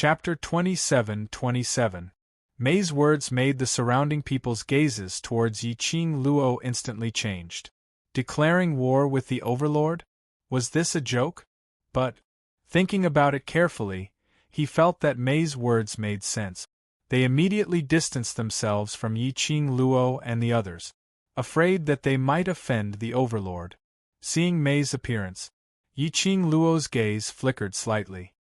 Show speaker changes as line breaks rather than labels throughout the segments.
Chapter 27. Mei's words made the surrounding people's gazes towards Yiqing Luo instantly changed. Declaring war with the Overlord? Was this a joke? But, thinking about it carefully, he felt that Mei's words made sense. They immediately distanced themselves from Yiqing Luo and the others, afraid that they might offend the Overlord. Seeing Mei's appearance, Yiqing Luo's gaze flickered slightly.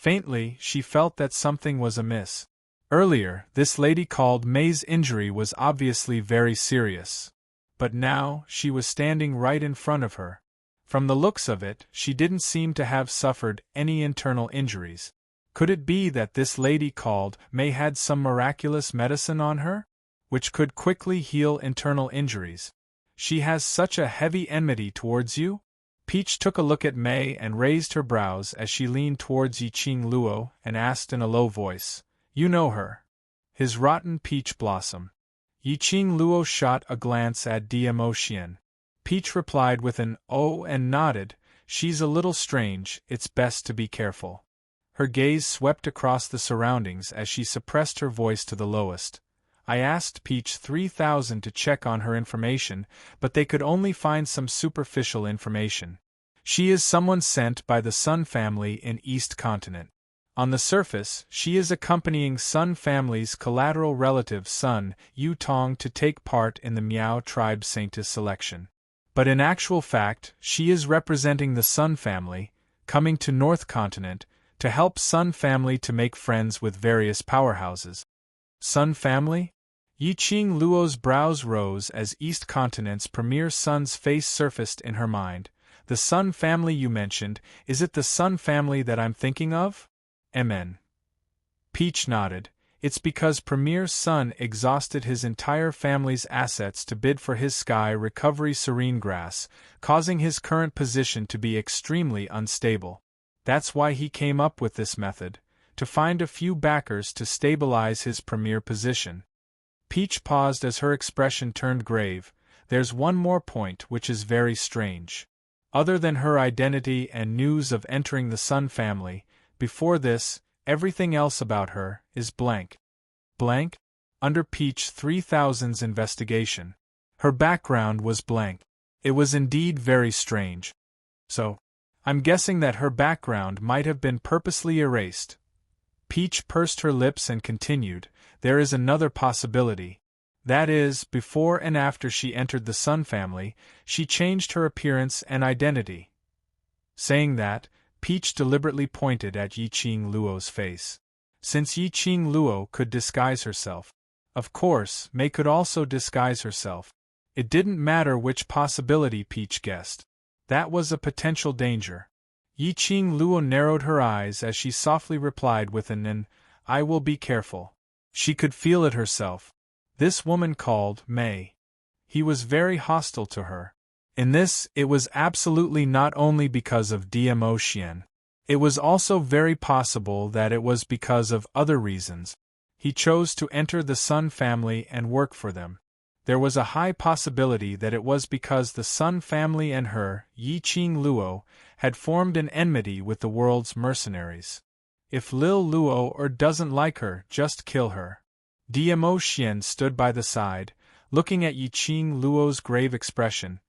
Faintly, she felt that something was amiss. Earlier, this lady called Mei's injury was obviously very serious. But now, she was standing right in front of her. From the looks of it, she didn't seem to have suffered any internal injuries. Could it be that this lady called Mei had some miraculous medicine on her, which could quickly heal internal injuries? She has such a heavy enmity towards you? Peach took a look at Mei and raised her brows as she leaned towards Yiqing Luo and asked in a low voice, "You know her?" His rotten peach blossom. Yiqing Luo shot a glance at Dmo Xian. Peach replied with an "oh" and nodded. "She's a little strange, it's best to be careful." Her gaze swept across the surroundings as she suppressed her voice to the lowest. "I asked Peach 3000 to check on her information, but they could only find some superficial information. She is someone sent by the Sun family in East Continent. On the surface, she is accompanying Sun family's collateral relative Sun Yutong to take part in the Miao tribe Saintess selection. But in actual fact, she is representing the Sun family, coming to North Continent, to help Sun family to make friends with various powerhouses." Sun family? Yiqing Luo's brows rose as East Continent's premier Sun's face surfaced in her mind. "The Sun family you mentioned, is it the Sun family that I'm thinking of?" "MN." Peach nodded. "It's because Premier Sun exhausted his entire family's assets to bid for his sky recovery serene grass, causing his current position to be extremely unstable. That's why he came up with this method, to find a few backers to stabilize his premier position." Peach paused as her expression turned grave. "There's one more point which is very strange. Other than her identity and news of entering the Sun family, before this, everything else about her is blank." Blank? Under Peach 3000's investigation, her background was blank. It was indeed very strange. "So, I'm guessing that her background might have been purposely erased." Peach pursed her lips and continued, "There is another possibility. That is, before and after she entered the Sun family, she changed her appearance and identity." Saying that, Peach deliberately pointed at Yiqing Luo's face. Since Yiqing Luo could disguise herself, of course, Mei could also disguise herself. It didn't matter which possibility Peach guessed. That was a potential danger. Yiqing Luo narrowed her eyes as she softly replied with an "I will be careful." She could feel it herself. This woman called Mei. He was very hostile to her. In this, it was absolutely not only because of Dmo Xian. It was also very possible that it was because of other reasons. He chose to enter the Sun family and work for them. There was a high possibility that it was because the Sun family and her, Yiqing Luo, had formed an enmity with the world's mercenaries. If Lil Luo or doesn't like her, just kill her. Dmo Xian stood by the side, looking at Yiqing Luo's grave expression.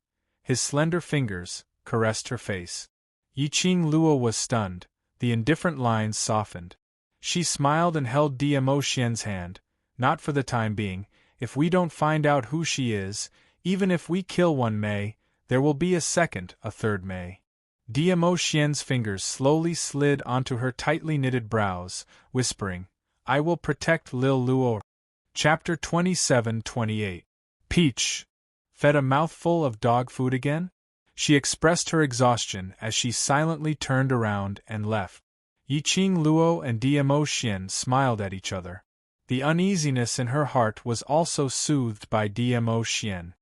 His slender fingers caressed her face. Yiqing Luo was stunned. The indifferent lines softened. She smiled and held Dmo Xian's hand. "Not for the time being. If we don't find out who she is, even if we kill one Mei, there will be a second, a third Mei." Dmo Xian's fingers slowly slid onto her tightly knitted brows, whispering, "I will protect Lil Luo." Chapter 27-28. Peach fed a mouthful of dog food again? She expressed her exhaustion as she silently turned around and left. Yiqing Luo and Dmo Xian smiled at each other. The uneasiness in her heart was also soothed by Dmo Xian.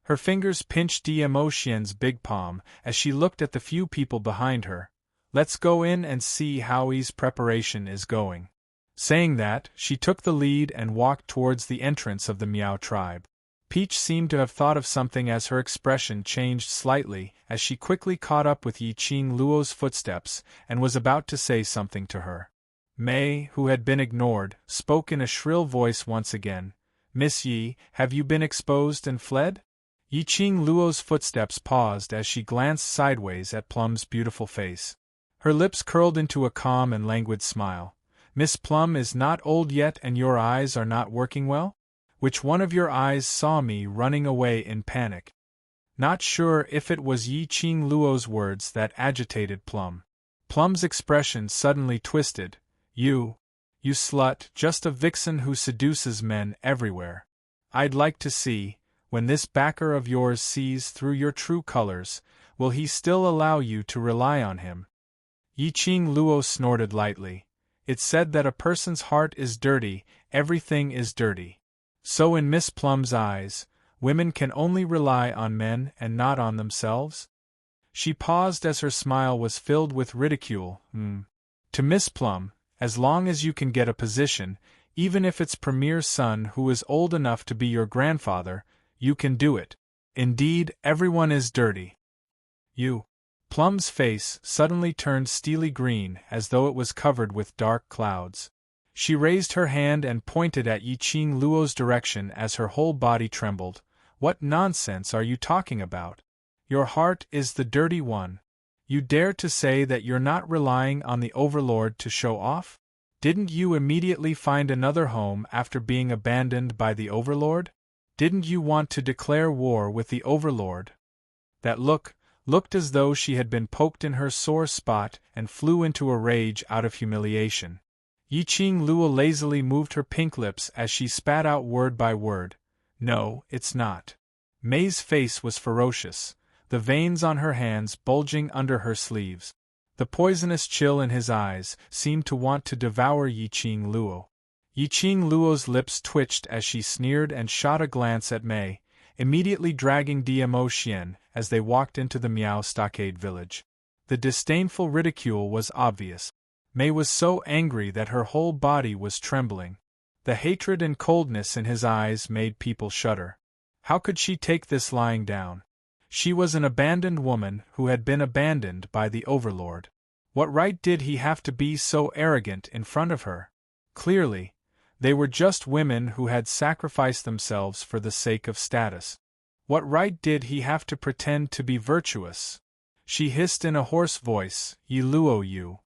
Her fingers pinched Dmo Xian's big palm as she looked at the few people behind her. "Let's go in and see how Yi's preparation is going." Saying that, she took the lead and walked towards the entrance of the Miao tribe. Peach seemed to have thought of something as her expression changed slightly as she quickly caught up with Yiqing Luo's footsteps and was about to say something to her. May, who had been ignored, spoke in a shrill voice once again. Miss Yi, have you been exposed and fled? Yiqing Luo's footsteps paused as she glanced sideways at Plum's beautiful face. Her lips curled into a calm and languid smile. Miss Plum is not old yet and your eyes are not working well? Which one of your eyes saw me running away in panic? Not sure if it was Yiqing Luo's words that agitated Plum. Plum's expression suddenly twisted. You slut, just a vixen who seduces men everywhere. I'd like to see, when this backer of yours sees through your true colors, will he still allow you to rely on him? Yiqing Luo snorted lightly. It's said that a person's heart is dirty, everything is dirty. So in Miss Plum's eyes, women can only rely on men and not on themselves? She paused as her smile was filled with ridicule. To Miss Plum, as long as you can get a position, even if it's Premier's son who is old enough to be your grandfather, you can do it. Indeed, everyone is dirty. You. Plum's face suddenly turned steely green as though it was covered with dark clouds. She raised her hand and pointed at Yiqing Luo's direction as her whole body trembled. What nonsense are you talking about? Your heart is the dirty one. You dare to say that you're not relying on the Overlord to show off? Didn't you immediately find another home after being abandoned by the Overlord? Didn't you want to declare war with the Overlord? That looked as though she had been poked in her sore spot and flew into a rage out of humiliation. Yiqing Luo lazily moved her pink lips as she spat out word by word. No, it's not. May's face was ferocious, the veins on her hands bulging under her sleeves. The poisonous chill in his eyes seemed to want to devour Yiqing Luo. Yiqing Luo's lips twitched as she sneered and shot a glance at May, immediately dragging Dmo Xian as they walked into the Miao Stockade village. The disdainful ridicule was obvious. May was so angry that her whole body was trembling. The hatred and coldness in his eyes made people shudder. How could she take this lying down? She was an abandoned woman who had been abandoned by the Overlord. What right did he have to be so arrogant in front of her? Clearly, they were just women who had sacrificed themselves for the sake of status. What right did he have to pretend to be virtuous? She hissed in a hoarse voice, Yi Luo you.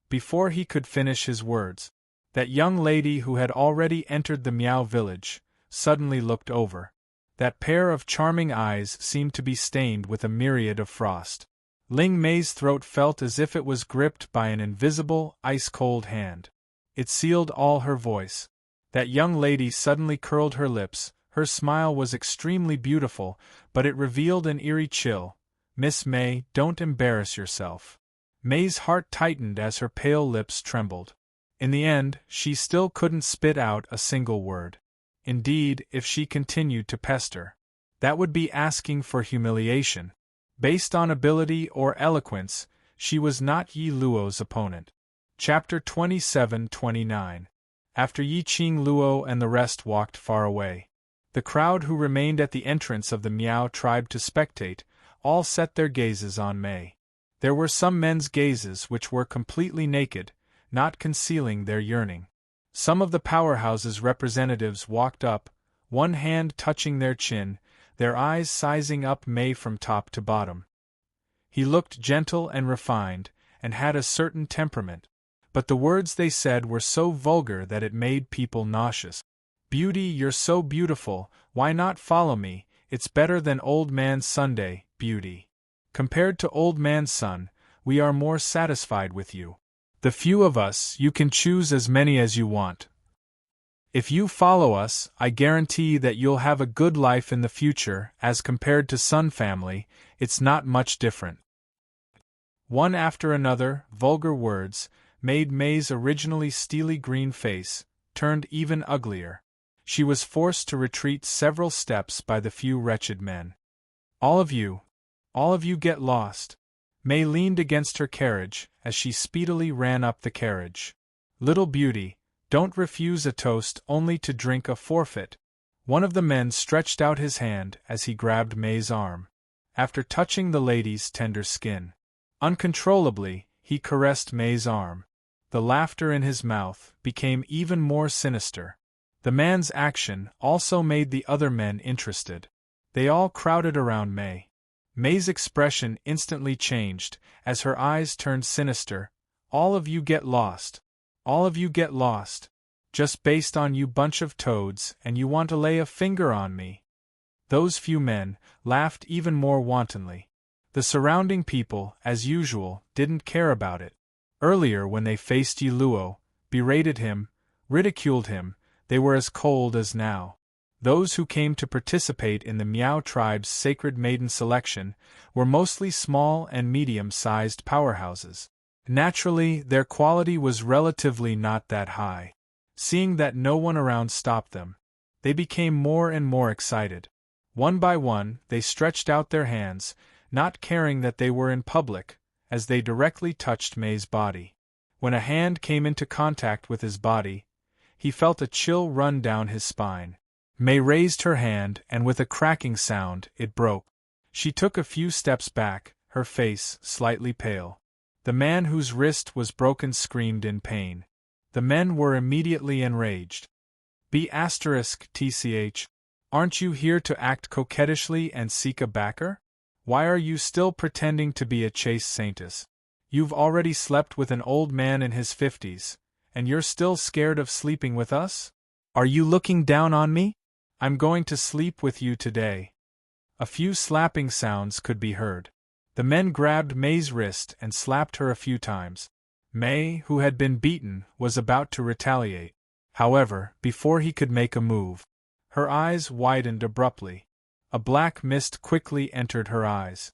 Before he could finish his words, that young lady who had already entered the Miao village suddenly looked over. That pair of charming eyes seemed to be stained with a myriad of frost. Ling Mei's throat felt as if it was gripped by an invisible, ice-cold hand. It sealed all her voice. That young lady suddenly curled her lips. Her smile was extremely beautiful, but it revealed an eerie chill. Miss May, don't embarrass yourself. May's heart tightened as her pale lips trembled. In the end, she still couldn't spit out a single word. Indeed, if she continued to pester, that would be asking for humiliation. Based on ability or eloquence, she was not Yi Luo's opponent. Chapter 27-29. After Yiqing Luo and the rest walked far away, the crowd who remained at the entrance of the Miao tribe to spectate all set their gazes on May. There were some men's gazes which were completely naked, not concealing their yearning. Some of the powerhouse's representatives walked up, one hand touching their chin, their eyes sizing up May from top to bottom. He looked gentle and refined, and had a certain temperament, but the words they said were so vulgar that it made people nauseous. Beauty, you're so beautiful, why not follow me? It's better than Old Man's Sunday, beauty. Compared to Old Man's Son, we are more satisfied with you. The few of us, you can choose as many as you want. If you follow us, I guarantee that you'll have a good life in the future. As compared to Sun family, it's not much different. One after another, vulgar words made May's originally steely green face turned even uglier. She was forced to retreat several steps by the few wretched men. All of you get lost. May leaned against her carriage as she speedily ran up the carriage. Little beauty, don't refuse a toast only to drink a forfeit. One of the men stretched out his hand as he grabbed May's arm. After touching the lady's tender skin, uncontrollably, he caressed May's arm. the laughter in his mouth, became even more sinister. The man's action also made the other men interested. They all crowded around May. May's expression instantly changed, as her eyes turned sinister. "All of you get lost. All of you get lost. Just based on you bunch of toads, and you want to lay a finger on me." Those few men laughed even more wantonly. The surrounding people, as usual, didn't care about it. Earlier, when they faced Yi Luo, berated him, ridiculed him, they were as cold as now. Those who came to participate in the Miao tribe's sacred maiden selection were mostly small and medium-sized powerhouses. Naturally, their quality was relatively not that high. Seeing that no one around stopped them, they became more and more excited. One by one, they stretched out their hands, not caring that they were in public, as they directly touched May's body. When a hand came into contact with his body, he felt a chill run down his spine. May raised her hand, and with a cracking sound, it broke. She took a few steps back, her face slightly pale. The man whose wrist was broken screamed in pain. The men were immediately enraged. "Tch, aren't you here to act coquettishly and seek a backer? Why are you still pretending to be a chaste saintess? You've already slept with an old man in his 50s, and you're still scared of sleeping with us? Are you looking down on me? I'm going to sleep with you today." A few slapping sounds could be heard. The men grabbed May's wrist and slapped her a few times. May, who had been beaten, was about to retaliate. However, before he could make a move, her eyes widened abruptly. A black mist quickly entered her eyes.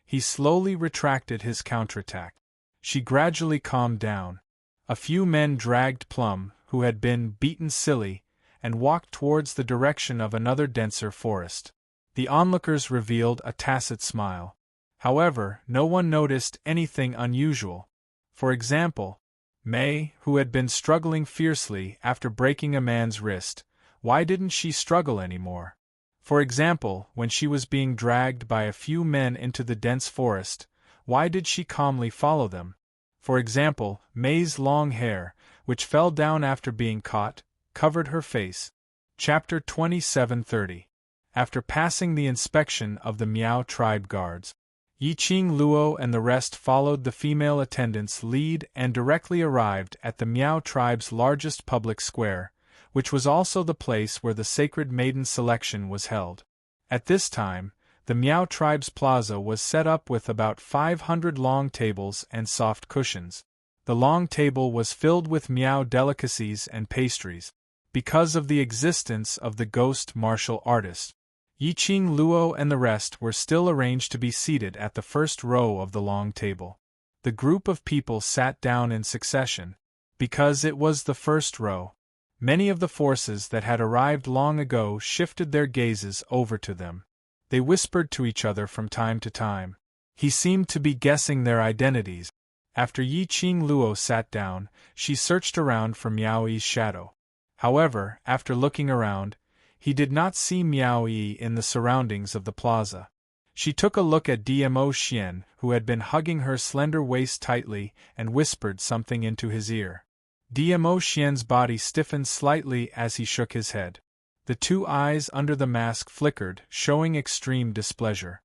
He slowly retracted his counterattack. She gradually calmed down. A few men dragged Plum, who had been beaten silly, and walked towards the direction of another denser forest. The onlookers revealed a tacit smile. However, no one noticed anything unusual. For example, May, who had been struggling fiercely after breaking a man's wrist, why didn't she struggle anymore? For example, when she was being dragged by a few men into the dense forest, why did she calmly follow them? For example, May's long hair, which fell down after being caught, covered her face. Chapter 2730. After passing the inspection of the Miao tribe guards, Yiqing Luo and the rest followed the female attendant's lead and directly arrived at the Miao tribe's largest public square, which was also the place where the sacred maiden selection was held. At this time, the Miao tribe's plaza was set up with about 500 long tables and soft cushions. The long table was filled with Miao delicacies and pastries. Because of the existence of the ghost martial artist, Yiqing Luo and the rest were still arranged to be seated at the first row of the long table. The group of people sat down in succession, because it was the first row. Many of the forces that had arrived long ago shifted their gazes over to them. They whispered to each other from time to time. He seemed to be guessing their identities. After Yiqing Luo sat down, she searched around for Miao Yi's shadow. However, after looking around, he did not see Miao Yi in the surroundings of the plaza. She took a look at Dmo Xian, who had been hugging her slender waist tightly, and whispered something into his ear. Dmo Xian's body stiffened slightly as he shook his head. The two eyes under the mask flickered, showing extreme displeasure.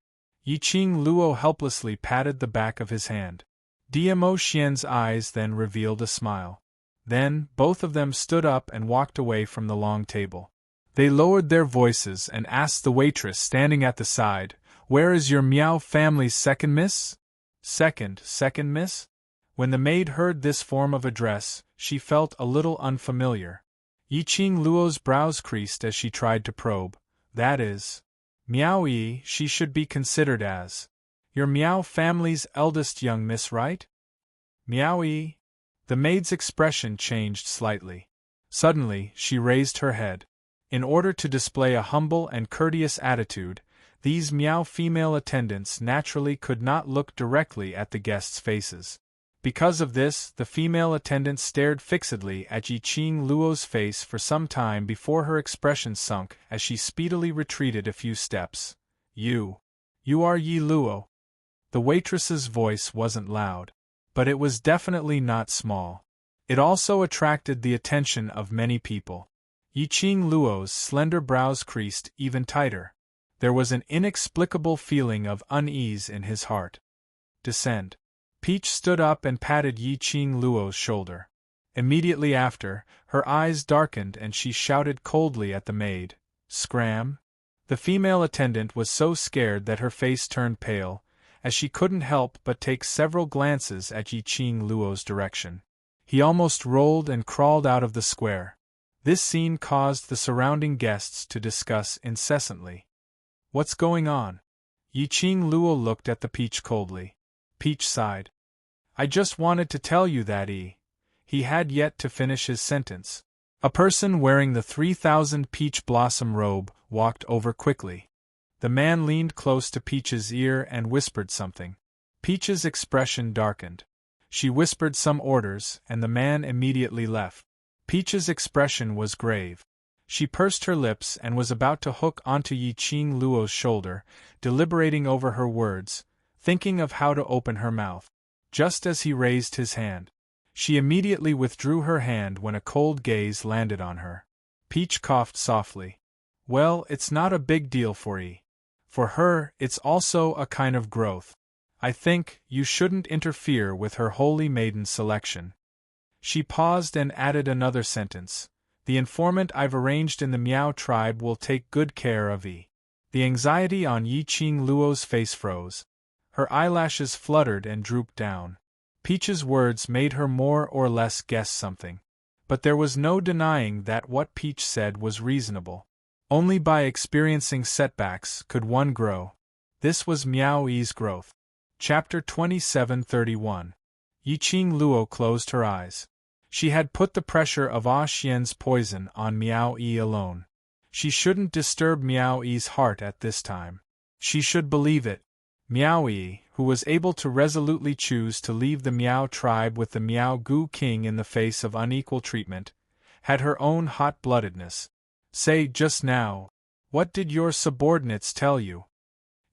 Yiqing Luo helplessly patted the back of his hand. Dmo Xian's eyes then revealed a smile. Then, both of them stood up and walked away from the long table. They lowered their voices and asked the waitress standing at the side, "Where is your Miao family's second miss?" Second miss? When the maid heard this form of address, she felt a little unfamiliar. Yiqing Luo's brows creased as she tried to probe. "That is, Miao Yi, she should be considered as your Miao family's eldest young miss, right?" "Miao Yi?" The maid's expression changed slightly. Suddenly, she raised her head. In order to display a humble and courteous attitude, these Miao female attendants naturally could not look directly at the guests' faces. Because of this, the female attendant stared fixedly at Yiqing Luo's face for some time before her expression sunk as she speedily retreated a few steps. You are Yi Luo." The waitress's voice wasn't loud. but it was definitely not small. It also attracted the attention of many people. Yiqing Luo's slender brows creased even tighter. There was an inexplicable feeling of unease in his heart. Descend. Peach stood up and patted Yiqing Luo's shoulder. Immediately after, her eyes darkened and she shouted coldly at the maid, "Scram!" The female attendant was so scared that her face turned pale, as she couldn't help but take several glances at Yiqing Luo's direction. He almost rolled and crawled out of the square. This scene caused the surrounding guests to discuss incessantly. "What's going on?" Yiqing Luo looked at the Peach coldly. Peach sighed. "I just wanted to tell you that He had yet to finish his sentence. A person wearing the 3000 peach blossom robe walked over quickly. The man leaned close to Peach's ear and whispered something. Peach's expression darkened. She whispered some orders, and the man immediately left. Peach's expression was grave. She pursed her lips and was about to hook onto Yiqing Luo's shoulder, deliberating over her words, thinking of how to open her mouth. Just as he raised his hand, she immediately withdrew her hand when a cold gaze landed on her. Peach coughed softly. "Well, it's not a big deal for For her, it's also a kind of growth. I think you shouldn't interfere with her holy maiden selection." She paused and added another sentence. "The informant I've arranged in the Miao tribe will take good care of The anxiety on Yiqing Luo's face froze. Her eyelashes fluttered and drooped down. Peach's words made her more or less guess something. But there was no denying that what Peach said was reasonable. Only by experiencing setbacks could one grow. This was Miao Yi's growth. Chapter 2731. Yiqing Luo closed her eyes. She had put the pressure of Ah Xian's poison on Miao Yi alone. She shouldn't disturb Miao Yi's heart at this time. She should believe it. Miao Yi, who was able to resolutely choose to leave the Miao tribe with the Miao Gu king in the face of unequal treatment, had her own hot-bloodedness. "Say, just now, what did your subordinates tell you?"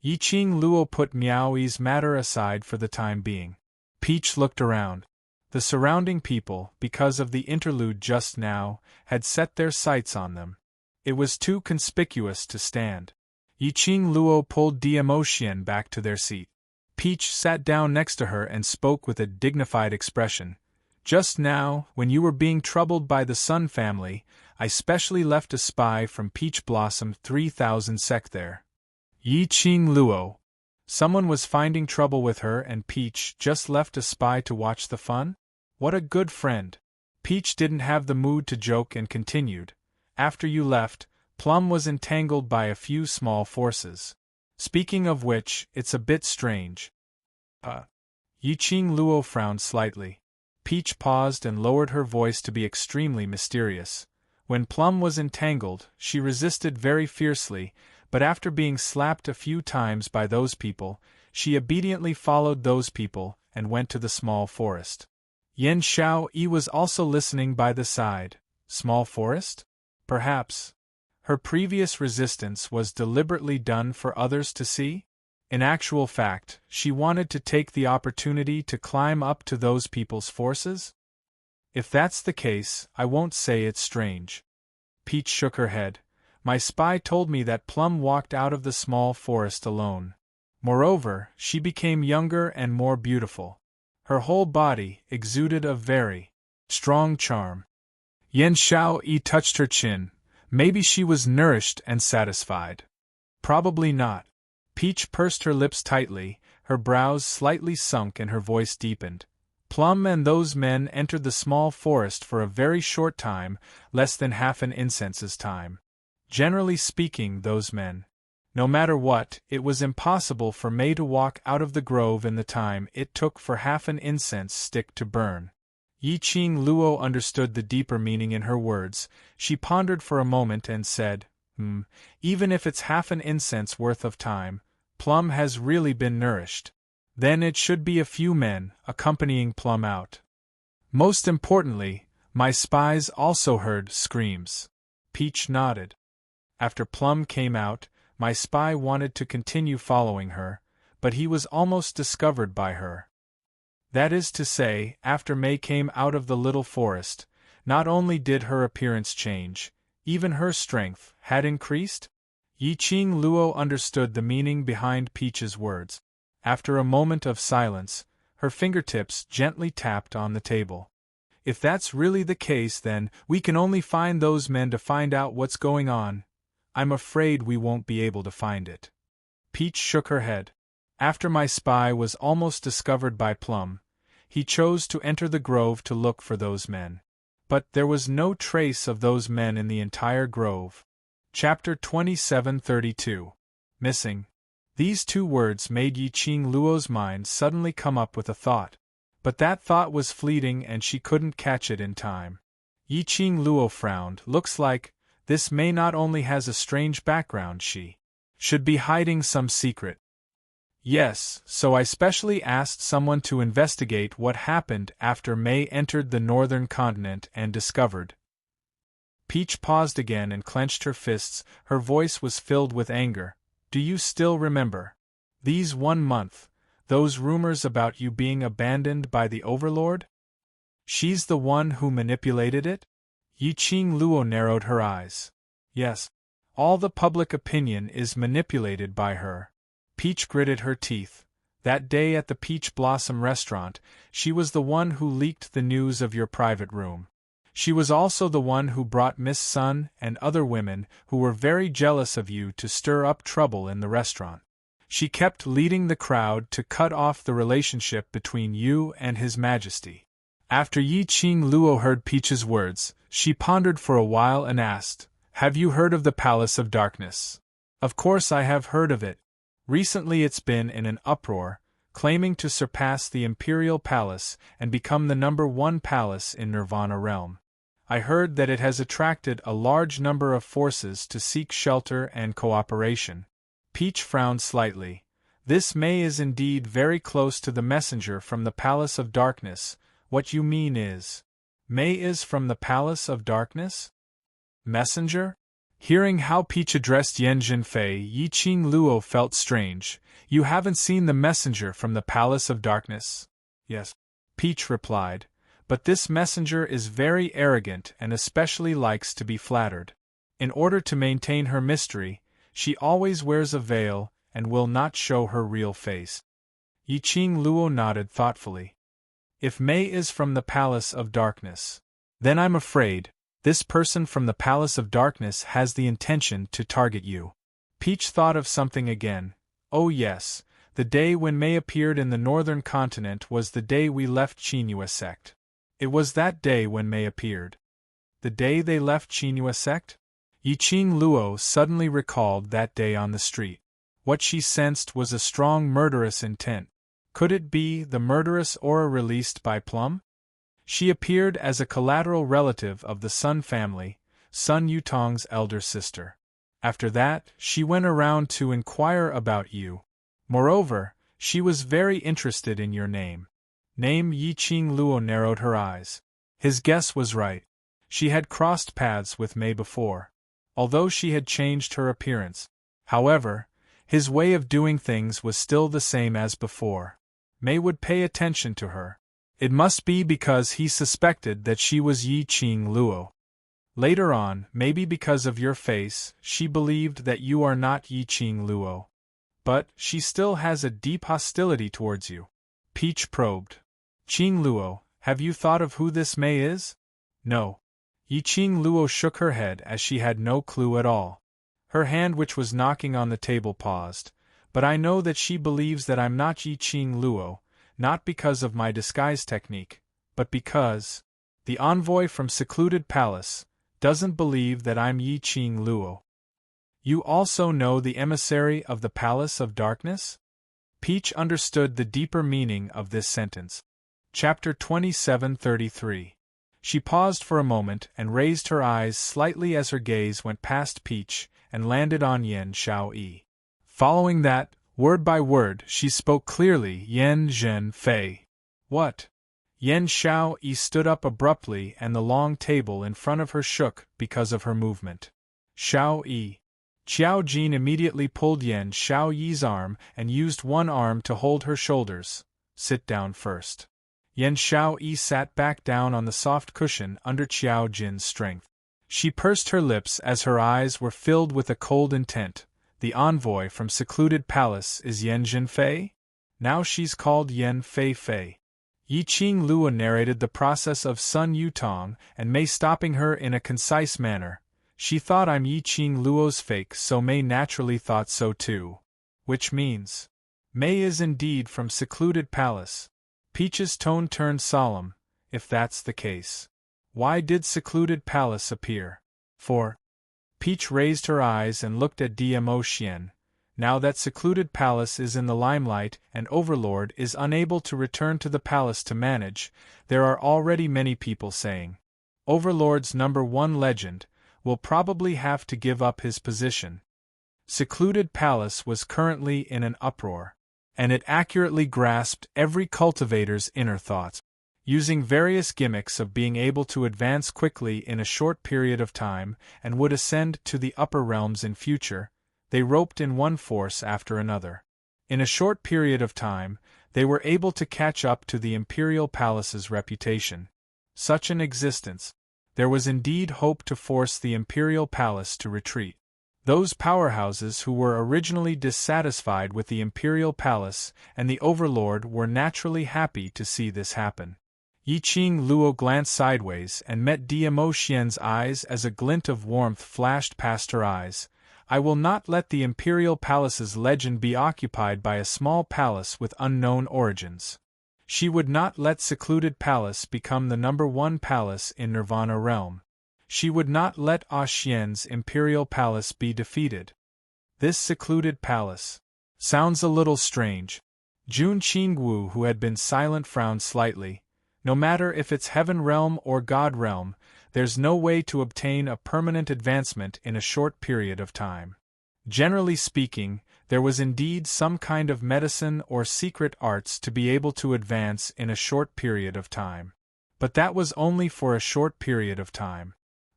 Yiqing Luo put Miao Yi's matter aside for the time being. Peach looked around. The surrounding people, because of the interlude just now, had set their sights on them. It was too conspicuous to stand. Yiqing Luo pulled Dmo Xian back to their seat. Peach sat down next to her and spoke with a dignified expression. "Just now, when you were being troubled by the Sun family, I specially left a spy from Peach Blossom 3000 sect there." Yiqing Luo. Someone was finding trouble with her and Peach just left a spy to watch the fun? What a good friend. Peach didn't have the mood to joke and continued. "After you left, Plum was entangled by a few small forces. Speaking of which, it's a bit strange." Yiqing Luo frowned slightly. Peach paused and lowered her voice to be extremely mysterious. When Plum was entangled, she resisted very fiercely, but after being slapped a few times by those people, she obediently followed those people and went to the small forest. Yan Xiao Yi was also listening by the side. Small forest? Perhaps. Her previous resistance was deliberately done for others to see? In actual fact, she wanted to take the opportunity to climb up to those people's forces? If that's the case, I won't say it's strange. Peach shook her head. My spy told me that Plum walked out of the small forest alone. Moreover, she became younger and more beautiful. Her whole body exuded a very strong charm. Yan Xiao Yi touched her chin. Maybe she was nourished and satisfied. Probably not. Peach pursed her lips tightly, her brows slightly sunk and her voice deepened. Plum and those men entered the small forest for a very short time, less than half an incense's time. Generally speaking, those men. No matter what, it was impossible for May to walk out of the grove in the time it took for half an incense stick to burn. Yiqing Luo understood the deeper meaning in her words. She pondered for a moment and said, Even if it's half an incense worth of time, Plum has really been nourished. Then it should be a few men accompanying Plum out. Most importantly, my spies also heard screams." Peach nodded. "After Plum came out, my spy wanted to continue following her, but he was almost discovered by her." That is to say, after Mei came out of the little forest, not only did her appearance change, even her strength had increased? Yiqing Luo understood the meaning behind Peach's words. After a moment of silence, her fingertips gently tapped on the table. If that's really the case, then we can only find those men to find out what's going on. I'm afraid we won't be able to find it. Peach shook her head. After my spy was almost discovered by Plum, he chose to enter the grove to look for those men. But there was no trace of those men in the entire grove. Chapter 2732. Missing. These two words made Yiqing Luo's mind suddenly come up with a thought. But that thought was fleeting and she couldn't catch it in time. Yiqing Luo frowned. Looks like this Mei not only has a strange background, she should be hiding some secret. Yes, so I specially asked someone to investigate what happened after Mei entered the northern continent and discovered. Peach paused again and clenched her fists. Her voice was filled with anger. Do you still remember? These 1 month, those rumors about you being abandoned by the Overlord? She's the one who manipulated it? Yiqing Luo narrowed her eyes. Yes. All the public opinion is manipulated by her. Peach gritted her teeth. That day at the Peach Blossom restaurant, she was the one who leaked the news of your private room. She was also the one who brought Miss Sun and other women who were very jealous of you to stir up trouble in the restaurant. She kept leading the crowd to cut off the relationship between you and His Majesty. After Yiqing Luo heard Peach's words, she pondered for a while and asked, Have you heard of the Palace of Darkness? Of course I have heard of it. Recently it's been in an uproar, claiming to surpass the Imperial Palace and become the #1 palace in Nirvana Realm. I heard that it has attracted a large number of forces to seek shelter and cooperation. Peach frowned slightly. This Mei is indeed very close to the messenger from the Palace of Darkness. What you mean is, Mei is from the Palace of Darkness? Messenger? Hearing how Peach addressed Yan Zhenfei, Yiqing Luo felt strange. You haven't seen the messenger from the Palace of Darkness? Yes, Peach replied, but this messenger is very arrogant and especially likes to be flattered. In order to maintain her mystery, she always wears a veil and will not show her real face. Yiqing Luo nodded thoughtfully. If Mei is from the Palace of Darkness, then I'm afraid this person from the Palace of Darkness has the intention to target you. Peach thought of something again. Oh yes, the day when Mei appeared in the northern continent was the day we left Qinghua sect. It was that day when Mei appeared. The day they left Qinghua sect? Yiqing Luo suddenly recalled that day on the street. What she sensed was a strong murderous intent. Could it be the murderous aura released by Plum? She appeared as a collateral relative of the Sun family, Sun Yutong's elder sister. After that, she went around to inquire about you. Moreover, she was very interested in your name. Yiqing Luo narrowed her eyes. His guess was right. She had crossed paths with Mei before. Although she had changed her appearance. However, his way of doing things was still the same as before. Mei would pay attention to her. It must be because he suspected that she was Yiqing Luo. Later on, maybe because of your face, she believed that you are not Yiqing Luo. But she still has a deep hostility towards you. Peach probed. Qing Luo, have you thought of who this Mei is? No. Yiqing Luo shook her head as she had no clue at all. Her hand, which was knocking on the table, paused. But I know that she believes that I'm not Yiqing Luo, not because of my disguise technique, but because the envoy from Secluded Palace doesn't believe that I'm Yiqing Luo. You also know the emissary of the Palace of Darkness? Peach understood the deeper meaning of this sentence. Chapter 2733. She paused for a moment and raised her eyes slightly as her gaze went past Peach and landed on Yan Xiaoyi. Following that, word by word, she spoke clearly. Yan Zhenfei. What? Yan Xiaoyi stood up abruptly and the long table in front of her shook because of her movement. Xiaoyi. Qiao Jin immediately pulled Yan Xiaoyi's arm and used one arm to hold her shoulders. Sit down first. Yan Xiaoyi sat back down on the soft cushion under Qiao Jin's strength. She pursed her lips as her eyes were filled with a cold intent. The envoy from secluded palace is Yan Jinfei? Now she's called Yan Fei Fei. Yi Qing Luo narrated the process of Sun Yutong and Mei stopping her in a concise manner. She thought I'm Yi Qing Luo's fake, so Mei naturally thought so too. Which means, Mei is indeed from secluded palace. Peach's tone turned solemn. If that's the case, why did secluded palace appear? For Peach raised her eyes and looked at DMO Xian. Now that secluded palace is in the limelight and Overlord is unable to return to the palace to manage, there are already many people saying Overlord's #1 legend will probably have to give up his position. Secluded palace was currently in an uproar, and it accurately grasped every cultivator's inner thoughts. Using various gimmicks of being able to advance quickly in a short period of time and would ascend to the upper realms in future, they roped in one force after another. In a short period of time, they were able to catch up to the Imperial Palace's reputation. Such an existence, there was indeed hope to force the Imperial Palace to retreat. Those powerhouses who were originally dissatisfied with the Imperial Palace and the Overlord were naturally happy to see this happen. Yi Qing Luo glanced sideways and met DMO Xian's eyes as a glint of warmth flashed past her eyes. I will not let the Imperial Palace's legend be occupied by a small palace with unknown origins. She would not let secluded palace become the #1 palace in Nirvana realm. She would not let Xian's Imperial Palace be defeated. This secluded palace sounds a little strange. Jun Qingwu, who had been silent, frowned slightly. No matter if it's heaven realm or god realm, there's no way to obtain a permanent advancement in a short period of time. Generally speaking, there was indeed some kind of medicine or secret arts to be able to advance in a short period of time. But that was only for a short period of time.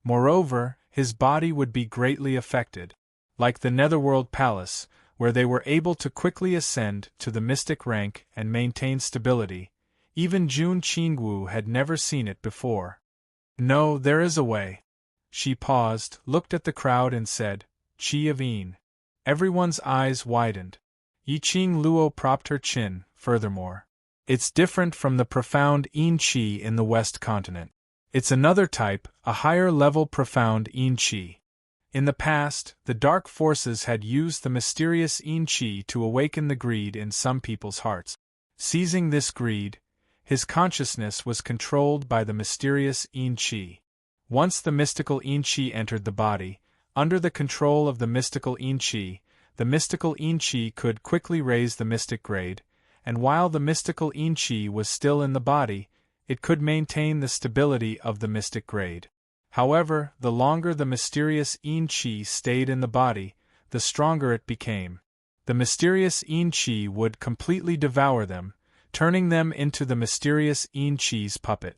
Moreover, his body would be greatly affected. Like the Netherworld Palace, where they were able to quickly ascend to the mystic rank and maintain stability, even Jun Qingwu had never seen it before. No, there is a way. She paused, looked at the crowd and said, Qi of Yin. Everyone's eyes widened. Yi Qing Luo propped her chin. Furthermore, it's different from the profound Yin Qi in the West continent. It's another type, a higher-level profound Yin Qi. In the past, the dark forces had used the mysterious Yin Qi to awaken the greed in some people's hearts. Seizing this greed, his consciousness was controlled by the mysterious Yin Qi. Once the mystical Yin Qi entered the body, under the control of the mystical Yin Qi, the mystical Yin Qi could quickly raise the mystic grade, and while the mystical Yin Qi was still in the body, it could maintain the stability of the mystic grade. However, the longer the mysterious Yin Qi stayed in the body, the stronger it became. The mysterious Yin Qi would completely devour them, turning them into the mysterious Yin Qi's puppet.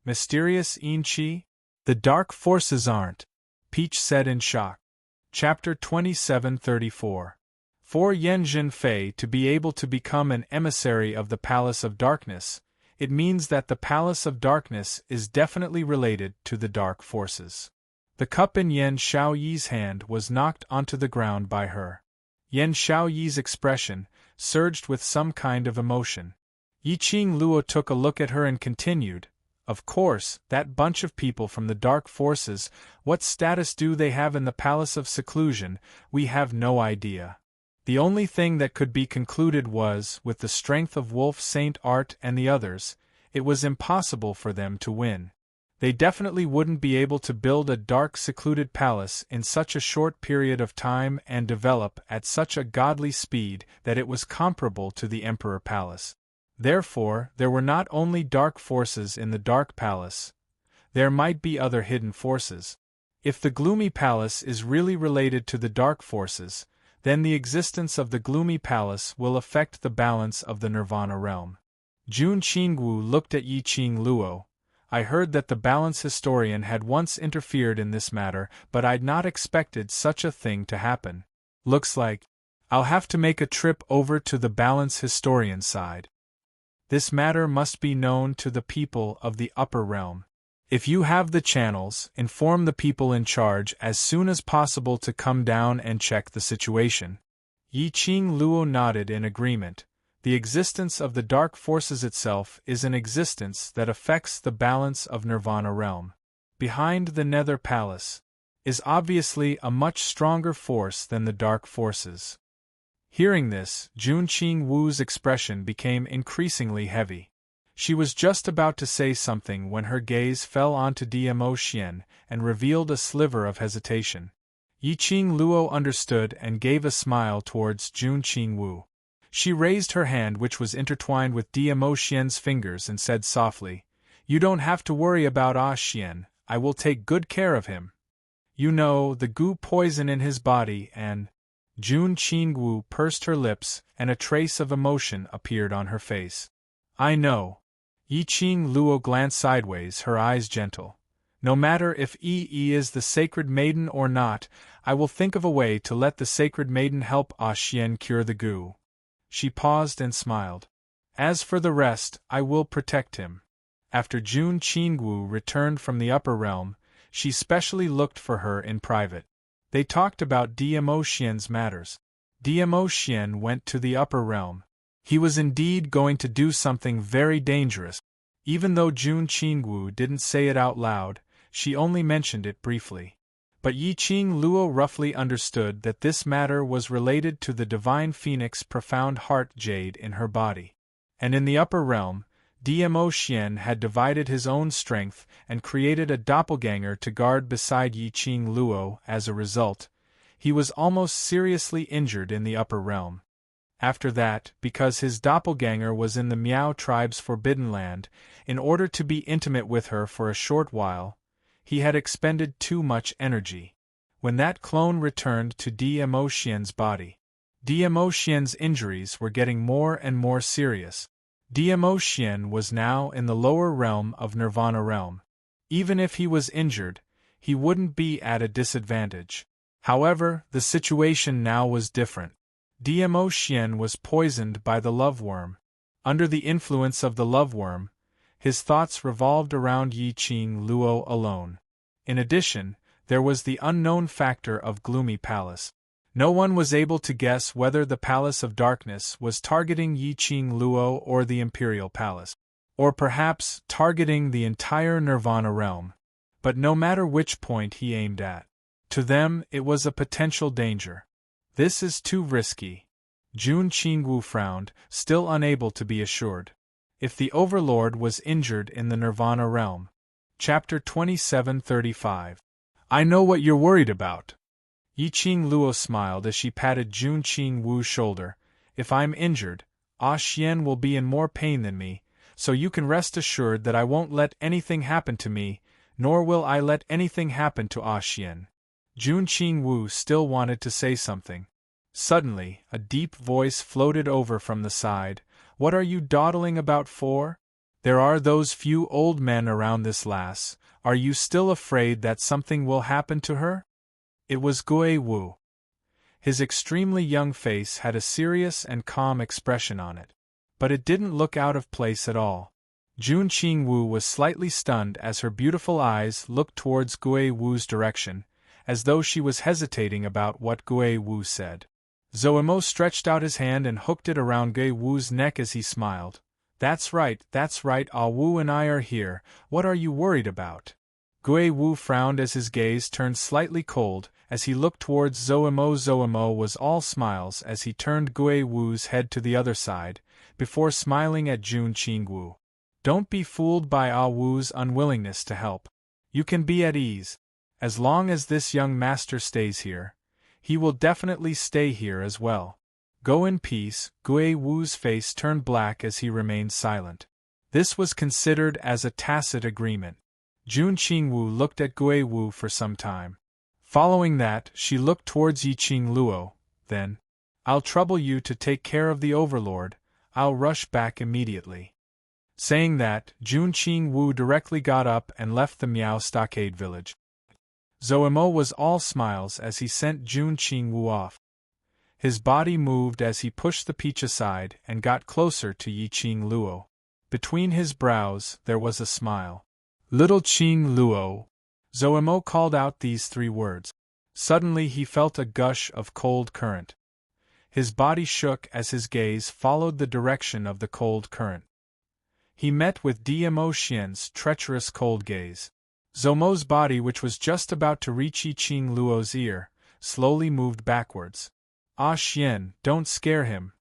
Mysterious Yin Qi? The dark forces aren't, Peach said in shock. Chapter 2734. For Yan Jinfei to be able to become an emissary of the Palace of Darkness, it means that the Palace of Darkness is definitely related to the dark forces. The cup in Yan Xiaoyi's hand was knocked onto the ground by her. Yan Xiaoyi's expression surged with some kind of emotion. Yi Qing Luo took a look at her and continued, Of course, that bunch of people from the dark forces, what status do they have in the Palace of Seclusion? We have no idea. The only thing that could be concluded was, with the strength of Wolf Saint Art and the others, it was impossible for them to win. They definitely wouldn't be able to build a dark secluded palace in such a short period of time and develop at such a godly speed that it was comparable to the Emperor Palace. Therefore, there were not only dark forces in the Dark Palace. There might be other hidden forces. If the Gloomy Palace is really related to the dark forces, then the existence of the Gloomy Palace will affect the balance of the Nirvana realm. Jun Qingwu looked at Yi Qing Luo. I heard that the balance historian had once interfered in this matter, but I'd not expected such a thing to happen. Looks like I'll have to make a trip over to the balance historian side. This matter must be known to the people of the upper realm. If you have the channels, inform the people in charge as soon as possible to come down and check the situation. Yi Qing Luo nodded in agreement. The existence of the dark forces itself is an existence that affects the balance of Nirvana realm. Behind the Nether Palace is obviously a much stronger force than the dark forces. Hearing this, Jun Qing Wu's expression became increasingly heavy. She was just about to say something when her gaze fell onto Dmo Xian and revealed a sliver of hesitation. Yi Qing Luo understood and gave a smile towards Jun Qing Wu. She raised her hand, which was intertwined with Dmo Xian's fingers, and said softly, "You don't have to worry about Xian, I will take good care of him. You know, the goo poison in his body and—" Jun Qing Wu pursed her lips, and a trace of emotion appeared on her face. "I know." Yi Qing Luo glanced sideways, her eyes gentle. "No matter if Yi is the sacred maiden or not, I will think of a way to let the sacred maiden help Xian cure the goo." She paused and smiled. "As for the rest, I will protect him." After Jun Qing Wu returned from the upper realm, she specially looked for her in private. They talked about Dmo Xian's matters. Dmo Xian went to the upper realm. He was indeed going to do something very dangerous. Even though Jun Qing Wu didn't say it out loud, she only mentioned it briefly. But Yi Qing Luo roughly understood that this matter was related to the divine phoenix profound heart jade in her body. And in the upper realm, Dmo Xian had divided his own strength and created a doppelganger to guard beside Yi Qing Luo. As a result, he was almost seriously injured in the upper realm. After that, because his doppelganger was in the Miao tribe's forbidden land, in order to be intimate with her for a short while, he had expended too much energy. When that clone returned to Dmo Xian's body, Dmo Xian's injuries were getting more and more serious. Dmo Xian was now in the lower realm of Nirvana realm. Even if he was injured, he wouldn't be at a disadvantage. However, the situation now was different. Dmo Xian was poisoned by the loveworm. Under the influence of the loveworm, his thoughts revolved around Yi Qing Luo alone. In addition, there was the unknown factor of Gloomy Palace. No one was able to guess whether the Palace of Darkness was targeting Yi Qing Luo or the Imperial Palace, or perhaps targeting the entire Nirvana realm. But no matter which point he aimed at, to them it was a potential danger. "This is too risky." Jun Qing Wu frowned, still unable to be assured. If the Overlord was injured in the Nirvana realm. Chapter 2735. "I know what you're worried about." Yi Qing Luo smiled as she patted Jun Qing Wu's shoulder. "If I'm injured, Xian will be in more pain than me, so you can rest assured that I won't let anything happen to me, nor will I let anything happen to Xian." Jun Qing Wu still wanted to say something. Suddenly, a deep voice floated over from the side. "What are you dawdling about for? There are those few old men around this lass. Are you still afraid that something will happen to her?" It was Gui Wu. His extremely young face had a serious and calm expression on it. But it didn't look out of place at all. Jun Qing Wu was slightly stunned as her beautiful eyes looked towards Gui Wu's direction, as though she was hesitating about what Gui Wu said. Zoemo stretched out his hand and hooked it around Gui Wu's neck as he smiled. That's right, Ah Wu and I are here, what are you worried about?" Gui Wu frowned as his gaze turned slightly cold, as he looked towards Zoemo. Zoemo was all smiles as he turned Gui Wu's head to the other side, before smiling at Jun Qing Wu. "Don't be fooled by Ah Wu's unwillingness to help. You can be at ease. As long as this young master stays here, he will definitely stay here as well. Go in peace." Gui Wu's face turned black as he remained silent. This was considered as a tacit agreement. Jun Qing Wu looked at Gui Wu for some time. Following that, she looked towards Yi Qing Luo, then, "I'll trouble you to take care of the Overlord, I'll rush back immediately." Saying that, Jun Qing Wu directly got up and left the Miao Stockade village. Zoemo was all smiles as he sent Jun Qing Wu off. His body moved as he pushed the peach aside and got closer to Yi Qing Luo. Between his brows there was a smile. Little Qing Luo. Zoemo called out these 3 words. Suddenly he felt a gush of cold current. His body shook as his gaze followed the direction of the cold current. He met with Dmo Xian's treacherous cold gaze. Zomo's body, which was just about to reach Yiqing Luo's ear, slowly moved backwards. Ah Xian, don't scare him.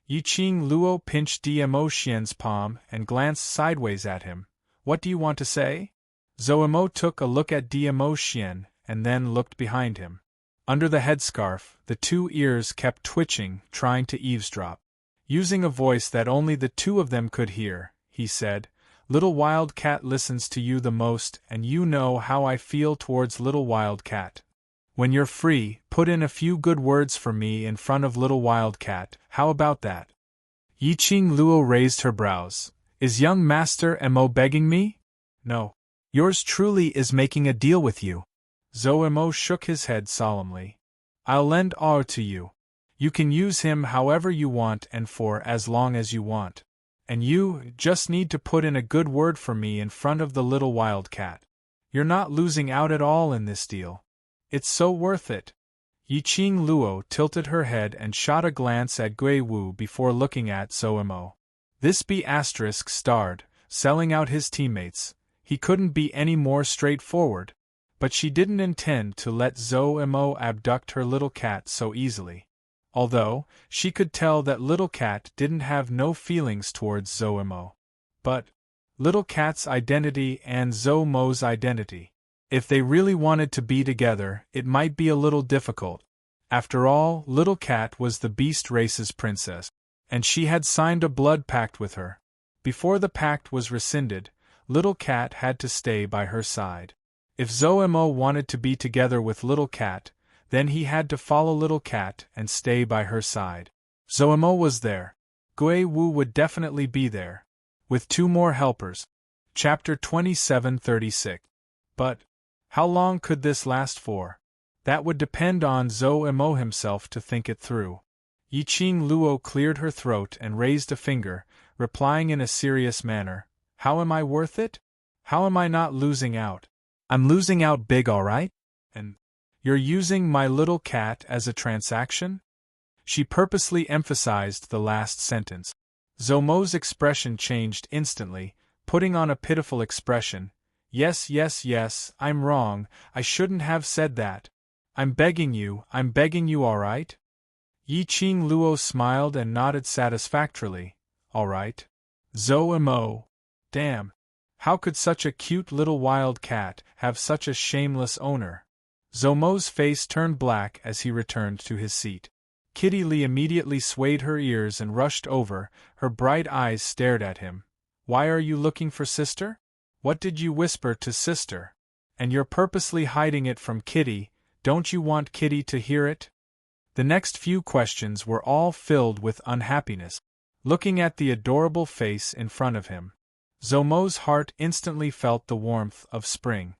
Yiqing Luo pinched Dmo Xian's palm and glanced sideways at him. What do you want to say? Zoemo took a look at Dmo Xian and then looked behind him. Under the headscarf, the 2 ears kept twitching, trying to eavesdrop. Using a voice that only the 2 of them could hear, he said, Little Wildcat listens to you the most, and you know how I feel towards Little Wildcat. When you're free, put in a few good words for me in front of Little Wildcat, how about that? Yiqing Luo raised her brows. Is young Master Mo begging me? No. Yours truly is making a deal with you. Zoemo shook his head solemnly. I'll lend Ar to you. You can use him however you want and for as long as you want. And you just need to put in a good word for me in front of the little wildcat. You're not losing out at all in this deal. It's so worth it. Yiqing Luo tilted her head and shot a glance at Gui Wu before looking at Zoemo. This B** starred, selling out his teammates. He couldn't be any more straightforward. But she didn't intend to let Zoemo abduct her little cat so easily. Although, she could tell that Little Cat didn't have no feelings towards Zoemo. But Little Cat's identity and Zoemo's identity. If they really wanted to be together, it might be a little difficult. After all, Little Cat was the beast race's princess, and she had signed a blood pact with her. Before the pact was rescinded, Little Cat had to stay by her side. If Zoemo wanted to be together with Little Cat, then he had to follow Little Cat and stay by her side. Zoemo was there. Gui Wu would definitely be there. With 2 more helpers. Chapter 2736. But how long could this last for? That would depend on Zoemo himself to think it through. Yiqing Luo cleared her throat and raised a finger, replying in a serious manner. How am I worth it? How am I not losing out? I'm losing out big, all right? And you're using my little cat as a transaction? She purposely emphasized the last sentence. Zoemo's expression changed instantly, putting on a pitiful expression. Yes, I'm wrong, I shouldn't have said that. I'm begging you, all right? Yiqing Luo smiled and nodded satisfactorily. All right. Zoemo. Damn. How could such a cute little wild cat have such a shameless owner? Zoemo's face turned black as he returned to his seat. Kitty Lee immediately swayed her ears and rushed over, her bright eyes stared at him. Why are you looking for sister? What did you whisper to sister? And you're purposely hiding it from Kitty, don't you want Kitty to hear it? The next few questions were all filled with unhappiness. Looking at the adorable face in front of him, Zoemo's heart instantly felt the warmth of spring.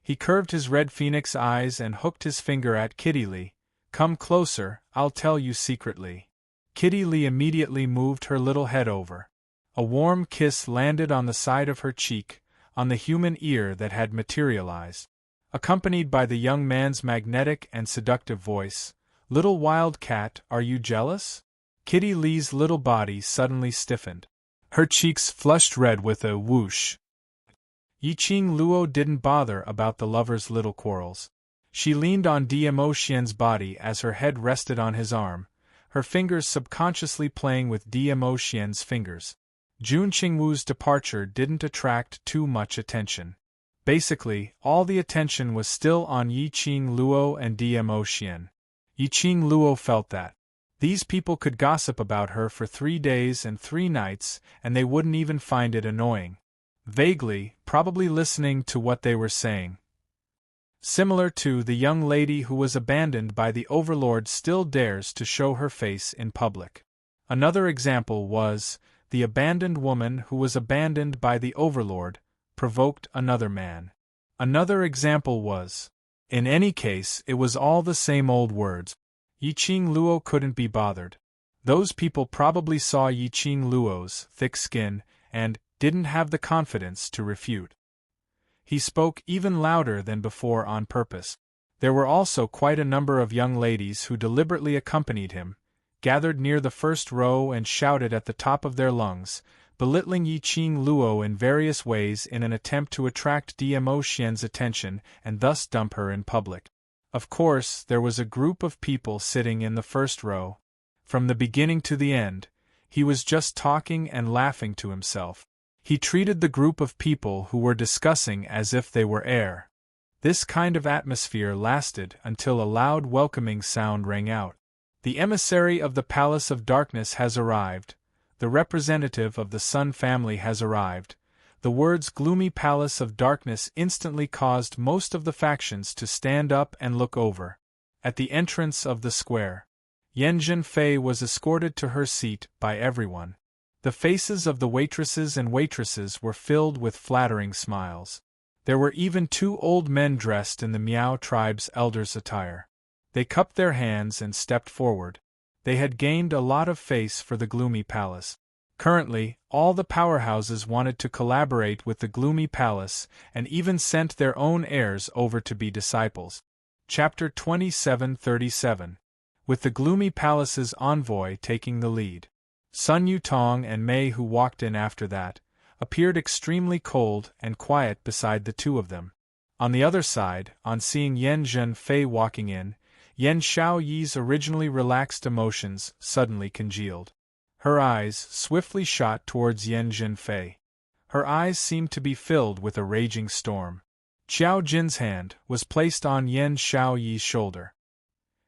He curved his red phoenix eyes and hooked his finger at Kitty Lee. Come closer, I'll tell you secretly. Kitty Lee immediately moved her little head over. A warm kiss landed on the side of her cheek, on the human ear that had materialized. Accompanied by the young man's magnetic and seductive voice, Little wild cat, are you jealous? Kitty Lee's little body suddenly stiffened. Her cheeks flushed red with a whoosh. Yiqing Luo didn't bother about the lovers' little quarrels. She leaned on Dmo Xian's body as her head rested on his arm, her fingers subconsciously playing with Dmo Xian's fingers. Jun Qingwu's departure didn't attract too much attention. Basically, all the attention was still on Yiqing Luo and Dmo Xian. Yiqing Luo felt that these people could gossip about her for 3 days and 3 nights, and they wouldn't even find it annoying. Vaguely, probably listening to what they were saying. Similar to the young lady who was abandoned by the Overlord still dares to show her face in public. Another example was, the abandoned woman who was abandoned by the Overlord, provoked another man. Another example was, in any case it was all the same old words. Yiqing Luo couldn't be bothered. Those people probably saw Yiqing Luo's thick skin and didn't have the confidence to refute. He spoke even louder than before on purpose. There were also quite a number of young ladies who deliberately accompanied him, gathered near the first row and shouted at the top of their lungs, belittling Yiqing Luo in various ways in an attempt to attract Dmo Xian's attention and thus dump her in public. Of course, there was a group of people sitting in the first row. From the beginning to the end, he was just talking and laughing to himself. He treated the group of people who were discussing as if they were air. This kind of atmosphere lasted until a loud welcoming sound rang out. The emissary of the Palace of Darkness has arrived. The representative of the Sun family has arrived. The words gloomy Palace of Darkness instantly caused most of the factions to stand up and look over. At the entrance of the square, Yan Zhenfei was escorted to her seat by everyone. The faces of the waitresses and waitresses were filled with flattering smiles. There were even 2 old men dressed in the Miao tribe's elders' attire. They cupped their hands and stepped forward. They had gained a lot of face for the gloomy palace. Currently, all the powerhouses wanted to collaborate with the gloomy palace and even sent their own heirs over to be disciples. Chapter 2737. With the gloomy palace's envoy taking the lead. Sun Yutong and Mei, who walked in after that, appeared extremely cold and quiet beside the 2 of them. On the other side, on seeing Yan Zhenfei walking in, Yan Xiaoyi's originally relaxed emotions suddenly congealed. Her eyes swiftly shot towards Yan Zhenfei. Her eyes seemed to be filled with a raging storm. Xiao Jin's hand was placed on Yan Xiaoyi's shoulder.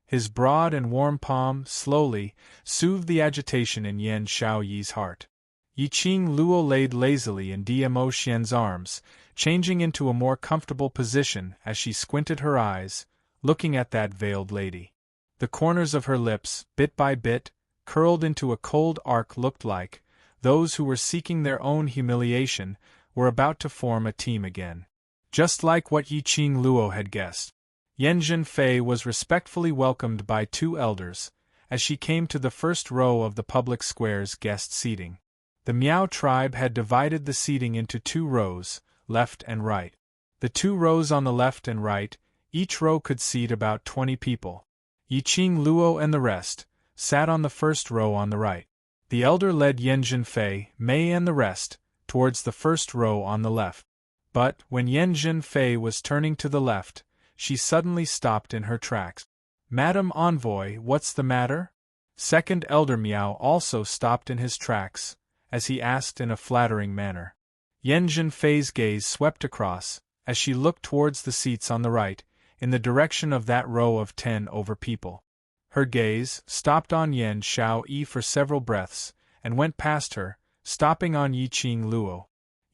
His broad and warm palm slowly soothed the agitation in Yan Xiaoyi's heart. Yiqing Luo laid lazily in Dmo Xian's arms, changing into a more comfortable position as she squinted her eyes, looking at that veiled lady. The corners of her lips, bit by bit, curled into a cold arc. Looked like those who were seeking their own humiliation were about to form a team again. Just like what Yiqing Luo had guessed. Yan Zhenfei was respectfully welcomed by 2 elders, as she came to the first row of the public square's guest seating. The Miao tribe had divided the seating into 2 rows, left and right. The 2 rows on the left and right, each row could seat about 20 people. Yiqing Luo and the rest sat on the first row on the right. The elder led Yan Zhenfei, Mei and the rest towards the first row on the left. But when Yan Zhenfei was turning to the left, she suddenly stopped in her tracks. "Madam Envoy, what's the matter?" Second Elder Miao also stopped in his tracks, as he asked in a flattering manner. Yan Zhenfei's gaze swept across, as she looked towards the seats on the right, in the direction of that row of 10 over people. Her gaze stopped on Yan Xiaoyi for several breaths, and went past her, stopping on Yiqing Luo.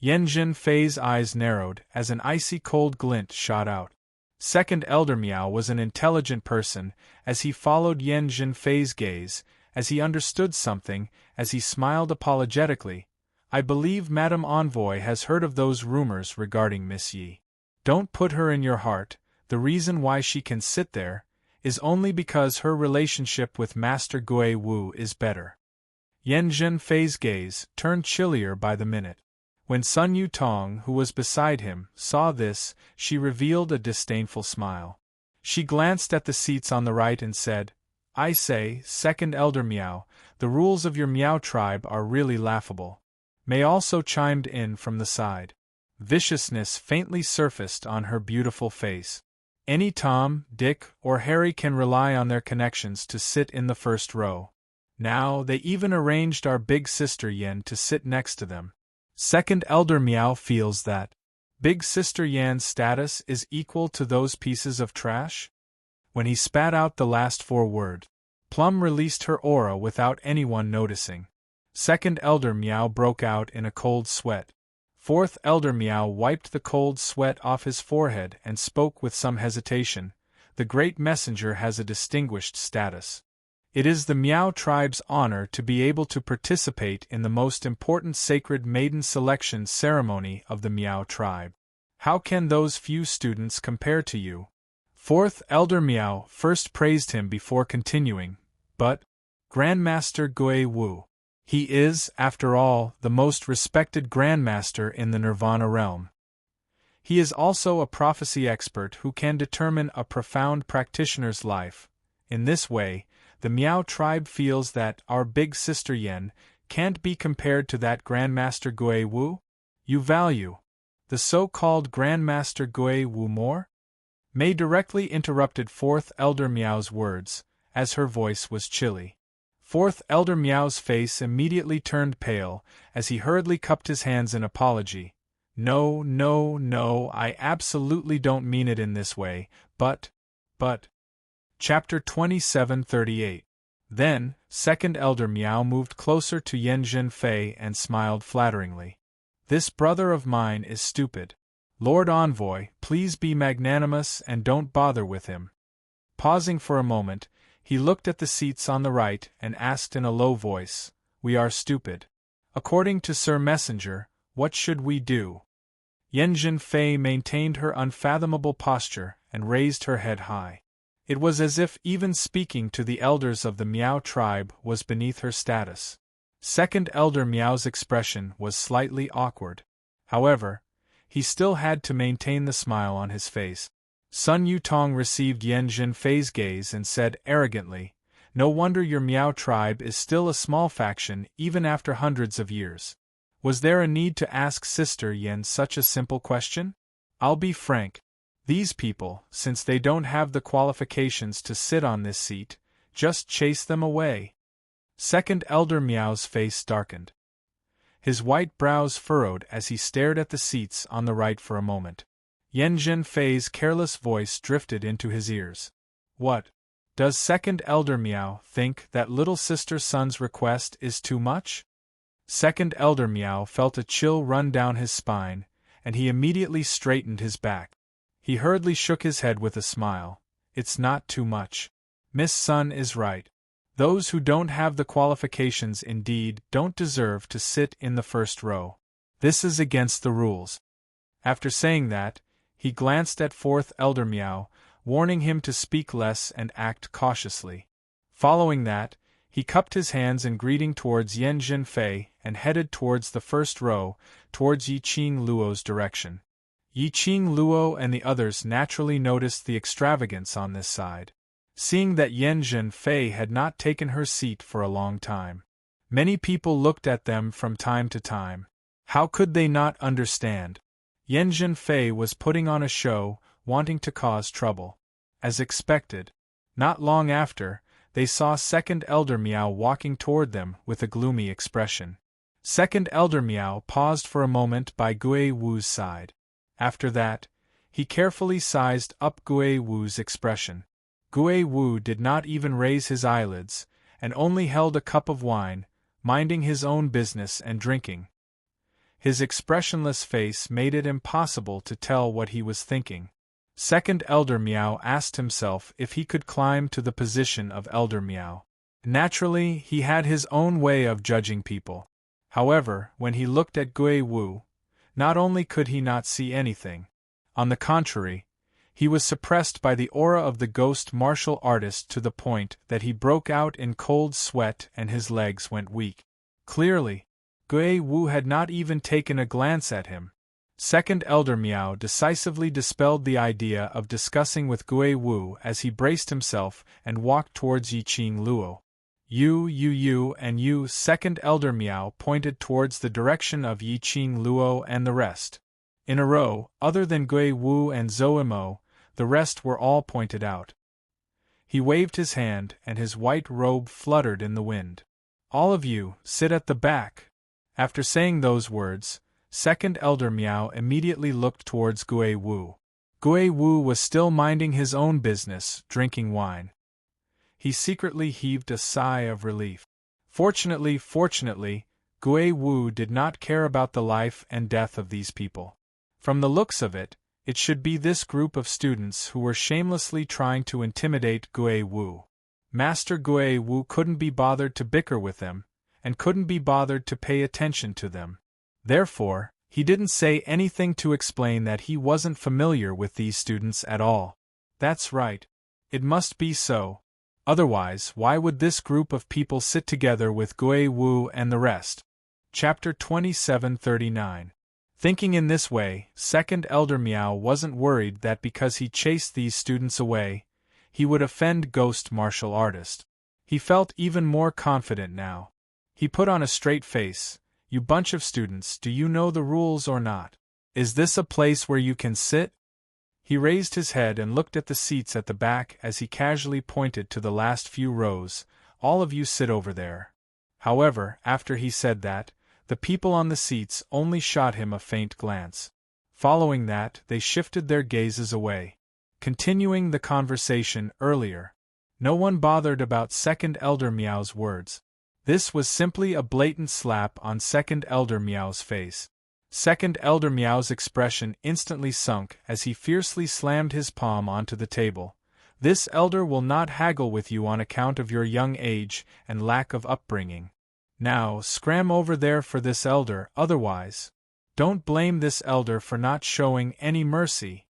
Yan Zhenfei's eyes narrowed as an icy cold glint shot out. Second Elder Miao was an intelligent person, as he followed Yan Zhenfei's gaze, as he understood something, as he smiled apologetically. "I believe Madame Envoy has heard of those rumors regarding Miss Yi. Don't put her in your heart. The reason why she can sit there is only because her relationship with Master Gui Wu is better." Yan Zhenfei's gaze turned chillier by the minute. When Sun Yutong, who was beside him, saw this, she revealed a disdainful smile. She glanced at the seats on the right and said, "I say, Second Elder Miao, the rules of your Miao tribe are really laughable." Mei also chimed in from the side. Viciousness faintly surfaced on her beautiful face. Any Tom, Dick, or Harry can rely on their connections to sit in the first row. Now they even arranged our big sister Yan to sit next to them. Second Elder Miao feels that Big Sister Yan's status is equal to those pieces of trash? When he spat out the last 4 words, Plum released her aura without anyone noticing. Second Elder Miao broke out in a cold sweat. Fourth Elder Miao wiped the cold sweat off his forehead and spoke with some hesitation. "The Great Messenger has a distinguished status. It is the Miao tribe's honor to be able to participate in the most important sacred maiden selection ceremony of the Miao tribe. How can those few students compare to you?" Fourth Elder Miao first praised him before continuing, "But, Grandmaster Gui Wu, He is, after all, the most respected Grandmaster in the Nirvana realm. He is also a prophecy expert who can determine a profound practitioner's life. In this way, the Miao tribe feels that our big sister Yen can't be compared to that Grandmaster Gui Wu? You value the so-called Grandmaster Gui Wu more? Mei directly interrupted Fourth Elder Miao's words, as her voice was chilly. Fourth Elder Miao's face immediately turned pale, as he hurriedly cupped his hands in apology. No, no, no, I absolutely don't mean it in this way, but. Chapter 27:38. Then, Second Elder Miao moved closer to Yen Zhenfei and smiled flatteringly. This brother of mine is stupid. Lord Envoy, please be magnanimous and don't bother with him. Pausing for a moment, he looked at the seats on the right and asked in a low voice, We are stupid. According to Sir Messenger, what should we do? Yen Zhenfei maintained her unfathomable posture and raised her head high. It was as if even speaking to the elders of the Miao tribe was beneath her status. Second Elder Miao's expression was slightly awkward. However, he still had to maintain the smile on his face. Sun Yutong received Yen Zhenfei's gaze and said arrogantly, No wonder your Miao tribe is still a small faction even after hundreds of years. Was there a need to ask Sister Yen such a simple question? I'll be frank. These people, since they don't have the qualifications to sit on this seat, just chase them away. Second Elder Miao's face darkened. His white brows furrowed as he stared at the seats on the right for a moment. Yen Zhenfei's careless voice drifted into his ears. What? Does Second Elder Miao think that little sister Sun's request is too much? Second Elder Miao felt a chill run down his spine, and he immediately straightened his back. He hurriedly shook his head with a smile. It's not too much. Miss Sun is right. Those who don't have the qualifications indeed don't deserve to sit in the first row. This is against the rules. After saying that, he glanced at Fourth Elder Miao, warning him to speak less and act cautiously. Following that, he cupped his hands in greeting towards Yen Zhenfei and headed towards the first row, towards Yiqing Luo's direction. Yiqing Luo and the others naturally noticed the extravagance on this side, seeing that Yen Zhenfei had not taken her seat for a long time. Many people looked at them from time to time. How could they not understand? Yen Zhenfei was putting on a show, wanting to cause trouble. As expected, not long after, they saw Second Elder Miao walking toward them with a gloomy expression. Second Elder Miao paused for a moment by Gui Wu's side. After that, he carefully sized up Gui Wu's expression. Gui Wu did not even raise his eyelids, and only held a cup of wine, minding his own business and drinking. His expressionless face made it impossible to tell what he was thinking. Second Elder Miao asked himself if he could climb to the position of Elder Miao. Naturally, he had his own way of judging people. However, when he looked at Gui Wu, not only could he not see anything, on the contrary, he was suppressed by the aura of the ghost martial artist to the point that he broke out in cold sweat and his legs went weak. Clearly, Gui Wu had not even taken a glance at him. Second Elder Miao decisively dispelled the idea of discussing with Gui Wu as he braced himself and walked towards Yiqing Luo. You, and you, Second Elder Miao pointed towards the direction of Yiqing Luo and the rest. In a row, other than Gui Wu and Zoemo, the rest were all pointed out. He waved his hand and his white robe fluttered in the wind. All of you, sit at the back. After saying those words, Second Elder Miao immediately looked towards Gui Wu. Gui Wu was still minding his own business, drinking wine. He secretly heaved a sigh of relief. Fortunately, Gui Wu did not care about the life and death of these people. From the looks of it, it should be this group of students who were shamelessly trying to intimidate Gui Wu. Master Gui Wu couldn't be bothered to bicker with them, and couldn't be bothered to pay attention to them. Therefore, he didn't say anything to explain that he wasn't familiar with these students at all. That's right. It must be so. Otherwise, why would this group of people sit together with Gui Wu and the rest? Chapter 2739. Thinking in this way, Second Elder Miao wasn't worried that because he chased these students away, he would offend Ghost Martial Artist. He felt even more confident now. He put on a straight face. You bunch of students, do you know the rules or not? Is this a place where you can sit? He raised his head and looked at the seats at the back as he casually pointed to the last few rows. All of you sit over there. However, after he said that, the people on the seats only shot him a faint glance. Following that, they shifted their gazes away. Continuing the conversation earlier. No one bothered about Second Elder Miao's words. This was simply a blatant slap on Second Elder Miao's face. Second Elder Miao's expression instantly sunk as he fiercely slammed his palm onto the table. This elder will not haggle with you on account of your young age and lack of upbringing. Now, scram over there for this elder, otherwise. Don't blame this elder for not showing any mercy.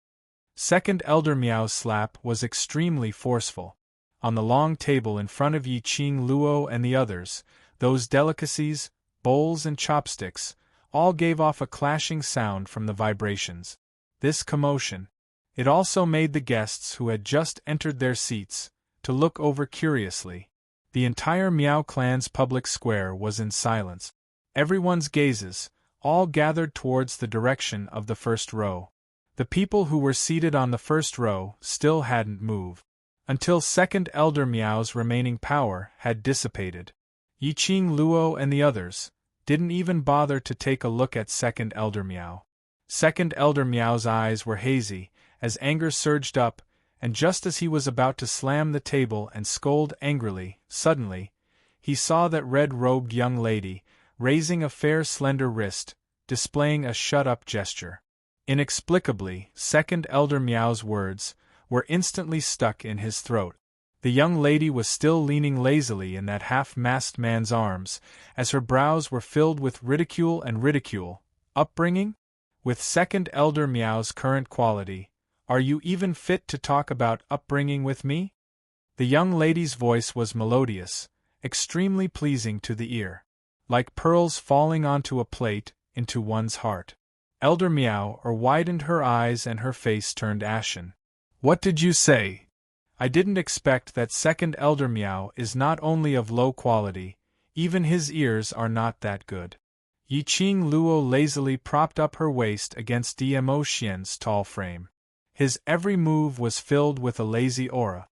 Second Elder Miao's slap was extremely forceful. On the long table in front of Yi Qing Luo and the others, those delicacies, bowls and chopsticks, all gave off a clashing sound from the vibrations. This commotion. It also made the guests who had just entered their seats to look over curiously. The entire Miao clan's public square was in silence. Everyone's gazes, all gathered towards the direction of the first row. The people who were seated on the first row still hadn't moved. Until Second Elder Miao's remaining power had dissipated. Yi Qing Luo and the others didn't even bother to take a look at Second Elder Miao. Second Elder Miao's eyes were hazy as anger surged up, and just as he was about to slam the table and scold angrily, suddenly, he saw that red-robed young lady, raising a fair slender wrist, displaying a shut-up gesture. Inexplicably, Second Elder Miao's words were instantly stuck in his throat. The young lady was still leaning lazily in that half-masked man's arms, as her brows were filled with ridicule and ridicule. Upbringing? With Second Elder Miao's current quality, are you even fit to talk about upbringing with me? The young lady's voice was melodious, extremely pleasing to the ear. Like pearls falling onto a plate, into one's heart. Elder Miao widened her eyes and her face turned ashen. What did you say? I didn't expect that Second Elder Miao is not only of low quality, even his ears are not that good. Yi Qing Luo lazily propped up her waist against Dmo Xian's tall frame. His every move was filled with a lazy aura.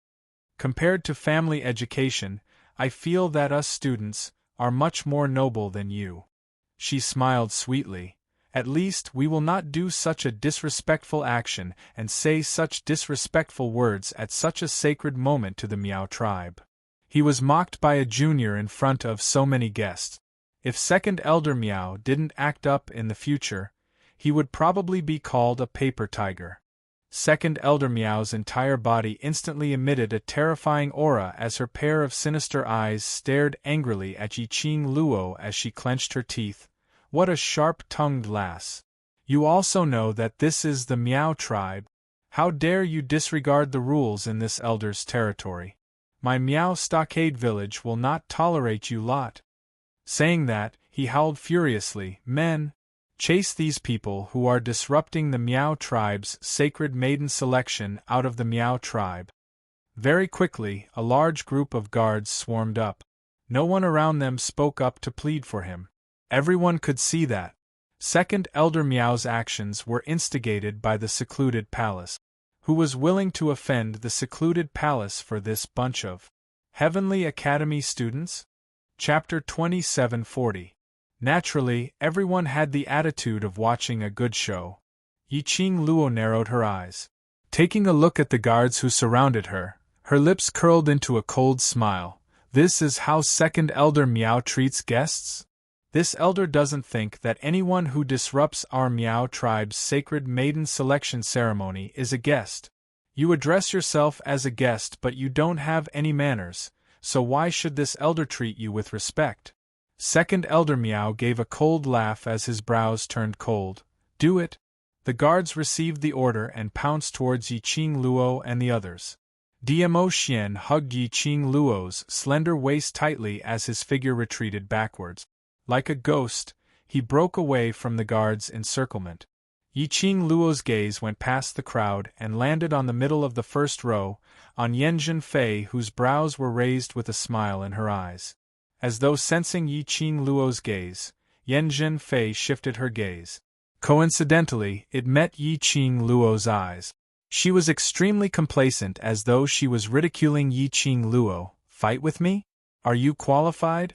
Compared to family education, I feel that us students are much more noble than you. She smiled sweetly. At least we will not do such a disrespectful action and say such disrespectful words at such a sacred moment to the Miao tribe. He was mocked by a junior in front of so many guests. If Second Elder Miao didn't act up in the future, he would probably be called a paper tiger. Second Elder Miao's entire body instantly emitted a terrifying aura as her pair of sinister eyes stared angrily at Yi Qing Luo as she clenched her teeth. What a sharp-tongued lass. You also know that this is the Miao tribe. How dare you disregard the rules in this elder's territory? My Miao stockade village will not tolerate you lot. Saying that, he howled furiously, Men, chase these people who are disrupting the Miao tribe's sacred maiden selection out of the Miao tribe. Very quickly, a large group of guards swarmed up. No one around them spoke up to plead for him. Everyone could see that. Second Elder Miao's actions were instigated by the secluded palace. Who was willing to offend the secluded palace for this bunch of Heavenly Academy students? Chapter 2740. Naturally, everyone had the attitude of watching a good show. Yi Qing Luo narrowed her eyes. Taking a look at the guards who surrounded her, her lips curled into a cold smile. This is how Second Elder Miao treats guests? This elder doesn't think that anyone who disrupts our Miao tribe's sacred maiden selection ceremony is a guest. You address yourself as a guest but you don't have any manners, so why should this elder treat you with respect? Second Elder Miao gave a cold laugh as his brows turned cold. Do it. The guards received the order and pounced towards Yi Qing Luo and the others. Diamo Xian hugged Yi Qing Luo's slender waist tightly as his figure retreated backwards. Like a ghost, he broke away from the guard's encirclement. Yi Qing Luo's gaze went past the crowd and landed on the middle of the first row, on Yan Zhenfei, whose brows were raised with a smile in her eyes. As though sensing Yi Qing Luo's gaze, Yan Zhenfei shifted her gaze. Coincidentally, it met Yi Qing Luo's eyes. She was extremely complacent, as though she was ridiculing Yi Qing Luo. "Fight with me? Are you qualified?"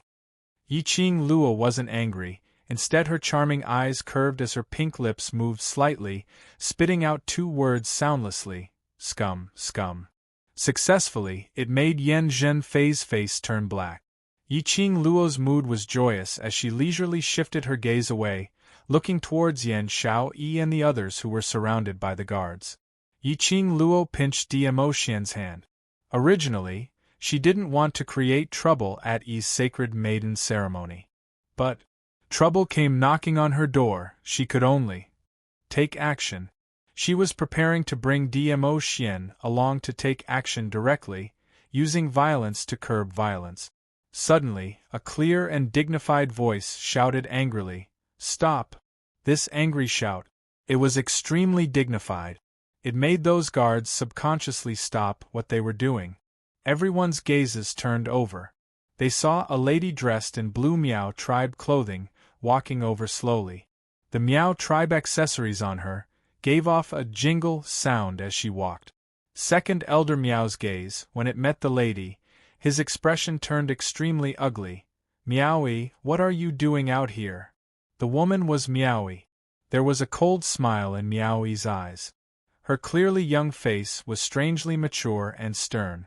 Yi Qing Luo wasn't angry. Instead, her charming eyes curved as her pink lips moved slightly, spitting out two words soundlessly: "Scum, scum." Successfully, it made Yan Zhenfei's face turn black. Yi Qing Luo's mood was joyous as she leisurely shifted her gaze away, looking towards Yan Xiaoyi and the others who were surrounded by the guards. Yi Qing Luo pinched Diamo Xian's hand. Originally, she didn't want to create trouble at Yi's sacred maiden ceremony. But trouble came knocking on her door. She could only take action. She was preparing to bring Diamo Xian along to take action directly, using violence to curb violence. Suddenly, a clear and dignified voice shouted angrily, "Stop!" This angry shout, it was extremely dignified. It made those guards subconsciously stop what they were doing. Everyone's gazes turned over. They saw a lady dressed in blue Miao tribe clothing, walking over slowly. The Miao tribe accessories on her gave off a jingle sound as she walked. Second Elder Miao's gaze, when it met the lady, his expression turned extremely ugly. "Miaoyi, what are you doing out here?" The woman was Miaoyi. There was a cold smile in Miaoyi's eyes. Her clearly young face was strangely mature and stern.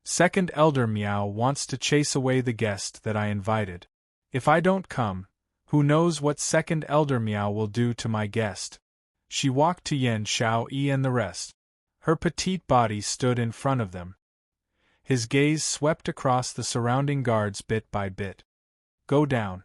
"Second Elder Miao wants to chase away the guest that I invited. If I don't come, who knows what Second Elder Miao will do to my guest?" She walked to Yan Xiaoyi and the rest. Her petite body stood in front of them. His gaze swept across the surrounding guards bit by bit. "Go down."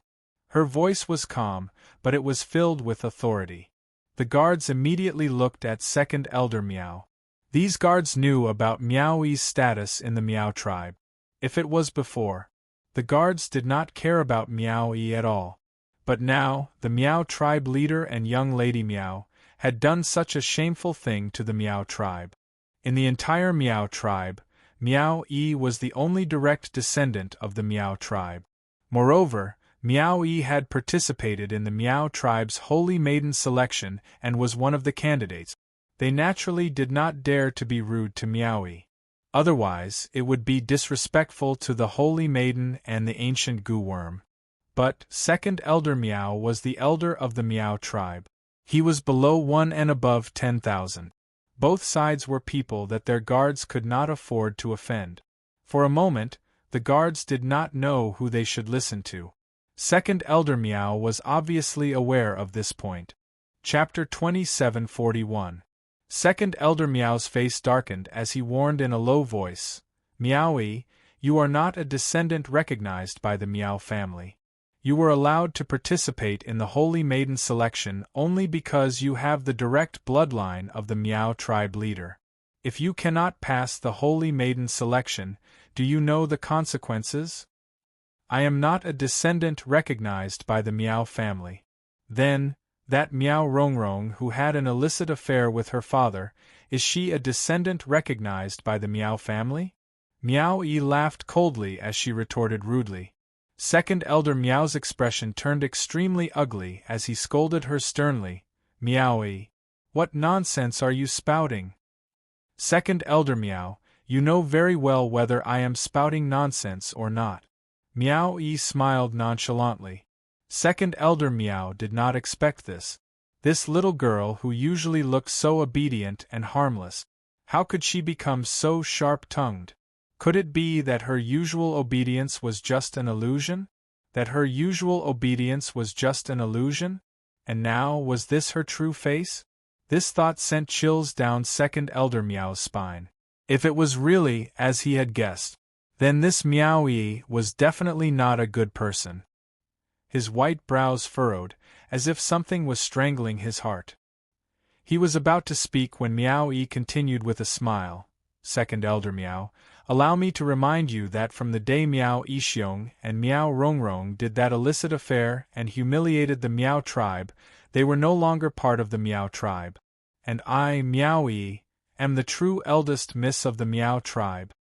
Her voice was calm, but it was filled with authority. The guards immediately looked at Second Elder Miao. These guards knew about Miaoyi's status in the Miao tribe. If it was before, the guards did not care about Miaoyi at all. But now, the Miao tribe leader and young lady Miao had done such a shameful thing to the Miao tribe. In the entire Miao tribe, Miaoyi was the only direct descendant of the Miao tribe. Moreover, Miaoyi had participated in the Miao tribe's Holy Maiden selection and was one of the candidates. They naturally did not dare to be rude to Miaoyi. Otherwise, it would be disrespectful to the Holy Maiden and the ancient Gu Worm. But Second Elder Miao was the elder of the Miao tribe. He was below 1 and above 10,000. Both sides were people that their guards could not afford to offend. For a moment, the guards did not know who they should listen to. Second Elder Miao was obviously aware of this point. Chapter 2741. Second Elder Miao's face darkened as he warned in a low voice, "Miaoyi, you are not a descendant recognized by the Miao family. You were allowed to participate in the Holy Maiden selection only because you have the direct bloodline of the Miao tribe leader. If you cannot pass the Holy Maiden selection, do you know the consequences? I am not a descendant recognized by the Miao family." Then, that Miao Rongrong who had an illicit affair with her father, is she a descendant recognized by the Miao family? Miaoyi laughed coldly as she retorted rudely. Second Elder Miao's expression turned extremely ugly as he scolded her sternly, "Miaoyi, what nonsense are you spouting?" "Second Elder Miao, you know very well whether I am spouting nonsense or not." Miaoyi smiled nonchalantly. Second Elder Miao did not expect this. This little girl who usually looked so obedient and harmless, how could she become so sharp-tongued? Could it be that her usual obedience was just an illusion? That her usual obedience was just an illusion? And now was this her true face? This thought sent chills down Second Elder Miao's spine. If it was really as he had guessed, then this Miaoyi was definitely not a good person. His white brows furrowed, as if something was strangling his heart. He was about to speak when Miaoyi continued with a smile, Second Elder Miao, allow me to remind you that from the day Miao Yixiong and Miao Rongrong did that illicit affair and humiliated the Miao tribe, they were no longer part of the Miao tribe. And I, Miao Yi, am the true eldest miss of the Miao tribe.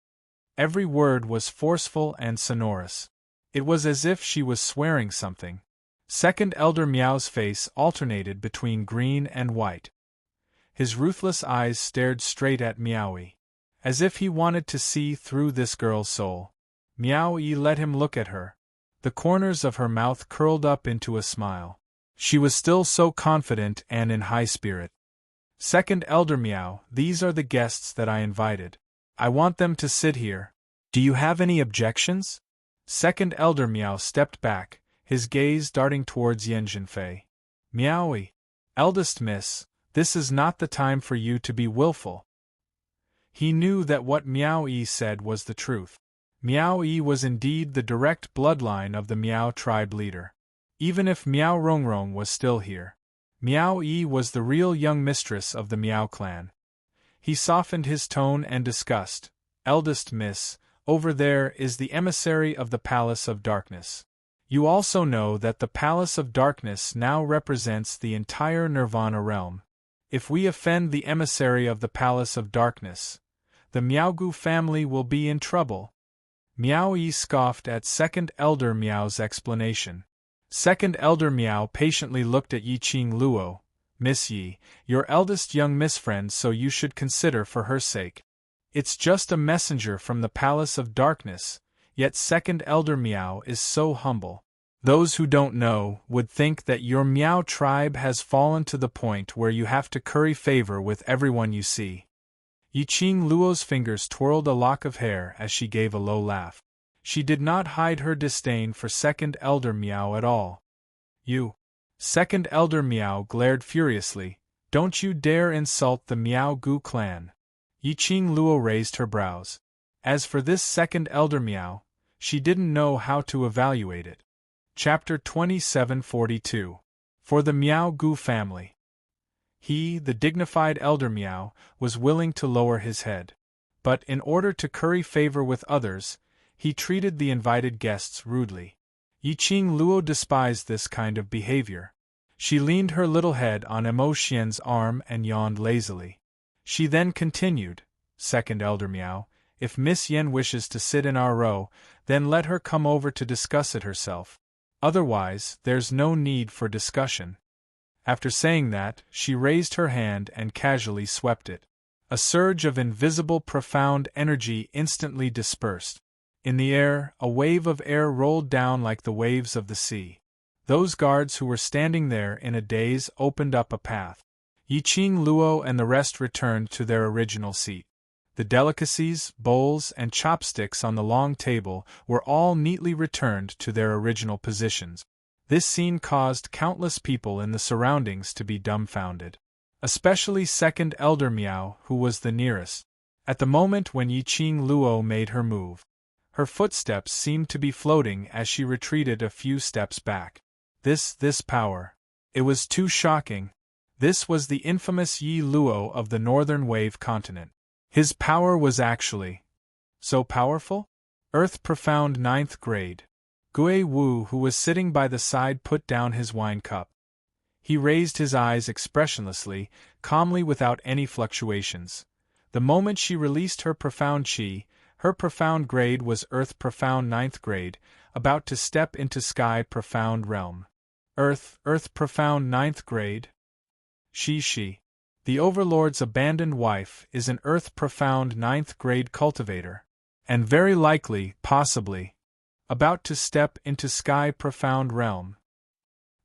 Every word was forceful and sonorous. It was as if she was swearing something. Second Elder Miao's face alternated between green and white. His ruthless eyes stared straight at Miao Yi, as if he wanted to see through this girl's soul. Miao Yi let him look at her. The corners of her mouth curled up into a smile. She was still so confident and in high spirit. Second Elder Miao, these are the guests that I invited. I want them to sit here. Do you have any objections? Second Elder Miao stepped back, his gaze darting towards Yan Zhenfei. Miao Yi, eldest miss, this is not the time for you to be willful. He knew that what Miao Yi said was the truth. Miao Yi was indeed the direct bloodline of the Miao tribe leader. Even if Miao Rongrong was still here, Miao Yi was the real young mistress of the Miao clan. He softened his tone and discussed. Eldest miss, over there is the emissary of the Palace of Darkness. You also know that the Palace of Darkness now represents the entire Nirvana realm. If we offend the emissary of the Palace of Darkness, the Miaogu family will be in trouble. Miao Yi scoffed at Second Elder Miao's explanation. Second Elder Miao patiently looked at Yiqing Luo. Miss Yi, your eldest young miss friend, so you should consider for her sake. It's just a messenger from the Palace of Darkness, yet Second Elder Miao is so humble. Those who don't know would think that your Miao tribe has fallen to the point where you have to curry favor with everyone you see. Yiqing Luo's fingers twirled a lock of hair as she gave a low laugh. She did not hide her disdain for Second Elder Miao at all. You. Second Elder Miao glared furiously. Don't you dare insult the Miao Gu clan. Yiqing Luo raised her brows. As for this Second Elder Miao, she didn't know how to evaluate it. Chapter 2742. For the Miao Gu family. He, the dignified Elder Miao, was willing to lower his head. But in order to curry favor with others, he treated the invited guests rudely. Yiqing Luo despised this kind of behavior. She leaned her little head on Emo Xian's arm and yawned lazily. She then continued, Second Elder Miao, if Miss Yen wishes to sit in our row, then let her come over to discuss it herself. Otherwise, there's no need for discussion. After saying that, she raised her hand and casually swept it. A surge of invisible profound energy instantly dispersed. In the air, a wave of air rolled down like the waves of the sea. Those guards who were standing there in a daze opened up a path. Yiqing Luo and the rest returned to their original seat. The delicacies, bowls, and chopsticks on the long table were all neatly returned to their original positions. This scene caused countless people in the surroundings to be dumbfounded. Especially Second Elder Miao, who was the nearest. At the moment when Yiqing Luo made her move, her footsteps seemed to be floating as she retreated a few steps back. This power. It was too shocking. This was the infamous Yi Luo of the Northern Wave continent. His power was actually so powerful? Earth Profound 9th grade. Gui Wu, who was sitting by the side, put down his wine cup. He raised his eyes expressionlessly, calmly without any fluctuations. The moment she released her profound qi, her profound grade was Earth Profound 9th grade, about to step into Sky Profound realm. Earth Profound 9th grade? She. The Overlord's abandoned wife is an Earth Profound 9th grade cultivator. And very likely, possibly, about to step into Sky Profound realm.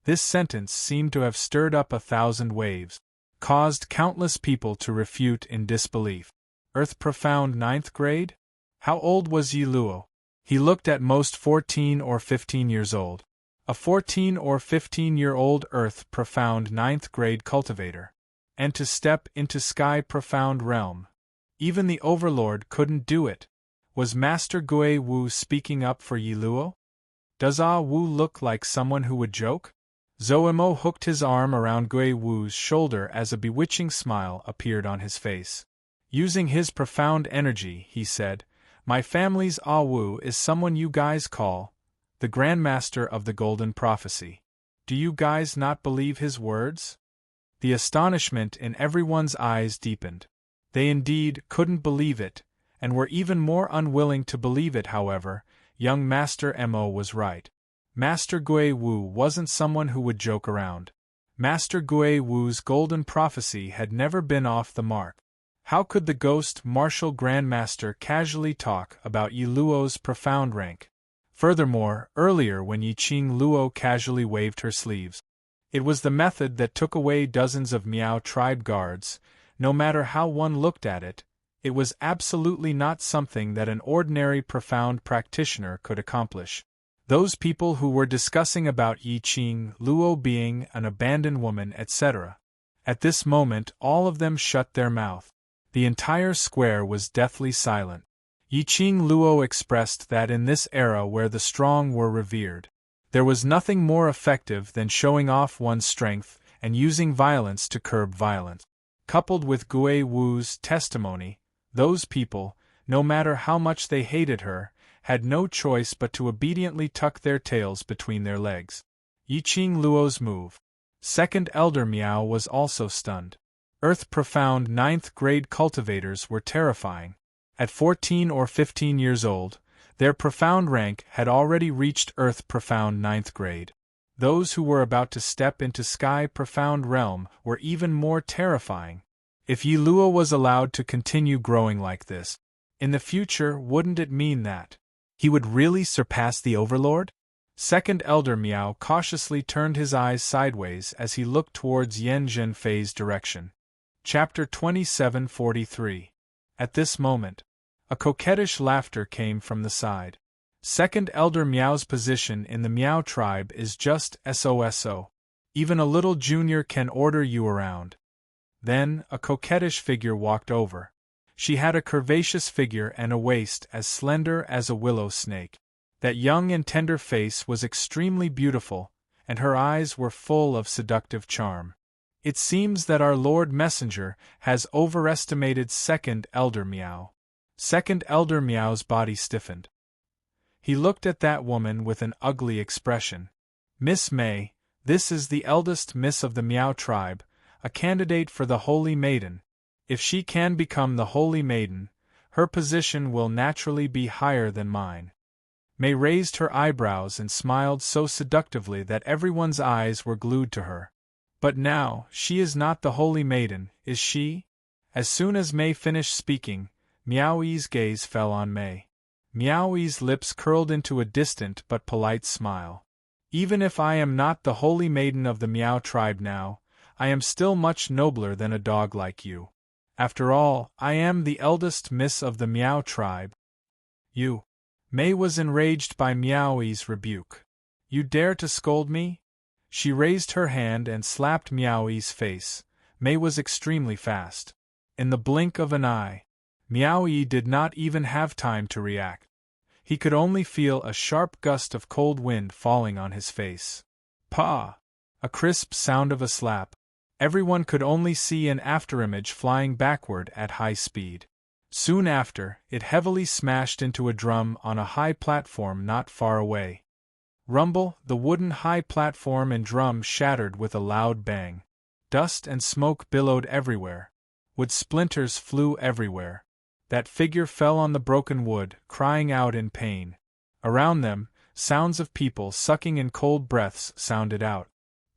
This sentence seemed to have stirred up 1,000 waves, caused countless people to refute in disbelief. Earth Profound 9th grade? How old was Yi Luo? He looked at most 14 or 15 years old. A 14 or 15-year-old Earth Profound 9th grade cultivator. And to step into Sky Profound realm. Even the Overlord couldn't do it. Was Master Gui Wu speaking up for Yi Luo? Does Wu look like someone who would joke? Zoemo hooked his arm around Gui Wu's shoulder as a bewitching smile appeared on his face. Using his profound energy, he said, "My family's Awu is someone you guys call the Grandmaster of the Golden Prophecy. Do you guys not believe his words?" The astonishment in everyone's eyes deepened. They indeed couldn't believe it, and were even more unwilling to believe it. However, young Master Mo was right. Master Gui Wu wasn't someone who would joke around. Master Gui Wu's golden prophecy had never been off the mark. How could the ghost martial grandmaster casually talk about Yi Luo's profound rank? Furthermore, earlier when Yi Qing Luo casually waved her sleeves, it was the method that took away dozens of Miao tribe guards. No matter how one looked at it, it was absolutely not something that an ordinary profound practitioner could accomplish. Those people who were discussing about Yi Qing Luo being an abandoned woman, etc. At this moment, all of them shut their mouth. The entire square was deathly silent. Yi Qing Luo expressed that in this era where the strong were revered, there was nothing more effective than showing off one's strength and using violence to curb violence. Coupled with Gui Wu's testimony, those people, no matter how much they hated her, had no choice but to obediently tuck their tails between their legs. Yi Qing Luo's move. Second Elder Miao was also stunned. Earth-profound 9th grade cultivators were terrifying. At 14 or 15 years old, their profound rank had already reached Earth-profound 9th grade. Those who were about to step into Sky-profound realm were even more terrifying. If Yi Luo was allowed to continue growing like this, in the future wouldn't it mean that he would really surpass the Overlord? Second Elder Miao cautiously turned his eyes sideways as he looked towards Yan Zhenfei's direction. Chapter 2743. At this moment, a coquettish laughter came from the side. Second Elder Miao's position in the Miao tribe is just SOSO. Even a little junior can order you around. Then, a coquettish figure walked over. She had a curvaceous figure and a waist as slender as a willow snake. That young and tender face was extremely beautiful, and her eyes were full of seductive charm. It seems that our Lord Messenger has overestimated Second Elder Miao. Second Elder Miao's body stiffened. He looked at that woman with an ugly expression. "Miss Mei, this is the eldest miss of the Miao tribe, a candidate for the Holy Maiden. If she can become the Holy Maiden, her position will naturally be higher than mine." Mei raised her eyebrows and smiled so seductively that everyone's eyes were glued to her. "But now, she is not the Holy Maiden, is she?" As soon as Mei finished speaking, Miao Yi's gaze fell on Mei. Miao Yi's lips curled into a distant but polite smile. "Even if I am not the Holy Maiden of the Miao tribe now, I am still much nobler than a dog like you. After all, I am the eldest miss of the Miao tribe." "You?" Mei was enraged by Miao Yi's rebuke. "You dare to scold me?" She raised her hand and slapped Miao Yi's face. Mei was extremely fast. In the blink of an eye, Miao Yi did not even have time to react. He could only feel a sharp gust of cold wind falling on his face. "Pah!" A crisp sound of a slap. Everyone could only see an afterimage flying backward at high speed. Soon after, it heavily smashed into a drum on a high platform not far away. Rumble, the wooden high platform and drum shattered with a loud bang. Dust and smoke billowed everywhere. Wood splinters flew everywhere. That figure fell on the broken wood, crying out in pain. Around them, sounds of people sucking in cold breaths sounded out.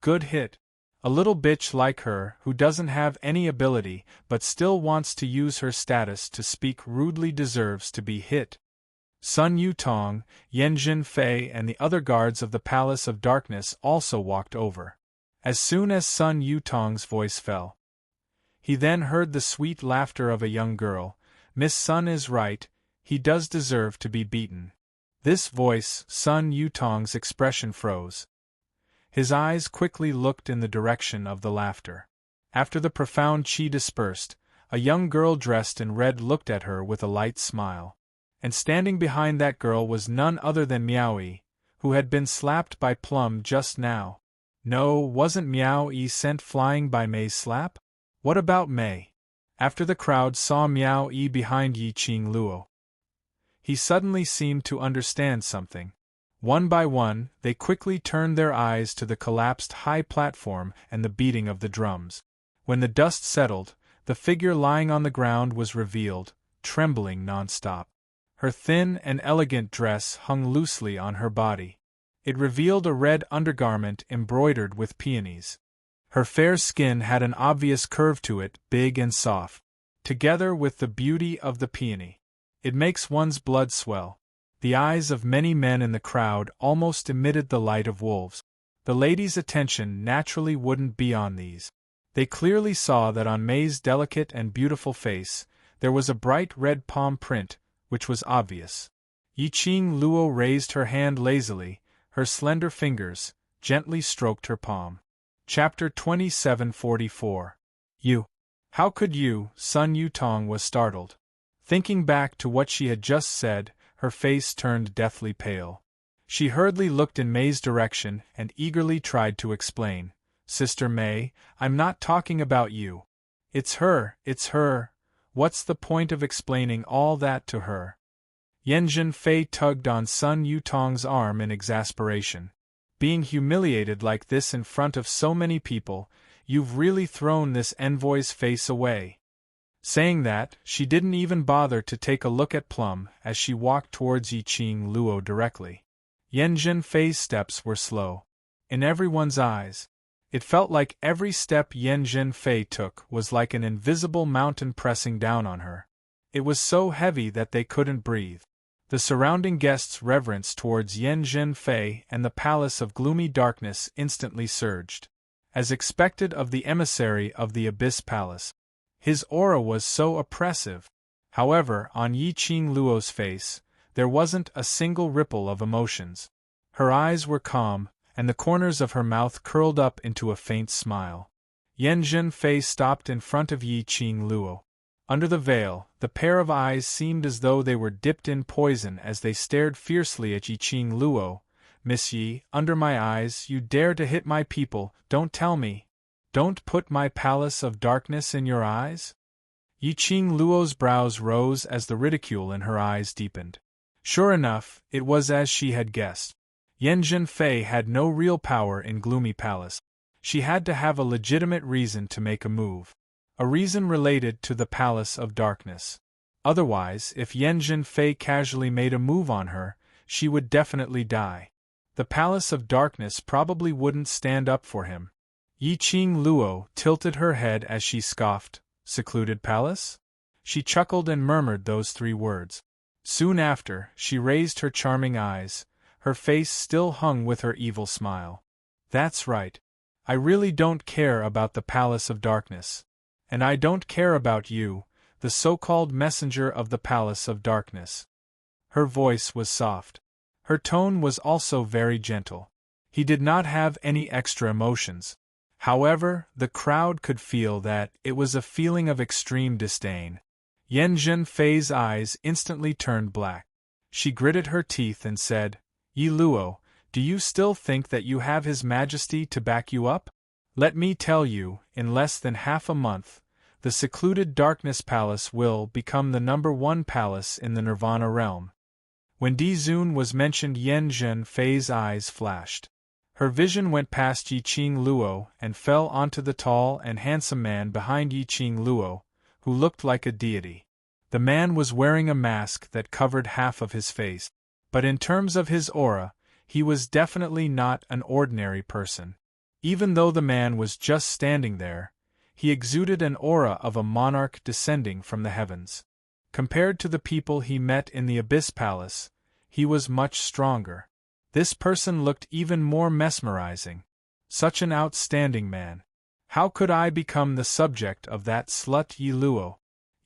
"Good hit. A little bitch like her who doesn't have any ability but still wants to use her status to speak rudely deserves to be hit." Sun Yutong, Yan Zhenfei and the other guards of the Palace of Darkness also walked over. As soon as Sun Yutong's voice fell, he then heard the sweet laughter of a young girl. "Miss Sun is right, he does deserve to be beaten." This voice, Sun Yutong's expression froze. His eyes quickly looked in the direction of the laughter. After the profound qi dispersed, a young girl dressed in red looked at her with a light smile. And standing behind that girl was none other than Miao Yi, who had been slapped by Plum just now. No, wasn't Miao Yi sent flying by Mei's slap? What about Mei? After the crowd saw Miao Yi behind Yi Qing Luo, he suddenly seemed to understand something. One by one, they quickly turned their eyes to the collapsed high platform and the beating of the drums. When the dust settled, the figure lying on the ground was revealed, trembling non-stop. Her thin and elegant dress hung loosely on her body. It revealed a red undergarment embroidered with peonies. Her fair skin had an obvious curve to it, big and soft. Together with the beauty of the peony, it makes one's blood swell. The eyes of many men in the crowd almost emitted the light of wolves. The ladies' attention naturally wouldn't be on these. They clearly saw that on May's delicate and beautiful face, there was a bright red palm print, which was obvious. Yi Qing Luo raised her hand lazily, her slender fingers gently stroked her palm. Chapter 2744. You. How could you? Sun Yutong was startled. Thinking back to what she had just said, her face turned deathly pale. She hurriedly looked in May's direction and eagerly tried to explain. Sister May, I'm not talking about you. It's her, it's her. What's the point of explaining all that to her? Yanjun Fei tugged on Sun Yutong's arm in exasperation. Being humiliated like this in front of so many people, you've really thrown this envoy's face away. Saying that, she didn't even bother to take a look at Plum as she walked towards Yi Qing Luo directly. Yanjun Fei's steps were slow. In everyone's eyes, it felt like every step Yanjun Fei took was like an invisible mountain pressing down on her. It was so heavy that they couldn't breathe. The surrounding guests' reverence towards Yanjun Fei and the Palace of Gloomy Darkness instantly surged. As expected of the emissary of the Abyss Palace, his aura was so oppressive. However, on Yi Qing Luo's face, there wasn't a single ripple of emotions. Her eyes were calm, and the corners of her mouth curled up into a faint smile. Yanjun Fei stopped in front of Yi Qing Luo. Under the veil, the pair of eyes seemed as though they were dipped in poison as they stared fiercely at Yi Qing Luo. Miss Yi, under my eyes, you dare to hit my people, don't tell me. Don't put my palace of darkness in your eyes? Yi Qing Luo's brows rose as the ridicule in her eyes deepened. Sure enough, it was as she had guessed. Yanjun Fei had no real power in Gloomy Palace. She had to have a legitimate reason to make a move. A reason related to the Palace of Darkness. Otherwise, if Yanjun Fei casually made a move on her, she would definitely die. The Palace of Darkness probably wouldn't stand up for him. Yi Qing Luo tilted her head as she scoffed. Secluded palace? She chuckled and murmured those three words. Soon after, she raised her charming eyes, her face still hung with her evil smile. That's right. I really don't care about the Palace of Darkness. And I don't care about you, the so-called messenger of the Palace of Darkness. Her voice was soft. Her tone was also very gentle. He did not have any extra emotions. However, the crowd could feel that it was a feeling of extreme disdain. Yanjun Fei's eyes instantly turned black. She gritted her teeth and said, Yi Luo, do you still think that you have His Majesty to back you up? Let me tell you, in less than half a month, the secluded Darkness Palace will become the #1 palace in the Nirvana realm. When Di Zun was mentioned, Yanjun Fei's eyes flashed. Her vision went past Yi Qing Luo and fell onto the tall and handsome man behind Yi Qing Luo, who looked like a deity. The man was wearing a mask that covered half of his face, but in terms of his aura, he was definitely not an ordinary person. Even though the man was just standing there, he exuded an aura of a monarch descending from the heavens. Compared to the people he met in the Abyss Palace, he was much stronger. This person looked even more mesmerizing. Such an outstanding man. How could I become the subject of that slut Yi Luo?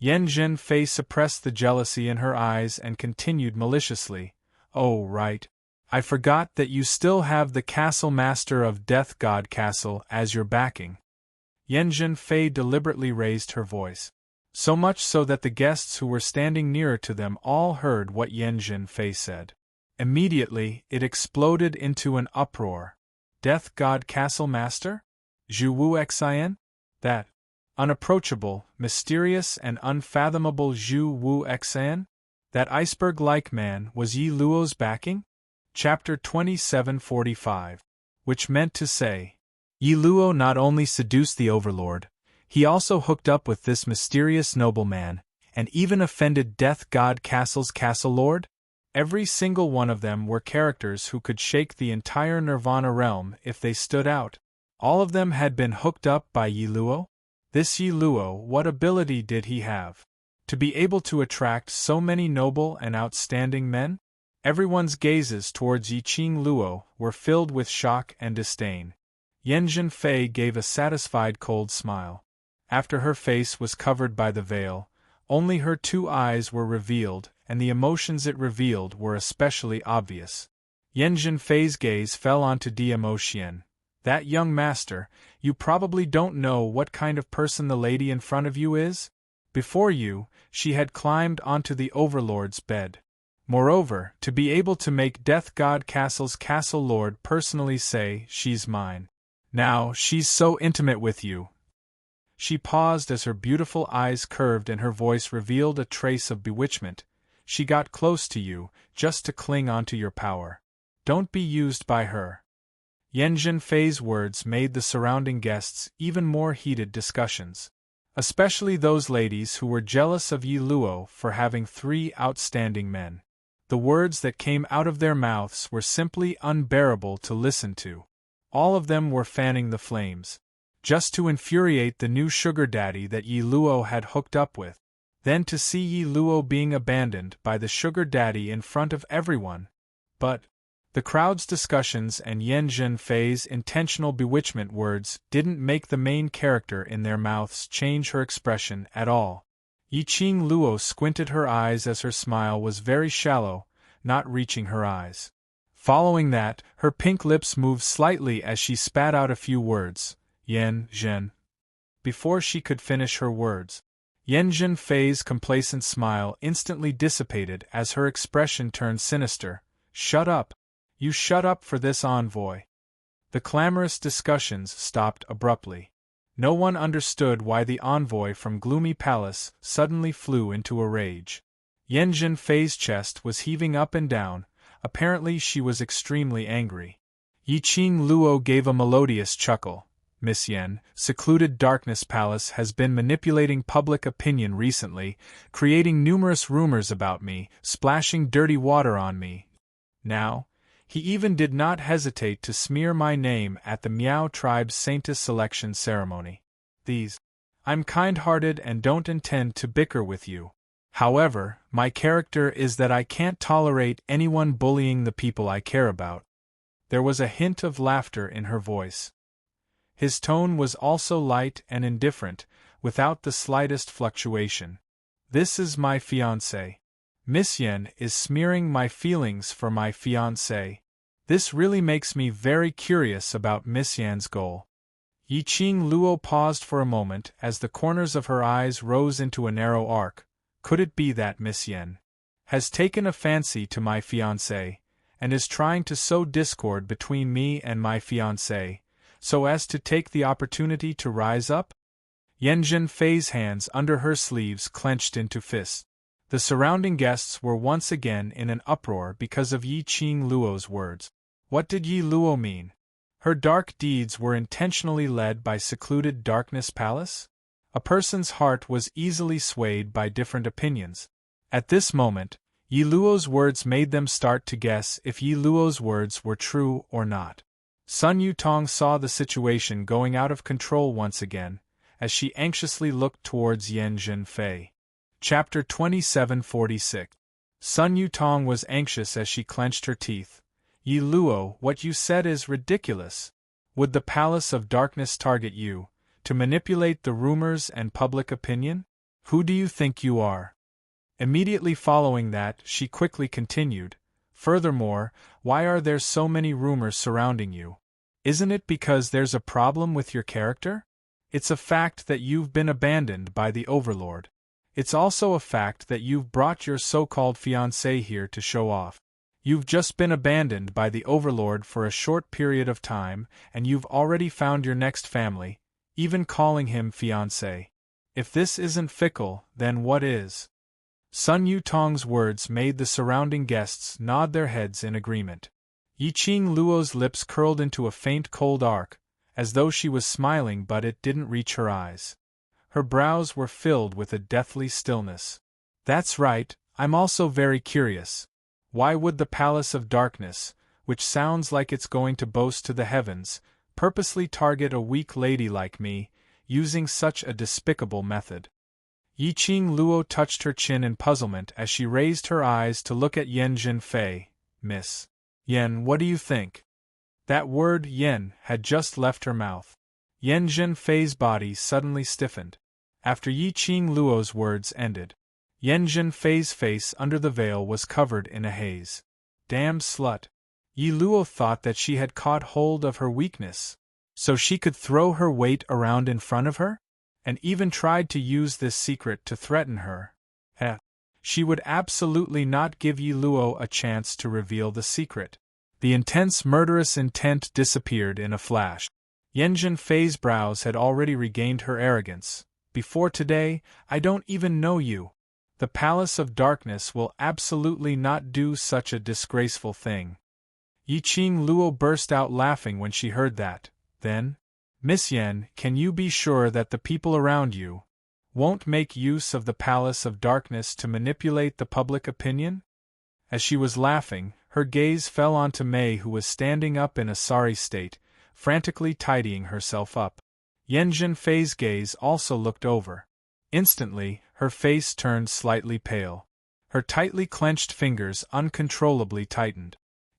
Yanjun Fei suppressed the jealousy in her eyes and continued maliciously. Oh, right. I forgot that you still have the Castle Master of Death God Castle as your backing. Yanjun Fei deliberately raised her voice. So much so that the guests who were standing nearer to them all heard what Yanjun Fei said. Immediately, it exploded into an uproar. Death God Castle Master? Zhu Wu Xian? That. unapproachable, mysterious and unfathomable Zhu Wu Xan? That iceberg-like man was Yi Luo's backing? Chapter 2745. Which meant to say, Yi Luo not only seduced the Overlord, he also hooked up with this mysterious nobleman, and even offended Death God Castle's Castle Lord? Every single one of them were characters who could shake the entire Nirvana realm if they stood out. All of them had been hooked up by Yi Luo? This Yi Luo, what ability did he have? To be able to attract so many noble and outstanding men? Everyone's gazes towards Yiqing Luo were filled with shock and disdain. Yanjun Fei gave a satisfied cold smile. After her face was covered by the veil, only her two eyes were revealed, and the emotions it revealed were especially obvious. Yanjun Fei's gaze fell onto Diamo Xian. That young master, you probably don't know what kind of person the lady in front of you is? Before you, she had climbed onto the Overlord's bed. Moreover, to be able to make Death God Castle's Castle Lord personally say, she's mine. Now, she's so intimate with you. She paused as her beautiful eyes curved and her voice revealed a trace of bewitchment. She got close to you, just to cling onto your power. Don't be used by her. Yanjun Fei's words made the surrounding guests even more heated discussions. Especially those ladies who were jealous of Yi Luo for having 3 outstanding men. The words that came out of their mouths were simply unbearable to listen to. All of them were fanning the flames, just to infuriate the new sugar daddy that Yi Luo had hooked up with. Then to see Yi Luo being abandoned by the sugar daddy in front of everyone. But the crowd's discussions and Yanjun Fei's intentional bewitchment words didn't make the main character in their mouths change her expression at all. Yiqing Luo squinted her eyes as her smile was very shallow, not reaching her eyes. Following that, her pink lips moved slightly as she spat out a few words, Yan, Zhen. Before she could finish her words, Yanjun Fei's complacent smile instantly dissipated as her expression turned sinister. Shut up. You shut up for this envoy. The clamorous discussions stopped abruptly. No one understood why the envoy from Gloomy Palace suddenly flew into a rage. Yanjun Fei's chest was heaving up and down, apparently she was extremely angry. Yiqing Luo gave a melodious chuckle. Miss Yan, Secluded Darkness Palace has been manipulating public opinion recently, creating numerous rumors about me, splashing dirty water on me. Now, he even did not hesitate to smear my name at the Miao tribe's Saintess selection ceremony. I'm kind-hearted and don't intend to bicker with you. However, my character is that I can't tolerate anyone bullying the people I care about. There was a hint of laughter in her voice. His tone was also light and indifferent, without the slightest fluctuation. This is my fiancé. Miss Yan is smearing my feelings for my fiancé. This really makes me very curious about Miss Yan's goal. Yiqing Luo paused for a moment as the corners of her eyes rose into a narrow arc. Could it be that Miss Yan has taken a fancy to my fiancé, and is trying to sow discord between me and my fiancé, so as to take the opportunity to rise up? Yanjun Fei's hands under her sleeves clenched into fists. The surrounding guests were once again in an uproar because of Yiqing Luo's words. What did Yi Luo mean? Her dark deeds were intentionally led by Secluded Darkness Palace? A person's heart was easily swayed by different opinions. At this moment, Yi Luo's words made them start to guess if Yi Luo's words were true or not. Sun Yutong saw the situation going out of control once again, as she anxiously looked towards Yanjun Fei. Chapter 2746. Sun Yutong was anxious as she clenched her teeth. Yi Luo, what you said is ridiculous. Would the Palace of Darkness target you, to manipulate the rumors and public opinion? Who do you think you are? Immediately following that, she quickly continued, furthermore, why are there so many rumors surrounding you? Isn't it because there's a problem with your character? It's a fact that you've been abandoned by the Overlord. It's also a fact that you've brought your so-called fiancé here to show off. You've just been abandoned by the Overlord for a short period of time, and you've already found your next family, even calling him fiancé. If this isn't fickle, then what is? Sun Yutong's words made the surrounding guests nod their heads in agreement. Yiqing Luo's lips curled into a faint cold arc, as though she was smiling but it didn't reach her eyes. Her brows were filled with a deathly stillness. That's right, I'm also very curious. Why would the Palace of Darkness, which sounds like it's going to boast to the heavens, purposely target a weak lady like me, using such a despicable method? Yiqing Luo touched her chin in puzzlement as she raised her eyes to look at Yen Zhenfei. Miss Yen, what do you think? That word yen had just left her mouth. Yen Zhenfei's body suddenly stiffened. After Yiqing Luo's words ended, Yen Zhenfei's face under the veil was covered in a haze. Damn slut. Yi Luo thought that she had caught hold of her weakness, so she could throw her weight around in front of her? And even tried to use this secret to threaten her. She would absolutely not give Yi Luo a chance to reveal the secret. The intense murderous intent disappeared in a flash. Yen Zhenfei's brows had already regained her arrogance. Before today, I don't even know you. The Palace of Darkness will absolutely not do such a disgraceful thing. Yiqing Luo burst out laughing when she heard that. Then, Miss Yen, can you be sure that the people around you won't make use of the Palace of Darkness to manipulate the public opinion? As she was laughing, her gaze fell onto Mei, who was standing up in a sorry state, frantically tidying herself up. Yen Zhenfei's gaze also looked over. Instantly, her face turned slightly pale. Her tightly clenched fingers uncontrollably tightened.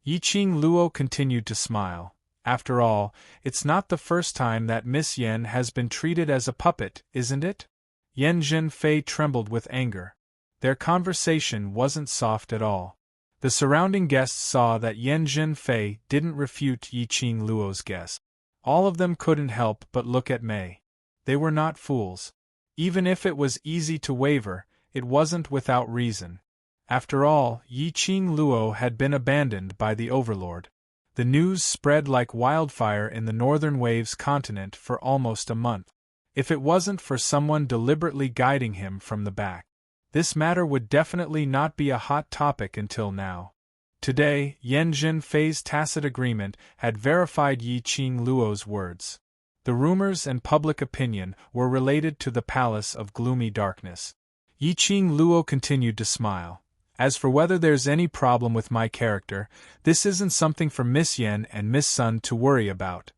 Yiqing Luo continued to smile. After all, it's not the first time that Miss Yen has been treated as a puppet, isn't it? Yen Zhenfei trembled with anger. Their conversation wasn't soft at all. The surrounding guests saw that Yen Zhenfei didn't refute Yiqing Luo's guess. All of them couldn't help but look at Mei. They were not fools. Even if it was easy to waver, it wasn't without reason. After all, Yiqing Luo had been abandoned by the Overlord. The news spread like wildfire in the Northern Waves continent for almost a month. If it wasn't for someone deliberately guiding him from the back, this matter would definitely not be a hot topic until now. Today, Yen Zhenfei's tacit agreement had verified Yiqing Luo's words. The rumors and public opinion were related to the Palace of Gloomy Darkness. Yiqing Luo continued to smile. As for whether there's any problem with my character, this isn't something for Miss Yen and Miss Sun to worry about.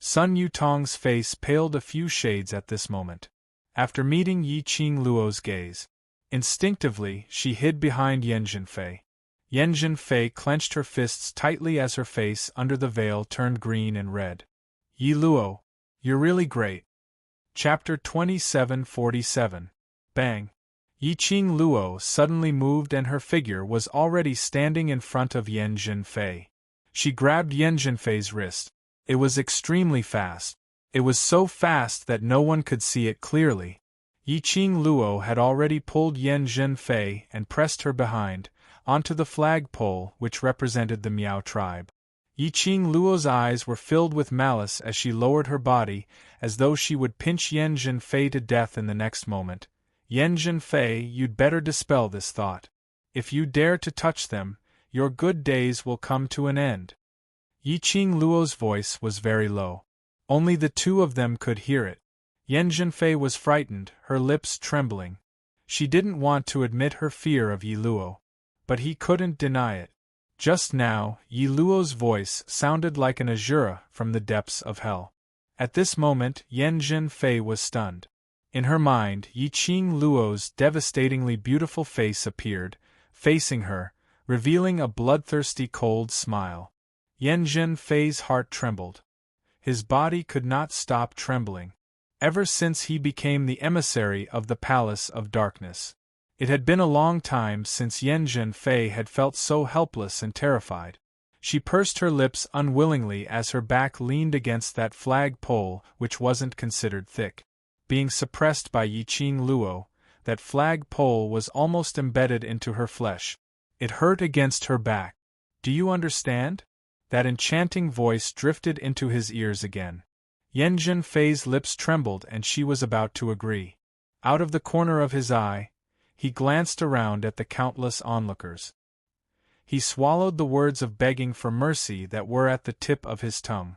Sun Yutong's face paled a few shades at this moment. After meeting Yiqing Luo's gaze, instinctively she hid behind Yen Zhenfei. Yen Zhenfei clenched her fists tightly as her face under the veil turned green and red. Yi Luo, you're really great. Chapter 2747. Bang. Yiqing Luo suddenly moved and her figure was already standing in front of Yen Zhenfei. She grabbed Yen Zhenfei's wrist. It was extremely fast. It was so fast that no one could see it clearly. Yiqing Luo had already pulled Yen Zhenfei and pressed her behind, onto the flagpole which represented the Miao tribe. Yiqing Luo's eyes were filled with malice as she lowered her body, as though she would pinch Yen Zhenfei to death in the next moment. Yen Zhenfei, you'd better dispel this thought. If you dare to touch them, your good days will come to an end. Yiqing Luo's voice was very low. Only the two of them could hear it. Yen Zhenfei was frightened, her lips trembling. She didn't want to admit her fear of Yi Luo, but he couldn't deny it. Just now, Yi Luo's voice sounded like an Azura from the depths of hell. At this moment, Yen Zhenfei was stunned. In her mind, Yiqing Luo's devastatingly beautiful face appeared, facing her, revealing a bloodthirsty cold smile. Yen Zhenfei's heart trembled. His body could not stop trembling. Ever since he became the emissary of the Palace of Darkness, it had been a long time since Yen Zhenfei had felt so helpless and terrified. She pursed her lips unwillingly as her back leaned against that flag-pole which wasn't considered thick. Being suppressed by Yiqing Luo, that flag-pole was almost embedded into her flesh. It hurt against her back. Do you understand? That enchanting voice drifted into his ears again. Yan Zhenfei's lips trembled and she was about to agree. Out of the corner of his eye, he glanced around at the countless onlookers. He swallowed the words of begging for mercy that were at the tip of his tongue.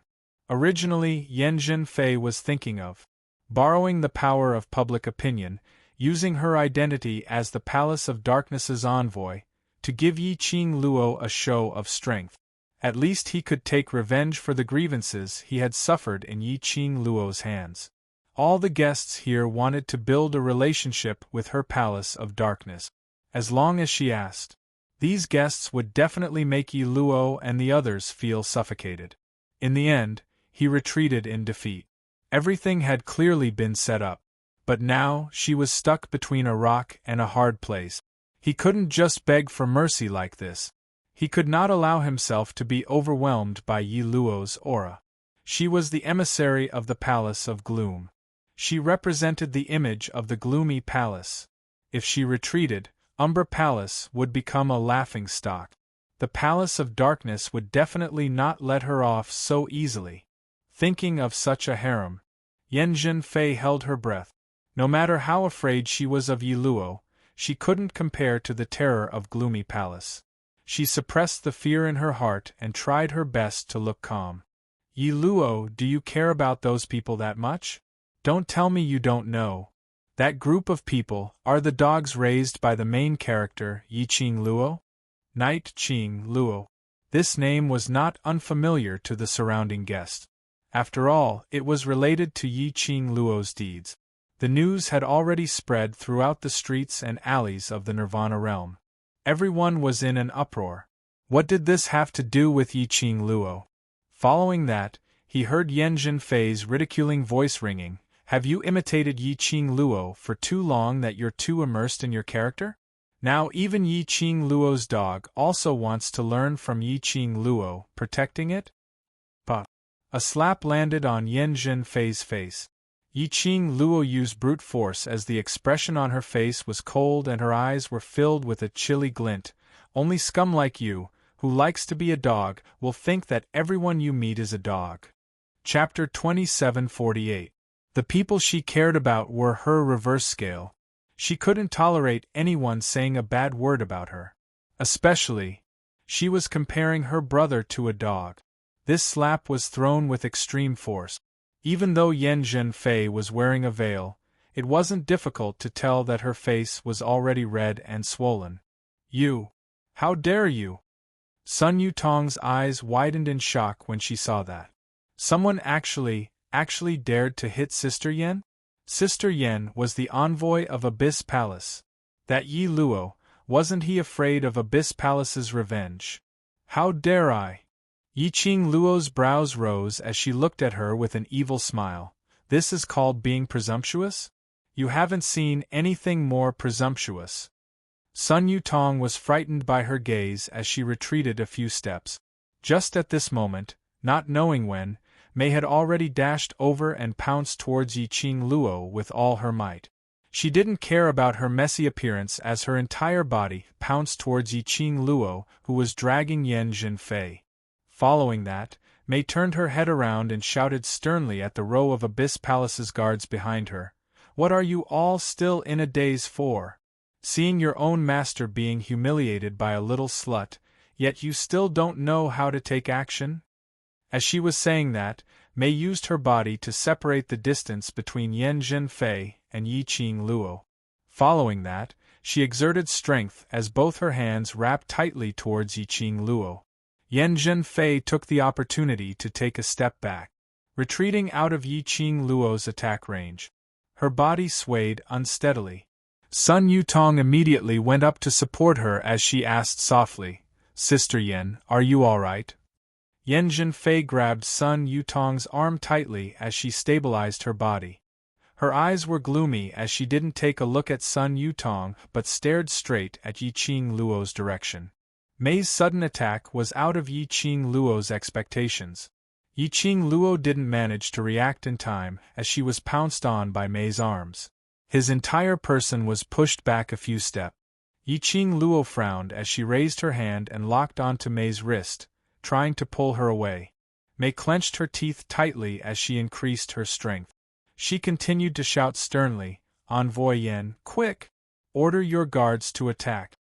Originally, Yan Zhenfei was thinking of borrowing the power of public opinion, using her identity as the Palace of Darkness's envoy, to give Yi Qing Luo a show of strength. At least he could take revenge for the grievances he had suffered in Yi Qing Luo's hands. All the guests here wanted to build a relationship with her Palace of Darkness. As long as she asked. These guests would definitely make Yi Luo and the others feel suffocated. In the end, he retreated in defeat. Everything had clearly been set up. But now, she was stuck between a rock and a hard place. He couldn't just beg for mercy like this. He could not allow himself to be overwhelmed by Yi Luo's aura. She was the emissary of the Palace of Gloom. She represented the image of the gloomy palace. If she retreated, Umbra Palace would become a laughingstock. The Palace of Darkness would definitely not let her off so easily. Thinking of such a harem, Yan Zhenfei held her breath. No matter how afraid she was of Yi Luo, she couldn't compare to the terror of Gloomy Palace. She suppressed the fear in her heart and tried her best to look calm. Yi Luo, do you care about those people that much? Don't tell me you don't know. That group of people are the dogs raised by the main character, Yi Qing Luo? Knight Qing Luo. This name was not unfamiliar to the surrounding guests. After all, it was related to Yi Qing Luo's deeds. The news had already spread throughout the streets and alleys of the Nirvana realm. Everyone was in an uproar. What did this have to do with Yi Qing Luo? Following that, he heard Yan Zhenfei's ridiculing voice ringing. Have you imitated Yi Qing Luo for too long that you're too immersed in your character? Now even Yi Qing Luo's dog also wants to learn from Yi Qing Luo, protecting it? But a slap landed on Yan Zhenfei's face. Yi Qing Luo used brute force as the expression on her face was cold and her eyes were filled with a chilly glint. Only scum like you, who likes to be a dog, will think that everyone you meet is a dog. Chapter 2748. The people she cared about were her reverse scale. She couldn't tolerate anyone saying a bad word about her. Especially, she was comparing her brother to a dog. This slap was thrown with extreme force. Even though Yan Zhenfei was wearing a veil, it wasn't difficult to tell that her face was already red and swollen. You! How dare you! Sun Yutong's eyes widened in shock when she saw that. Someone actually dared to hit Sister Yan? Sister Yan was the envoy of Abyss Palace. That Yi Luo, wasn't he afraid of Abyss Palace's revenge? How dare I? Yi Qing Luo's brows rose as she looked at her with an evil smile. This is called being presumptuous? You haven't seen anything more presumptuous. Sun Yutong was frightened by her gaze as she retreated a few steps. Just at this moment, not knowing when, Mei had already dashed over and pounced towards Yi Qing Luo with all her might. She didn't care about her messy appearance as her entire body pounced towards Yi Qing Luo, who was dragging Yan Zhenfei. Following that, Mei turned her head around and shouted sternly at the row of Abyss Palace's guards behind her. What are you all still in a daze for? Seeing your own master being humiliated by a little slut, yet you still don't know how to take action? As she was saying that, Mei used her body to separate the distance between Yan Zhenfei and Yi Qing Luo. Following that, she exerted strength as both her hands wrapped tightly towards Yi Qing Luo. Yan Zhenfei took the opportunity to take a step back, retreating out of Yi Qing Luo's attack range. Her body swayed unsteadily. Sun Yutong immediately went up to support her as she asked softly, Sister Yan, are you all right? Yan Zhenfei grabbed Sun Yutong's arm tightly as she stabilized her body. Her eyes were gloomy as she didn't take a look at Sun Yutong but stared straight at Yi Qing Luo's direction. Mei's sudden attack was out of Yi Qing Luo's expectations. Yi Qing Luo didn't manage to react in time as she was pounced on by Mei's arms. His entire person was pushed back a few steps. Yi Qing Luo frowned as she raised her hand and locked onto Mei's wrist, trying to pull her away. Mei clenched her teeth tightly as she increased her strength. She continued to shout sternly, "Envoy Yen, quick! Order your guards to attack."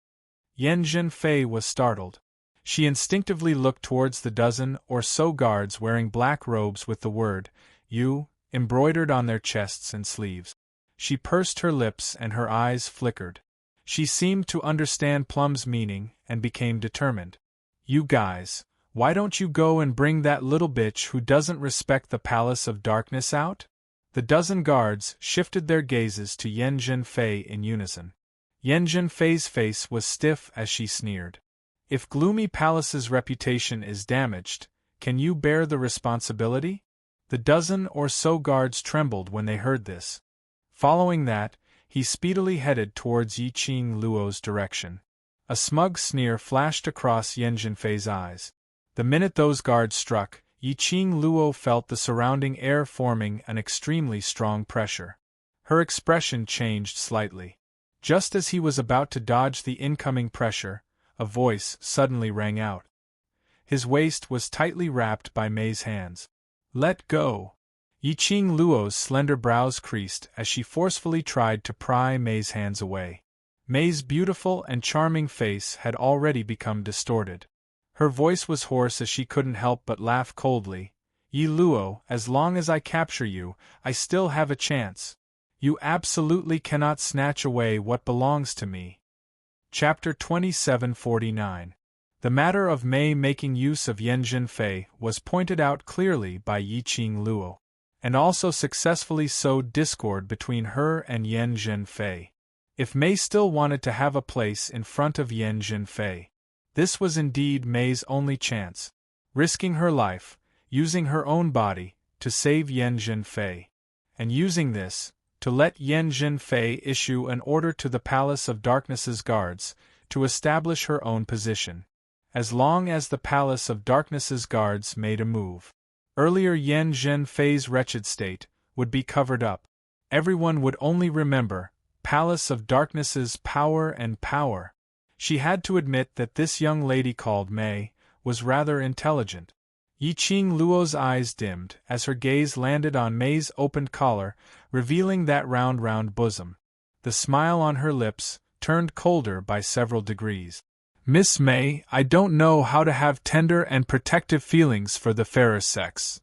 Yen Zhenfei was startled. She instinctively looked towards the dozen or so guards wearing black robes with the word, "You," embroidered on their chests and sleeves. She pursed her lips and her eyes flickered. She seemed to understand Plum's meaning and became determined. "You guys, why don't you go and bring that little bitch who doesn't respect the Palace of Darkness out?" The dozen guards shifted their gazes to Yen Zhenfei in unison. Yen Zhenfei's face was stiff as she sneered. "If Gloomy Palace's reputation is damaged, can you bear the responsibility?" The dozen or so guards trembled when they heard this. Following that, he speedily headed towards Yiqing Luo's direction. A smug sneer flashed across Yen Zhenfei's eyes. The minute those guards struck, Yiqing Luo felt the surrounding air forming an extremely strong pressure. Her expression changed slightly. Just as he was about to dodge the incoming pressure, a voice suddenly rang out. His waist was tightly wrapped by Mei's hands. "Let go!" Yiqing Luo's slender brows creased as she forcefully tried to pry Mei's hands away. Mei's beautiful and charming face had already become distorted. Her voice was hoarse as she couldn't help but laugh coldly. "Yi Luo, as long as I capture you, I still have a chance. You absolutely cannot snatch away what belongs to me." Chapter 2749. The matter of Mei making use of Yen Zhenfei was pointed out clearly by Yiqing Luo, and also successfully sowed discord between her and Yen Zhenfei. If Mei still wanted to have a place in front of Yen Zhenfei, this was indeed Mei's only chance, risking her life, using her own body, to save Yen Zhenfei, and using this, to let Yen Zhenfei issue an order to the Palace of Darkness's guards, to establish her own position. As long as the Palace of Darkness's guards made a move, earlier Yen Zhenfei's wretched state would be covered up. Everyone would only remember Palace of Darkness's power and power. She had to admit that this young lady called Mei was rather intelligent. Yiqing Luo's eyes dimmed as her gaze landed on Mei's opened collar, revealing that round bosom. The smile on her lips turned colder by several degrees. "Miss Mei, I don't know how to have tender and protective feelings for the fairer sex."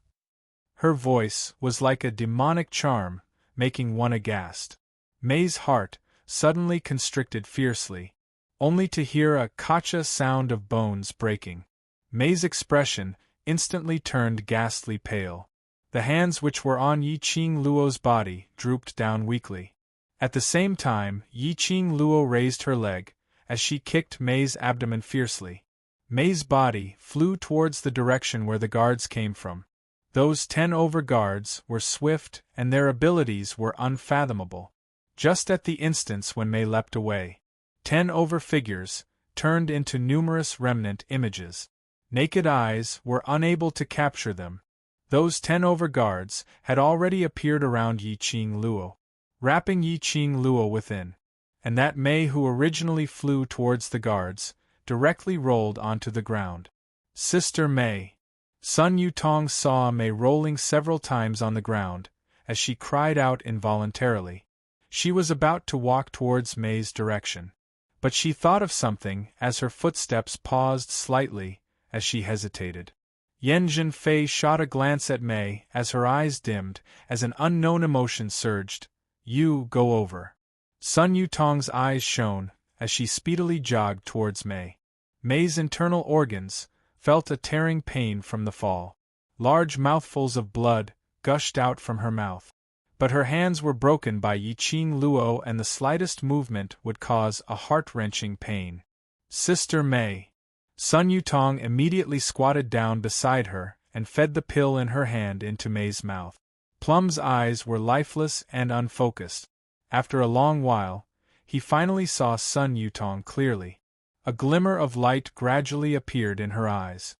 Her voice was like a demonic charm, making one aghast. Mei's heart suddenly constricted fiercely, only to hear a "kacha" sound of bones breaking. Mei's expression instantly turned ghastly pale. The hands which were on Yiqing Luo's body drooped down weakly. At the same time, Yiqing Luo raised her leg, as she kicked Mei's abdomen fiercely. Mei's body flew towards the direction where the guards came from. Those 10 over guards were swift and their abilities were unfathomable. Just at the instance when Mei leapt away, 10 over figures turned into numerous remnant images. Naked eyes were unable to capture them. Those 10 over guards had already appeared around Yiqing Luo, wrapping Yiqing Luo within, and that Mei who originally flew towards the guards directly rolled onto the ground. "Sister Mei!" Sun Yutong saw Mei rolling several times on the ground, as she cried out involuntarily. She was about to walk towards Mei's direction, but she thought of something as her footsteps paused slightly, as she hesitated. Yen Zhenfei shot a glance at Mei as her eyes dimmed, as an unknown emotion surged. "You go over." Sun Yutong's eyes shone, as she speedily jogged towards Mei. Mei's internal organs felt a tearing pain from the fall. Large mouthfuls of blood gushed out from her mouth. But her hands were broken by Yiqing Luo and the slightest movement would cause a heart-wrenching pain. "Sister Mei." Sun Yutong immediately squatted down beside her and fed the pill in her hand into Mei's mouth. Plum's eyes were lifeless and unfocused. After a long while, he finally saw Sun Yutong clearly. A glimmer of light gradually appeared in her eyes.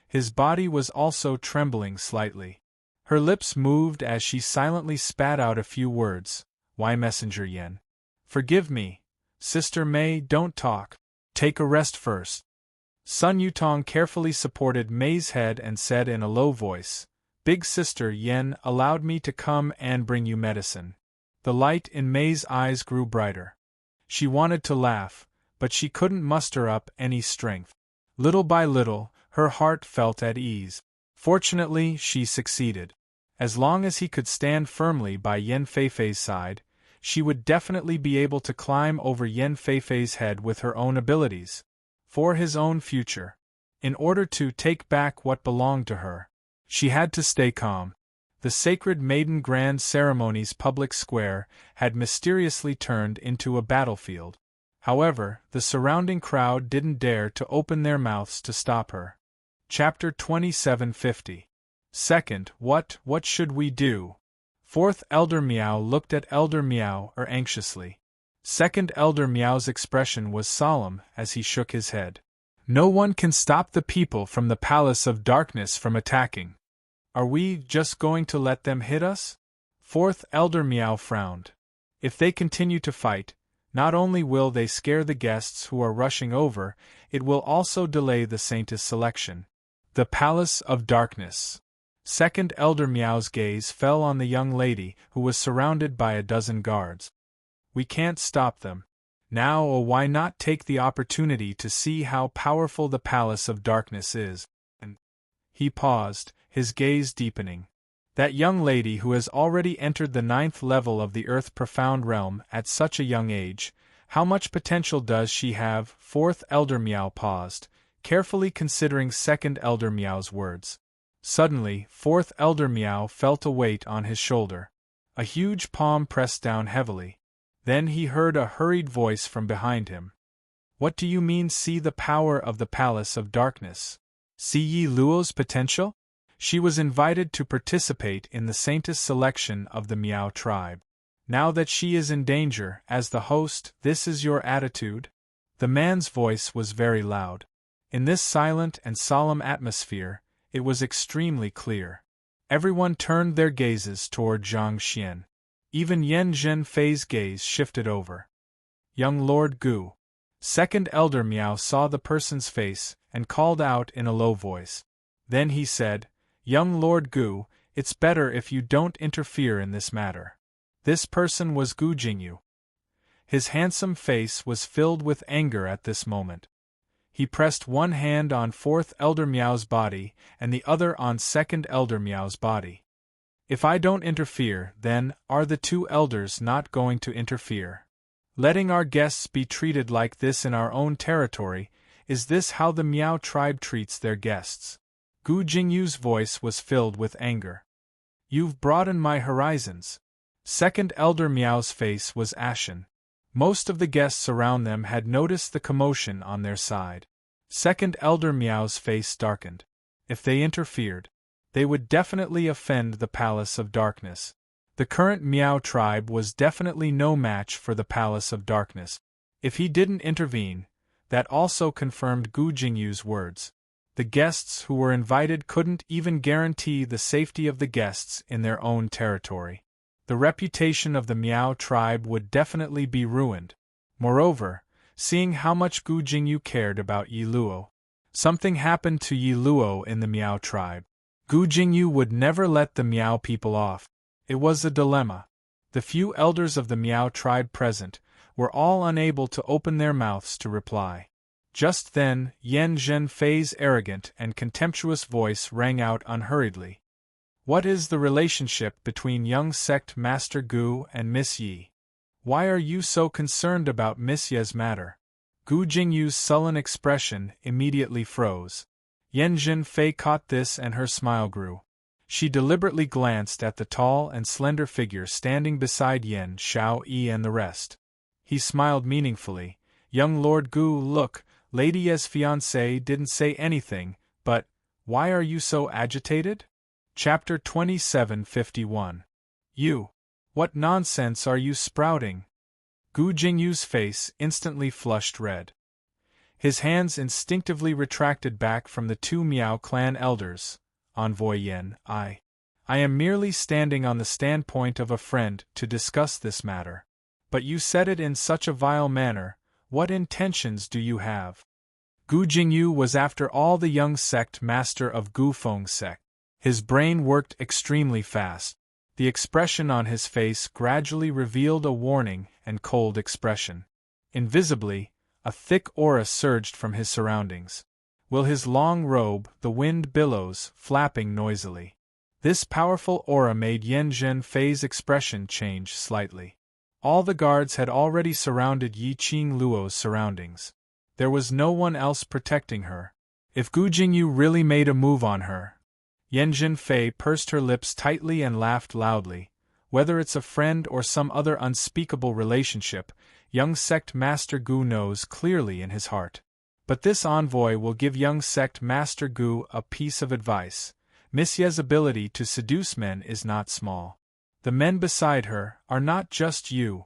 His body was also trembling slightly. Her lips moved as she silently spat out a few words. "Why, Messenger Yen? Forgive me. Sister Mei, don't talk. Take a rest first." Sun Yutong carefully supported Mei's head and said in a low voice, "Big Sister Yen allowed me to come and bring you medicine." The light in Mei's eyes grew brighter. She wanted to laugh, but she couldn't muster up any strength. Little by little, her heart felt at ease. Fortunately, she succeeded. As long as he could stand firmly by Yen Feifei's side, she would definitely be able to climb over Yen Feifei's head with her own abilities. For his own future. In order to take back what belonged to her, she had to stay calm. The sacred Maiden Grand Ceremony's public square had mysteriously turned into a battlefield. However, the surrounding crowd didn't dare to open their mouths to stop her. Chapter 2750. Second, what should we do? Fourth Elder Meow looked at Elder Meow anxiously. Second Elder Meow's expression was solemn as he shook his head. No one can stop the people from the Palace of Darkness from attacking. Are we just going to let them hit us? Fourth Elder Meow frowned. If they continue to fight, not only will they scare the guests who are rushing over, it will also delay the Saintess selection. The Palace of Darkness. Second Elder Meow's gaze fell on the young lady who was surrounded by a dozen guards. We can't stop them. Now, why not take the opportunity to see how powerful the Palace of Darkness is? And he paused, his gaze deepening. That young lady who has already entered the 9th level of the Earth Profound Realm at such a young age, how much potential does she have? Fourth Elder Meow paused, carefully considering Second Elder Meow's words. Suddenly, Fourth Elder Meow felt a weight on his shoulder. A huge palm pressed down heavily. Then he heard a hurried voice from behind him. What do you mean, see the power of the Palace of Darkness? See Yi Luo's potential? She was invited to participate in the Saintess selection of the Meow tribe. Now that she is in danger, as the host, this is your attitude? The man's voice was very loud. In this silent and solemn atmosphere, it was extremely clear. Everyone turned their gazes toward Zhang Xian. Even Yen Zhenfei's gaze shifted over. Young Lord Gu. Second Elder Meow saw the person's face and called out in a low voice. Then he said, Young Lord Gu, it's better if you don't interfere in this matter. This person was Gu Jingyu. His handsome face was filled with anger at this moment. He pressed one hand on Fourth Elder Meow's body and the other on Second Elder Meow's body. If I don't interfere, then are the two elders not going to interfere? Letting our guests be treated like this in our own territory, is this how the Meow tribe treats their guests? Gu Jingyu's voice was filled with anger. You've broadened my horizons. Second Elder Meow's face was ashen. Most of the guests around them had noticed the commotion on their side. Second Elder Meow's face darkened. If they interfered, they would definitely offend the Palace of Darkness. The current Meow tribe was definitely no match for the Palace of Darkness. If he didn't intervene, that also confirmed Gu Jingyu's words. The guests who were invited couldn't even guarantee the safety of the guests in their own territory. The reputation of the Meow tribe would definitely be ruined. Moreover, seeing how much Gu Jingyu cared about Yi Luo, something happened to Yi Luo in the Meow tribe. Gu Jingyu would never let the Meow people off. It was a dilemma. The few elders of the Meow tribe present were all unable to open their mouths to reply. Just then, Yen Zhenfei's arrogant and contemptuous voice rang out unhurriedly. What is the relationship between young sect Master Gu and Miss Yi? Why are you so concerned about Miss Ye's matter? Gu Jingyu's sullen expression immediately froze. Yen Zhenfei caught this and her smile grew. She deliberately glanced at the tall and slender figure standing beside Yen Xiaoyi and the rest. He smiled meaningfully. Young Lord Gu, look, Lady Ye's fiancé didn't say anything, but why are you so agitated? Chapter 2751. You. What nonsense are you sprouting? Gu Jingyu's face instantly flushed red. His hands instinctively retracted back from the two Meow clan elders. Envoy Yen, I am merely standing on the standpoint of a friend to discuss this matter. But you said it in such a vile manner. What intentions do you have? Gu Jingyu was after all the young sect master of Gu Feng sect. His brain worked extremely fast. The expression on his face gradually revealed a warning and cold expression. Invisibly, a thick aura surged from his surroundings. Will his long robe, the wind billows, flapping noisily. This powerful aura made Yan Zhenfei's expression change slightly. All the guards had already surrounded Yi Qing Luo's surroundings. There was no one else protecting her. If Gu Jingyu really made a move on her… Yan Zhenfei pursed her lips tightly and laughed loudly. Whether it's a friend or some other unspeakable relationship, young sect master Gu knows clearly in his heart. But this envoy will give young sect master Gu a piece of advice. Miss Ye's ability to seduce men is not small. The men beside her are not just you.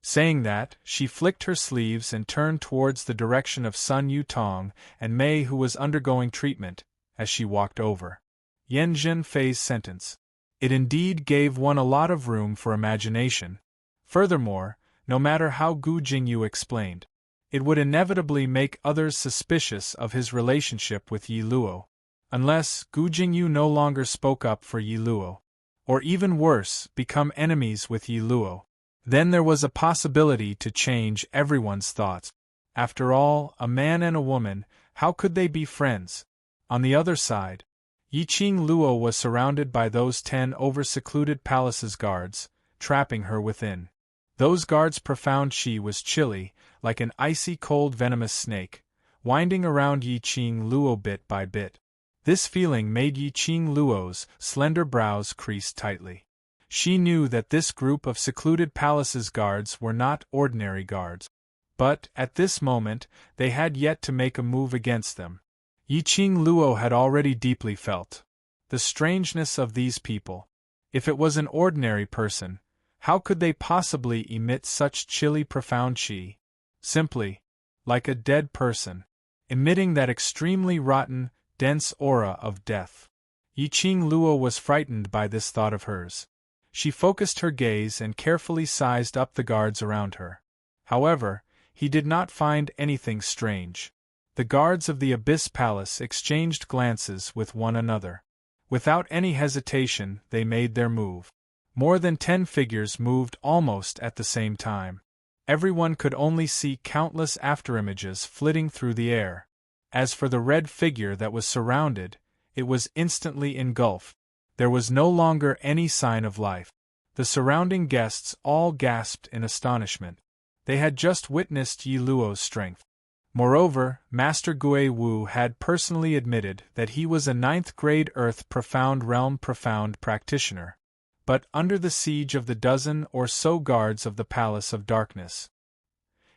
Saying that, she flicked her sleeves and turned towards the direction of Sun Yutong and Mei, who was undergoing treatment, as she walked over. Yan Zhenfei's sentence. It indeed gave one a lot of room for imagination. Furthermore, no matter how Gu Jingyu explained, it would inevitably make others suspicious of his relationship with Yi Luo. Unless Gu Jingyu no longer spoke up for Yi Luo. Or even worse, become enemies with Yi Luo. Then there was a possibility to change everyone's thoughts. After all, a man and a woman, how could they be friends? On the other side, Yi Qing Luo was surrounded by those 10 over-secluded palace's guards, trapping her within. Those guards' profound chi was chilly, like an icy cold venomous snake, winding around Yi Qing Luo bit by bit. This feeling made Yi Qing Luo's slender brows crease tightly. She knew that this group of secluded palace's guards were not ordinary guards. But, at this moment, they had yet to make a move against them. Yi Qing Luo had already deeply felt the strangeness of these people. If it was an ordinary person, how could they possibly emit such chilly profound chi? Simply, like a dead person, emitting that extremely rotten, dense aura of death. Yi Qing Luo was frightened by this thought of hers. She focused her gaze and carefully sized up the guards around her. However, he did not find anything strange. The guards of the Abyss Palace exchanged glances with one another. Without any hesitation, they made their move. More than 10 figures moved almost at the same time. Everyone could only see countless afterimages flitting through the air. As for the red figure that was surrounded, it was instantly engulfed. There was no longer any sign of life. The surrounding guests all gasped in astonishment. They had just witnessed Yi Luo's strength. Moreover, Master Gui Wu had personally admitted that he was a 9th-grade Earth Profound Realm Profound practitioner. But under the siege of the dozen or so guards of the Palace of Darkness,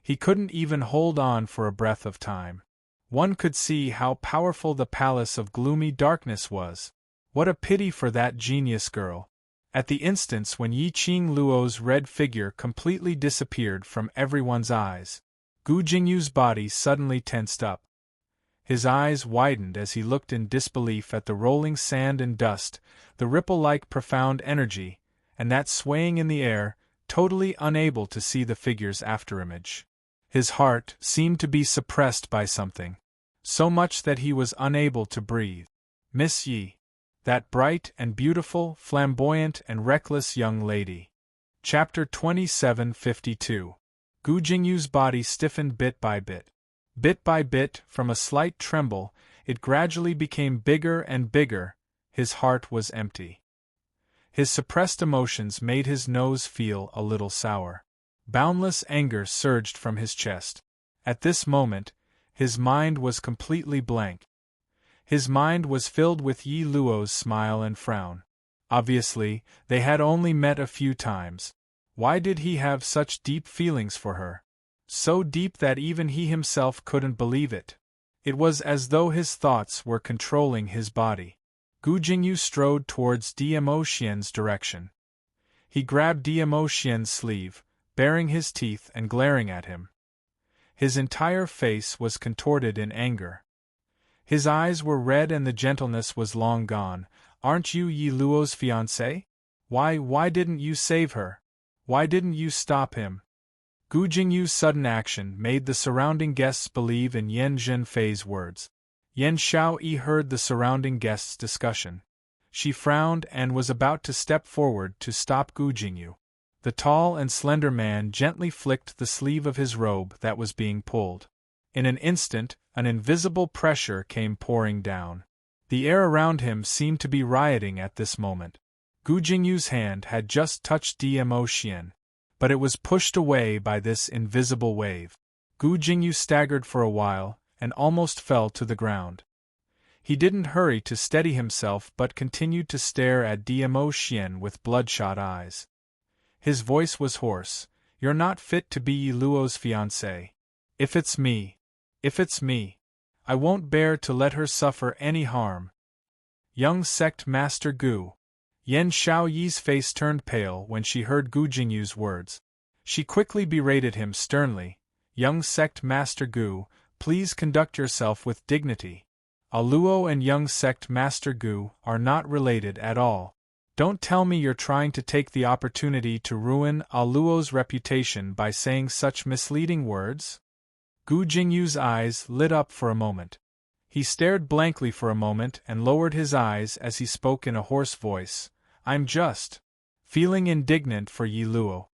he couldn't even hold on for a breath of time. One could see how powerful the Palace of Gloomy Darkness was. What a pity for that genius girl. At the instance when Yi Qing Luo's red figure completely disappeared from everyone's eyes, Gu Jingyu's body suddenly tensed up. His eyes widened as he looked in disbelief at the rolling sand and dust, the ripple-like profound energy, and that swaying in the air, totally unable to see the figure's afterimage. His heart seemed to be suppressed by something, so much that he was unable to breathe. Miss Yi. That bright and beautiful, flamboyant and reckless young lady. Chapter 2752. Gu Jingyu's body stiffened bit by bit. Bit by bit, from a slight tremble, it gradually became bigger and bigger. His heart was empty. His suppressed emotions made his nose feel a little sour. Boundless anger surged from his chest. At this moment, his mind was completely blank. His mind was filled with Yi Luo's smile and frown. Obviously, they had only met a few times. Why did he have such deep feelings for her? So deep that even he himself couldn't believe it. It was as though his thoughts were controlling his body. Gu Jingyu strode towards Dmo Xian's direction. He grabbed Dmo Xian's sleeve, baring his teeth and glaring at him. His entire face was contorted in anger. His eyes were red and the gentleness was long gone. Aren't you Yi Luo's fiancé? Why didn't you save her? Why didn't you stop him? Gu Jingyu's sudden action made the surrounding guests believe in Yan Zhenfei's words. Yan Xiaoyi heard the surrounding guests' discussion. She frowned and was about to step forward to stop Gu Jingyu. The tall and slender man gently flicked the sleeve of his robe that was being pulled. In an instant, an invisible pressure came pouring down. The air around him seemed to be rioting at this moment. Gu Jingyu's hand had just touched Dmo Xian, but it was pushed away by this invisible wave. Gu Jingyu staggered for a while and almost fell to the ground. He didn't hurry to steady himself but continued to stare at Dmo Xian with bloodshot eyes. His voice was hoarse. "You're not fit to be Yi Luo's fiancé. If it's me, I won't bear to let her suffer any harm." Young Sect Master Gu. Yan Xiaoyi's face turned pale when she heard Gu Jingyu's words. She quickly berated him sternly. "Young Sect Master Gu, please conduct yourself with dignity. A Luo and Young Sect Master Gu are not related at all. Don't tell me you're trying to take the opportunity to ruin A Luo's reputation by saying such misleading words?" Gu Jingyu's eyes lit up for a moment. He stared blankly for a moment and lowered his eyes as he spoke in a hoarse voice. "I'm just feeling indignant for Yi Luo."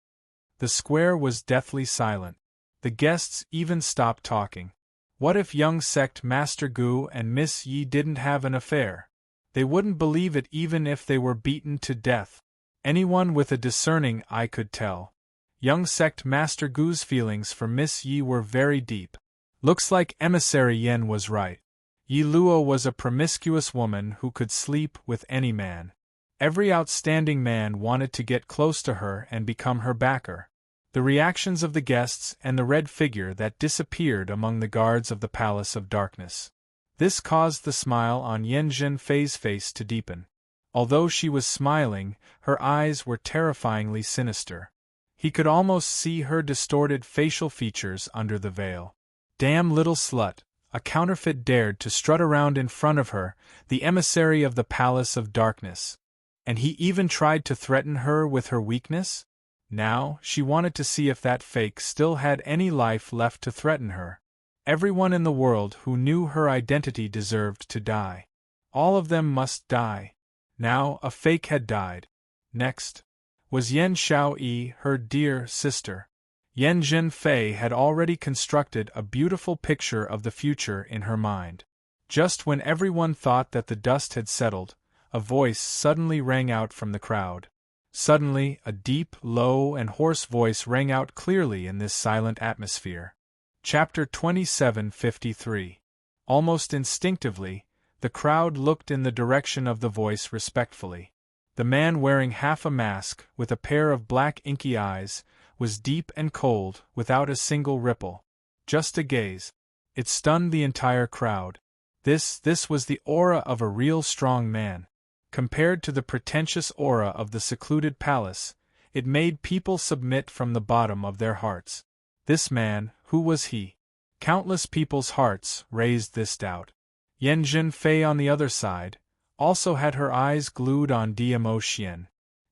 The square was deathly silent. The guests even stopped talking. What if Young Sect Master Gu and Miss Yi didn't have an affair? They wouldn't believe it even if they were beaten to death. Anyone with a discerning eye could tell. Young Sect Master Gu's feelings for Miss Yi were very deep. Looks like Emissary Yen was right. Yi Luo was a promiscuous woman who could sleep with any man. Every outstanding man wanted to get close to her and become her backer. The reactions of the guests and the red figure that disappeared among the guards of the Palace of Darkness. This caused the smile on Yan Zhenfei's face to deepen. Although she was smiling, her eyes were terrifyingly sinister. He could almost see her distorted facial features under the veil. Damn little slut, a counterfeit dared to strut around in front of her, the emissary of the Palace of Darkness. And he even tried to threaten her with her weakness? Now, she wanted to see if that fake still had any life left to threaten her. Everyone in the world who knew her identity deserved to die. All of them must die. Now, a fake had died. Next was Yan Xiaoyi, her dear sister. Yan Zhenfei had already constructed a beautiful picture of the future in her mind. Just when everyone thought that the dust had settled, a voice suddenly rang out from the crowd. Suddenly, a deep, low, and hoarse voice rang out clearly in this silent atmosphere. Chapter 2753. Almost instinctively, the crowd looked in the direction of the voice respectfully. The man wearing half a mask, with a pair of black inky eyes, was deep and cold, without a single ripple. Just a gaze. It stunned the entire crowd. This was the aura of a real strong man. Compared to the pretentious aura of the secluded palace, it made people submit from the bottom of their hearts. This man, who was he? Countless people's hearts raised this doubt. Yan Zhenfei on the other side also had her eyes glued on Dmo Xian.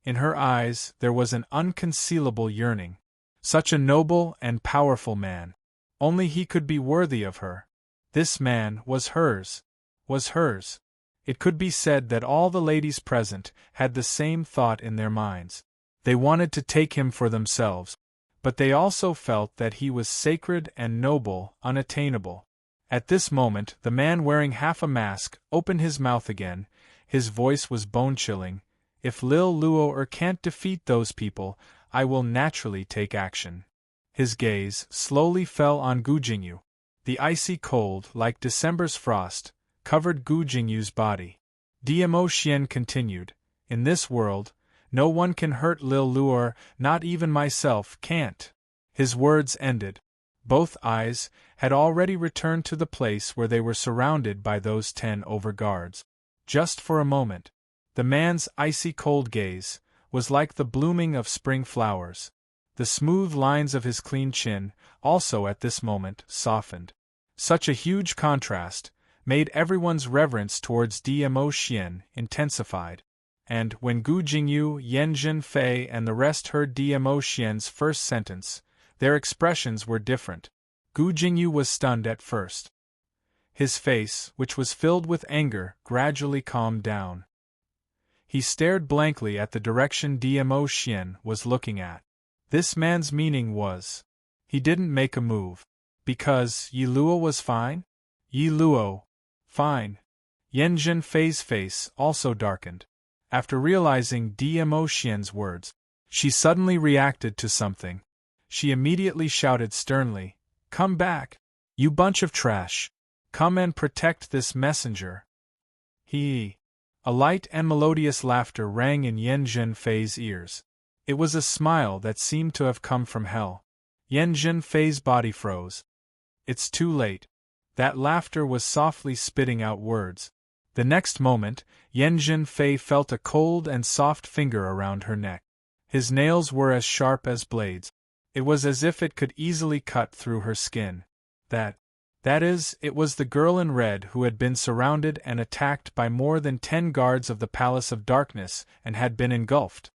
In her eyes there was an unconcealable yearning. Such a noble and powerful man. Only he could be worthy of her. This man was hers. Was hers. It could be said that all the ladies present had the same thought in their minds. They wanted to take him for themselves, but they also felt that he was sacred and noble, unattainable. At this moment, the man wearing half a mask opened his mouth again. His voice was bone-chilling. "If Lil Luo can't defeat those people, I will naturally take action." His gaze slowly fell on Gu Jingyu. The icy cold, like December's frost, covered Gu Jingyu's body. Dmo Xian continued, "In this world, no one can hurt Lil Luo, not even myself can't." His words ended. Both eyes had already returned to the place where they were surrounded by those 10 overguards. Just for a moment, the man's icy cold gaze was like the blooming of spring flowers. The smooth lines of his clean chin, also at this moment, softened. Such a huge contrast made everyone's reverence towards Dmo Xian intensified. And when Gu Jingyu, Yan Zhenfei and the rest heard Dmo Xian's first sentence, Their expressions were different. Gu Jingyu was stunned at first. His face, which was filled with anger, gradually calmed down. He stared blankly at the direction Dmo Xian was looking at. This man's meaning was, he didn't make a move. Because Yi Luo was fine? Yi Luo. Fine. Yan Zhenfei's face also darkened. After realizing Dmo Xian's words, she suddenly reacted to something. She immediately shouted sternly, "Come back! You bunch of trash! Come and protect this messenger!" A light and melodious laughter rang in Yan Zhenfei's ears. It was a smile that seemed to have come from hell. Yan Zhenfei's body froze. It's too late. That laughter was softly spitting out words. The next moment, Yan Zhenfei felt a cold and soft finger around her neck. His nails were as sharp as blades. It was as if it could easily cut through her skin. That is, it was the girl in red who had been surrounded and attacked by more than 10 guards of the Palace of Darkness and had been engulfed.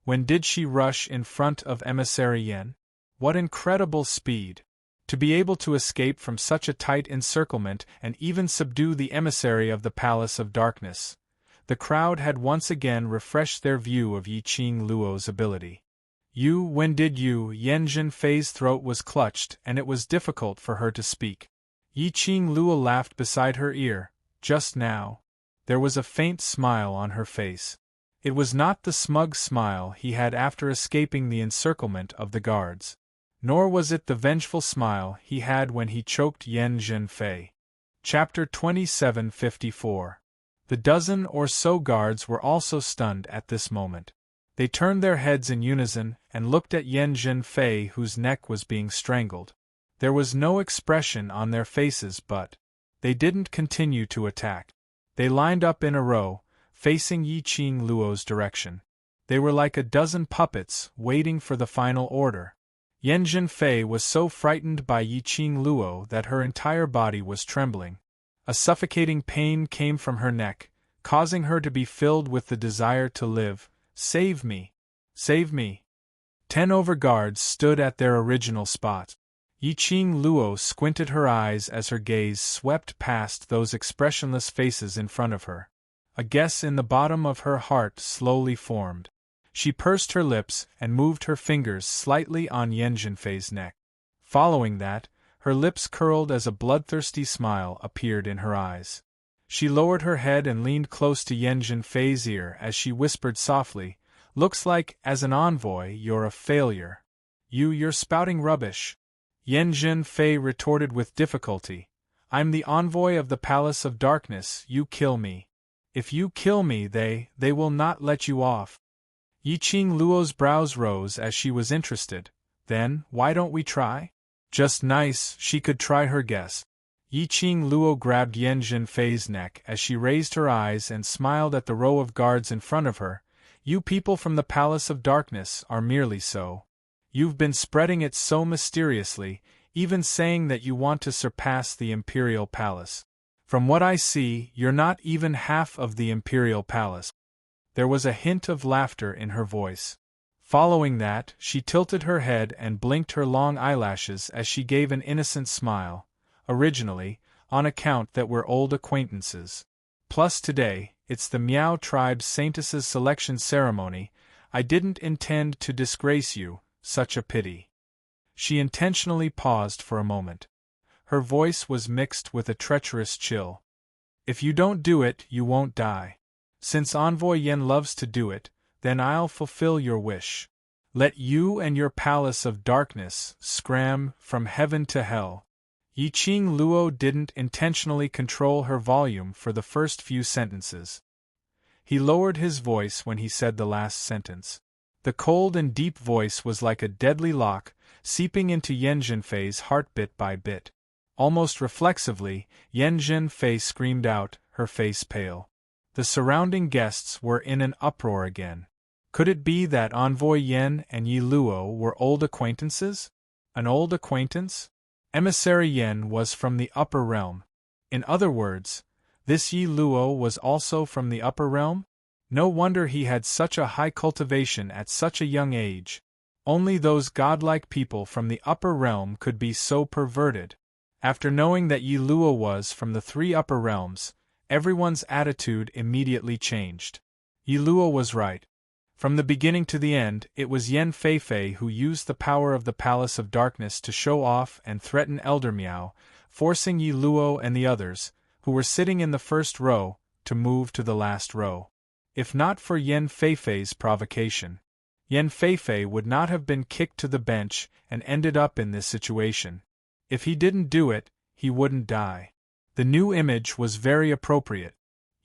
When did she rush in front of Emissary Yen? What incredible speed! To be able to escape from such a tight encirclement and even subdue the emissary of the Palace of Darkness. The crowd had once again refreshed their view of Yi Qing Luo's ability. When did you? Yan Zhenfei's throat was clutched and it was difficult for her to speak. Yi Qing Luo laughed beside her ear. Just now. There was a faint smile on her face. It was not the smug smile he had after escaping the encirclement of the guards. Nor was it the vengeful smile he had when he choked Yan Zhenfei. Chapter 2754. The dozen or so guards were also stunned at this moment. They turned their heads in unison and looked at Yan Zhenfei, whose neck was being strangled. There was no expression on their faces, but they didn't continue to attack. They lined up in a row, facing Yi Qing Luo's direction. They were like a dozen puppets waiting for the final order. Yan Zhenfei was so frightened by Yi Qing Luo that her entire body was trembling. A suffocating pain came from her neck, causing her to be filled with the desire to live. Save me! Save me! 10 overguards stood at their original spot. Yi Qing Luo squinted her eyes as her gaze swept past those expressionless faces in front of her. A guess in the bottom of her heart slowly formed. She pursed her lips and moved her fingers slightly on Yan Zhenfei's neck. Following that, her lips curled as a bloodthirsty smile appeared in her eyes. She lowered her head and leaned close to Yan Zhenfei's ear as she whispered softly, "Looks like, as an envoy, you're a failure. You're spouting rubbish." Yan Zhenfei retorted with difficulty, "I'm the envoy of the Palace of Darkness. You kill me. If you kill me, they will not let you off." Yi Qing Luo's brows rose as she was interested. "Then, why don't we try?" Just nice, she could try her guess. Yi Qing Luo grabbed Yan Zhenfei's neck as she raised her eyes and smiled at the row of guards in front of her. "You people from the Palace of Darkness are merely so. You've been spreading it so mysteriously, even saying that you want to surpass the Imperial Palace. From what I see, you're not even half of the Imperial Palace." There was a hint of laughter in her voice. Following that, she tilted her head and blinked her long eyelashes as she gave an innocent smile. "Originally, on account that we're old acquaintances. Plus today, it's the Miao tribe Saintess's selection ceremony, I didn't intend to disgrace you, such a pity." She intentionally paused for a moment. Her voice was mixed with a treacherous chill. "If you don't do it, you won't die. Since Envoy Yen loves to do it, then I'll fulfill your wish. Let you and your Palace of Darkness scram from heaven to hell." Yi Qing Luo didn't intentionally control her volume for the first few sentences. He lowered his voice when he said the last sentence. The cold and deep voice was like a deadly lock, seeping into Yan Zhenfei's heart bit by bit. Almost reflexively, Yan Zhenfei screamed out, her face pale. The surrounding guests were in an uproar again. Could it be that Envoy Yen and Yi Luo were old acquaintances? An old acquaintance? Emissary Yen was from the upper realm. In other words, this Yi Luo was also from the upper realm? No wonder he had such a high cultivation at such a young age. Only those godlike people from the upper realm could be so perverted. After knowing that Yi Luo was from the 3 upper realms, everyone's attitude immediately changed. Yi Luo was right. From the beginning to the end, it was Yan Feifei who used the power of the Palace of Darkness to show off and threaten Elder Miao, forcing Yi Luo and the others, who were sitting in the first row, to move to the last row. If not for Yan Feifei's provocation, Yan Feifei would not have been kicked to the bench and ended up in this situation. If he didn't do it, he wouldn't die. The new image was very appropriate.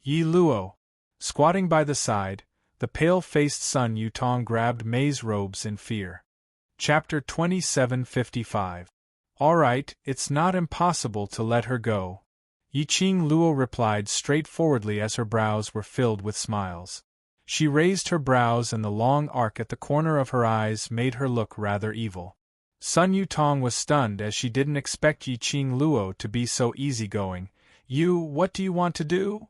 Yi Luo, squatting by the side, the pale-faced Sun Yutong grabbed Mei's robes in fear. Chapter 2755. All right, it's not impossible to let her go. Yiqing Luo replied straightforwardly as her brows were filled with smiles. She raised her brows and the long arc at the corner of her eyes made her look rather evil. Sun Yutong was stunned as she didn't expect Yiqing Luo to be so easygoing. What do you want to do?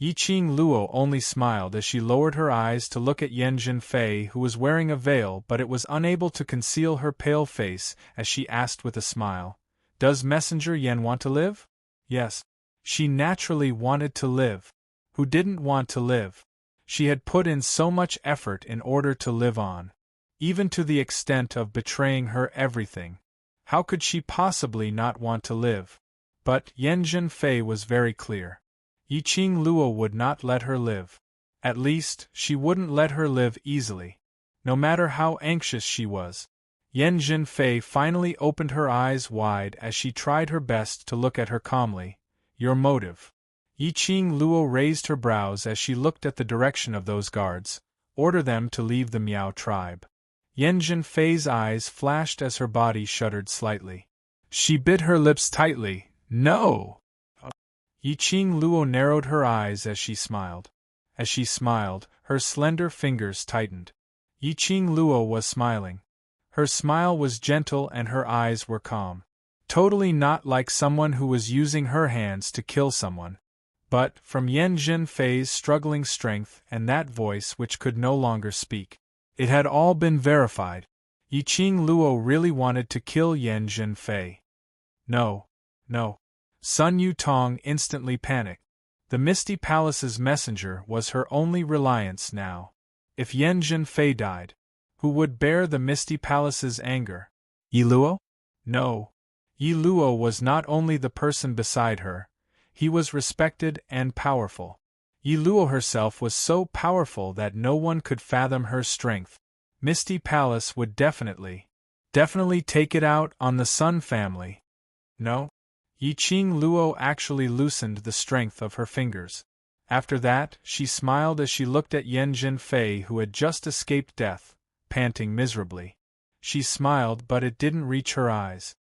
Yiqing Luo only smiled as she lowered her eyes to look at Yan Zhenfei, who was wearing a veil, but it was unable to conceal her pale face as she asked with a smile, "Does Messenger Yan want to live?" Yes. She naturally wanted to live. Who didn't want to live? She had put in so much effort in order to live on. Even to the extent of betraying her everything. How could she possibly not want to live? But Yan Zhenfei was very clear. Yiqing Luo would not let her live. At least, she wouldn't let her live easily. No matter how anxious she was. Yan Zhenfei finally opened her eyes wide as she tried her best to look at her calmly. Your motive? Yiqing Luo raised her brows as she looked at the direction of those guards. Order them to leave the Miao tribe. Yan Zhenfei's eyes flashed as her body shuddered slightly. She bit her lips tightly. No! Yiqing Luo narrowed her eyes as she smiled. As she smiled, her slender fingers tightened. Yiqing Luo was smiling. Her smile was gentle and her eyes were calm. Totally not like someone who was using her hands to kill someone. But, from Yan Zhenfei's struggling strength and that voice which could no longer speak, it had all been verified. Yiqing Luo really wanted to kill Yan Zhenfei. No. Sun Yutong instantly panicked. The Misty Palace's messenger was her only reliance now. If Yan Zhenfei died, who would bear the Misty Palace's anger? Yi Luo? No. Yi Luo was not only the person beside her, he was respected and powerful. Yi Luo herself was so powerful that no one could fathom her strength. Misty Palace would definitely take it out on the Sun family. No? Yiqing Luo actually loosened the strength of her fingers. After that, she smiled as she looked at Yan Zhenfei, who had just escaped death, panting miserably. She smiled, but it didn't reach her eyes.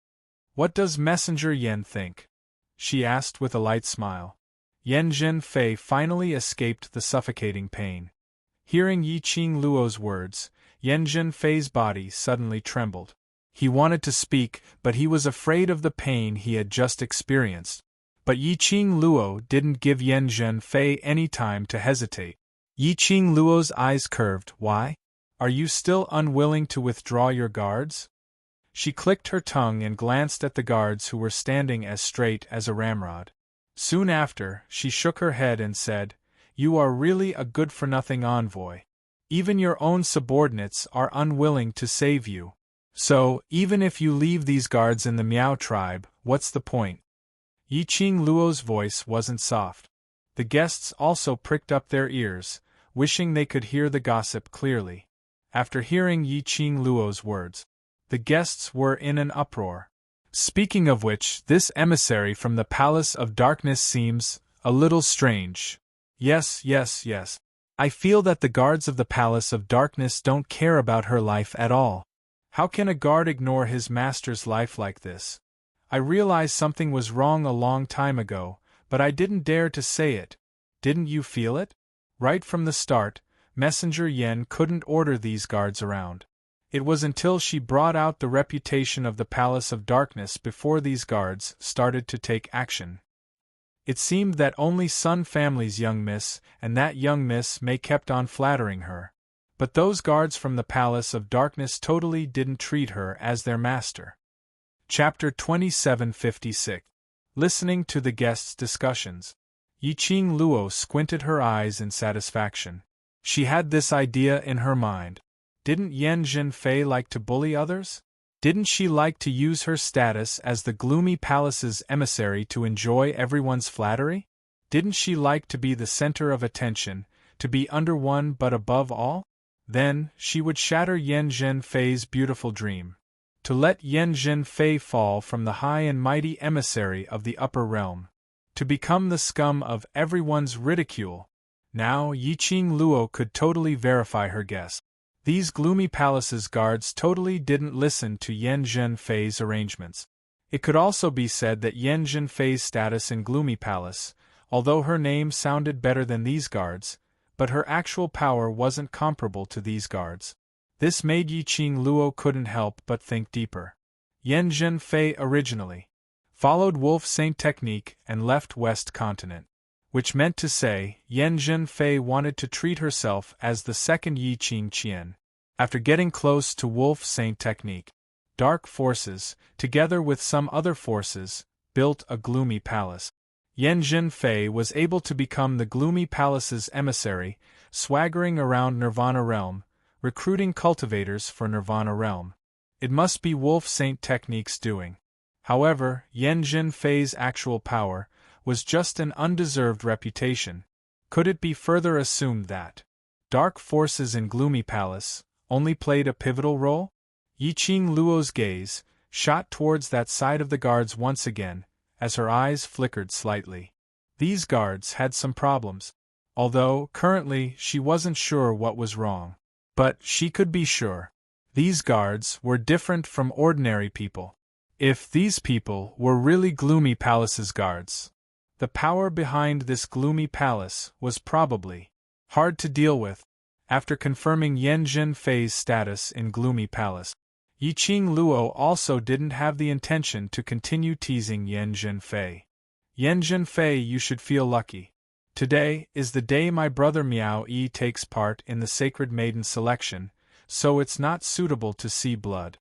What does Messenger Yan think? She asked with a light smile. Yan Zhenfei finally escaped the suffocating pain. Hearing Yiqing Luo's words, Yan Zhenfei's body suddenly trembled. He wanted to speak, but he was afraid of the pain he had just experienced. But Yiqing Luo didn't give Yan Zhenfei any time to hesitate. Yiqing Luo's eyes curved. Why? Are you still unwilling to withdraw your guards? She clicked her tongue and glanced at the guards who were standing as straight as a ramrod. Soon after, she shook her head and said, You are really a good-for-nothing envoy. Even your own subordinates are unwilling to save you. So, even if you leave these guards in the Miao tribe, what's the point? Yiqing Luo's voice wasn't soft. The guests also pricked up their ears, wishing they could hear the gossip clearly. After hearing Yiqing Luo's words, the guests were in an uproar. Speaking of which, this emissary from the Palace of Darkness seems a little strange. Yes. I feel that the guards of the Palace of Darkness don't care about her life at all. How can a guard ignore his master's life like this? I realized something was wrong a long time ago, but I didn't dare to say it. Didn't you feel it? Right from the start, Messenger Yan couldn't order these guards around. It was until she brought out the reputation of the Palace of Darkness before these guards started to take action. It seemed that only Sun family's young miss, and that young miss, Mei kept on flattering her. But those guards from the Palace of Darkness totally didn't treat her as their master. Chapter 2756. Listening to the guests' discussions. Yiqing Luo squinted her eyes in satisfaction. She had this idea in her mind. Didn't Yan Zhenfei like to bully others? Didn't she like to use her status as the gloomy palace's emissary to enjoy everyone's flattery? Didn't she like to be the center of attention, to be under one but above all? Then, she would shatter Yan Zhenfei's beautiful dream. To let Yan Zhenfei fall from the high and mighty emissary of the upper realm. To become the scum of everyone's ridicule. Now Yiqing Luo could totally verify her guess. These gloomy palace's guards totally didn't listen to Yan Zhenfei's arrangements. It could also be said that Yan Zhenfei's status in Gloomy Palace, although her name sounded better than these guards, but her actual power wasn't comparable to these guards. This made Yiqing Luo couldn't help but think deeper. Yan Zhenfei originally followed Wolf Saint technique and left West Continent. Which meant to say, Yan Zhenfei wanted to treat herself as the second Yiqing Qian. After getting close to Wolf Saint technique, dark forces, together with some other forces, built a gloomy palace. Yan Zhenfei was able to become the gloomy palace's emissary, swaggering around Nirvana Realm, recruiting cultivators for Nirvana Realm. It must be Wolf Saint technique's doing. However, Yan Zhenfei's actual power was just an undeserved reputation. Could it be further assumed that dark forces in Gloomy Palace only played a pivotal role? Yiqing Luo's gaze shot towards that side of the guards once again, as her eyes flickered slightly. These guards had some problems, although currently she wasn't sure what was wrong. But she could be sure. These guards were different from ordinary people. If these people were really Gloomy Palace's guards, the power behind this gloomy palace was probably hard to deal with. After confirming Yan Zhenfei's status in Gloomy Palace, Yiqing Luo also didn't have the intention to continue teasing Yan Zhenfei. Yan Zhenfei, you should feel lucky. Today is the day my brother Miao Yi takes part in the Sacred Maiden selection, so it's not suitable to see blood.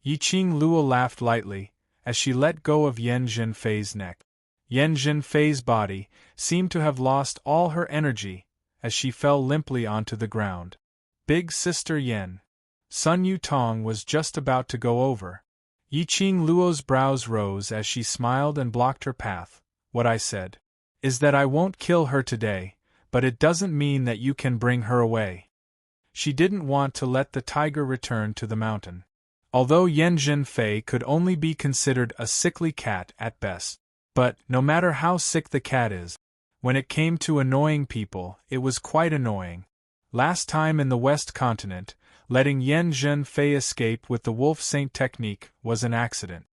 Yiqing Luo laughed lightly, as she let go of Yan Zhenfei's neck. Yan Zhenfei's body seemed to have lost all her energy, as she fell limply onto the ground. Big Sister Yan. Sun Yutong was just about to go over. Yiqing Luo's brows rose as she smiled and blocked her path. What I said is that I won't kill her today, but it doesn't mean that you can bring her away. She didn't want to let the tiger return to the mountain. Although Yan Zhenfei could only be considered a sickly cat at best. But, no matter how sick the cat is, when it came to annoying people, it was quite annoying. Last time in the West Continent, letting Yan Zhenfei escape with the Wolf Saint technique was an accident.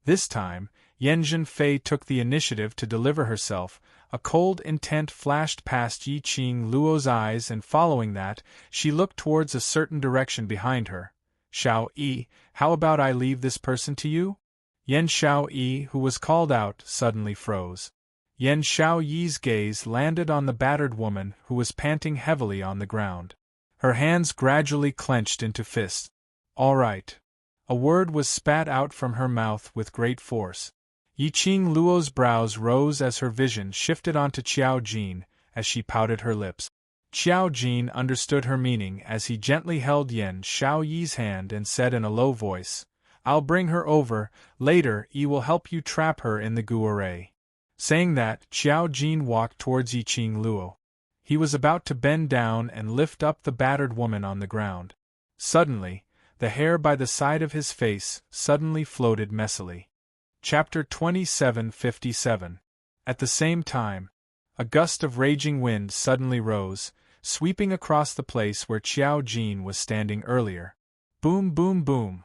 This time, Yan Zhenfei took the initiative to deliver herself. A cold intent flashed past Yiqing Luo's eyes, and following that, she looked towards a certain direction behind her. Xiao Yi, how about I leave this person to you? Yan Xiao Yi, who was called out, suddenly froze. Yan Xiao Yi's gaze landed on the battered woman who was panting heavily on the ground. Her hands gradually clenched into fists. All right. A word was spat out from her mouth with great force. Yiqing Luo's brows rose as her vision shifted onto Qiao Jin, as she pouted her lips. Qiao Jin understood her meaning as he gently held Yan Xiao Yi's hand and said in a low voice, I'll bring her over, later Yi will help you trap her in the Guarray. Saying that, Qiao Jin walked towards Yiqing Luo. He was about to bend down and lift up the battered woman on the ground. Suddenly, the hair by the side of his face suddenly floated messily. Chapter 2757. At the same time, a gust of raging wind suddenly rose, sweeping across the place where Qiao Jin was standing earlier. Boom, boom, boom.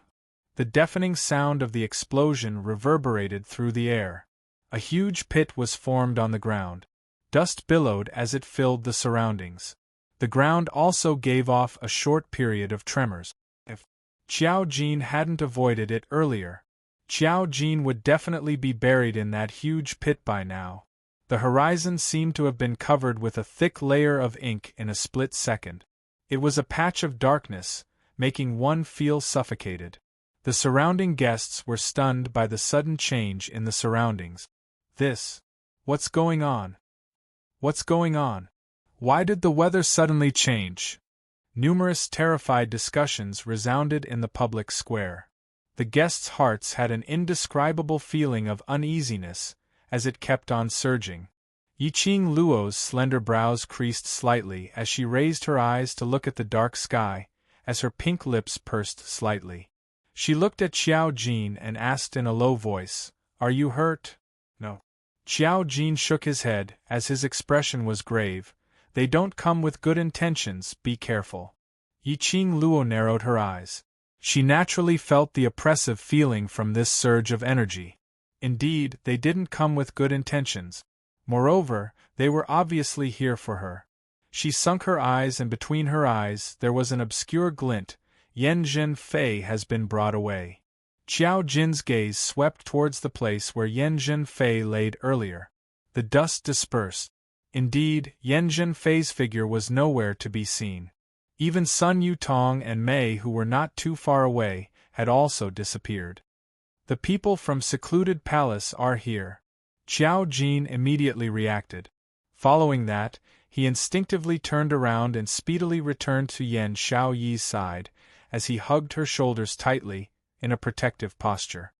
The deafening sound of the explosion reverberated through the air. A huge pit was formed on the ground. Dust billowed as it filled the surroundings. The ground also gave off a short period of tremors. If Qiao Jin hadn't avoided it earlier, Qiao Jin would definitely be buried in that huge pit by now. The horizon seemed to have been covered with a thick layer of ink in a split second. It was a patch of darkness, making one feel suffocated. The surrounding guests were stunned by the sudden change in the surroundings. What's going on? What's going on? Why did the weather suddenly change? Numerous terrified discussions resounded in the public square. The guests' hearts had an indescribable feeling of uneasiness, as it kept on surging. Yiqing Luo's slender brows creased slightly as she raised her eyes to look at the dark sky, as her pink lips pursed slightly. She looked at Xiao Jin and asked in a low voice, "Are you hurt?" "No." Xiao Jin shook his head, as his expression was grave. "They don't come with good intentions, be careful." Yiqing Luo narrowed her eyes. She naturally felt the oppressive feeling from this surge of energy. Indeed, they didn't come with good intentions. Moreover, they were obviously here for her. She sunk her eyes, and between her eyes there was an obscure glint. Yan Zhenfei has been brought away. Xiao Jin's gaze swept towards the place where Yan Zhenfei laid earlier. The dust dispersed. Indeed, Yan Zhenfei's figure was nowhere to be seen. Even Sun Yutong and Mei, who were not too far away, had also disappeared. "The people from secluded palace are here." Xiao Jin immediately reacted. Following that, he instinctively turned around and speedily returned to Yan Xiaoyi's side, as he hugged her shoulders tightly, in a protective posture.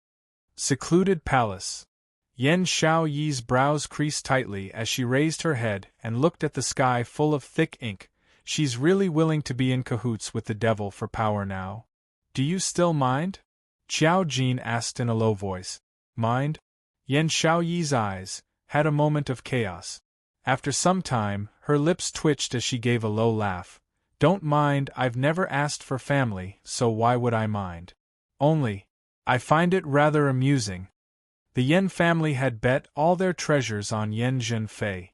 Secluded palace. Yan Xiaoyi's brows creased tightly as she raised her head and looked at the sky full of thick ink. She's really willing to be in cahoots with the devil for power now. "Do you still mind?" Xiao Jin asked in a low voice. "Mind?" Yan Xiaoyi's eyes had a moment of chaos. After some time, her lips twitched as she gave a low laugh. "Don't mind, I've never asked for family, so why would I mind? Only, I find it rather amusing." The Yan family had bet all their treasures on Yan Zhenfei.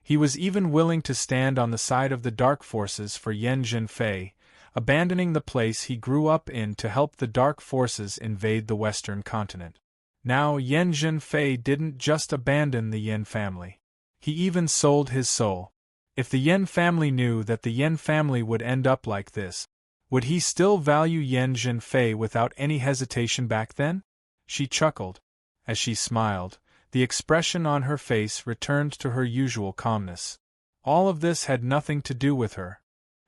He was even willing to stand on the side of the dark forces for Yan Zhenfei, abandoning the place he grew up in to help the dark forces invade the western continent. Now Yan Zhenfei didn't just abandon the Yan family. He even sold his soul. If the Yan family knew that the Yan family would end up like this, would he still value Yan Zhenfei without any hesitation back then? She chuckled. As she smiled, the expression on her face returned to her usual calmness. All of this had nothing to do with her.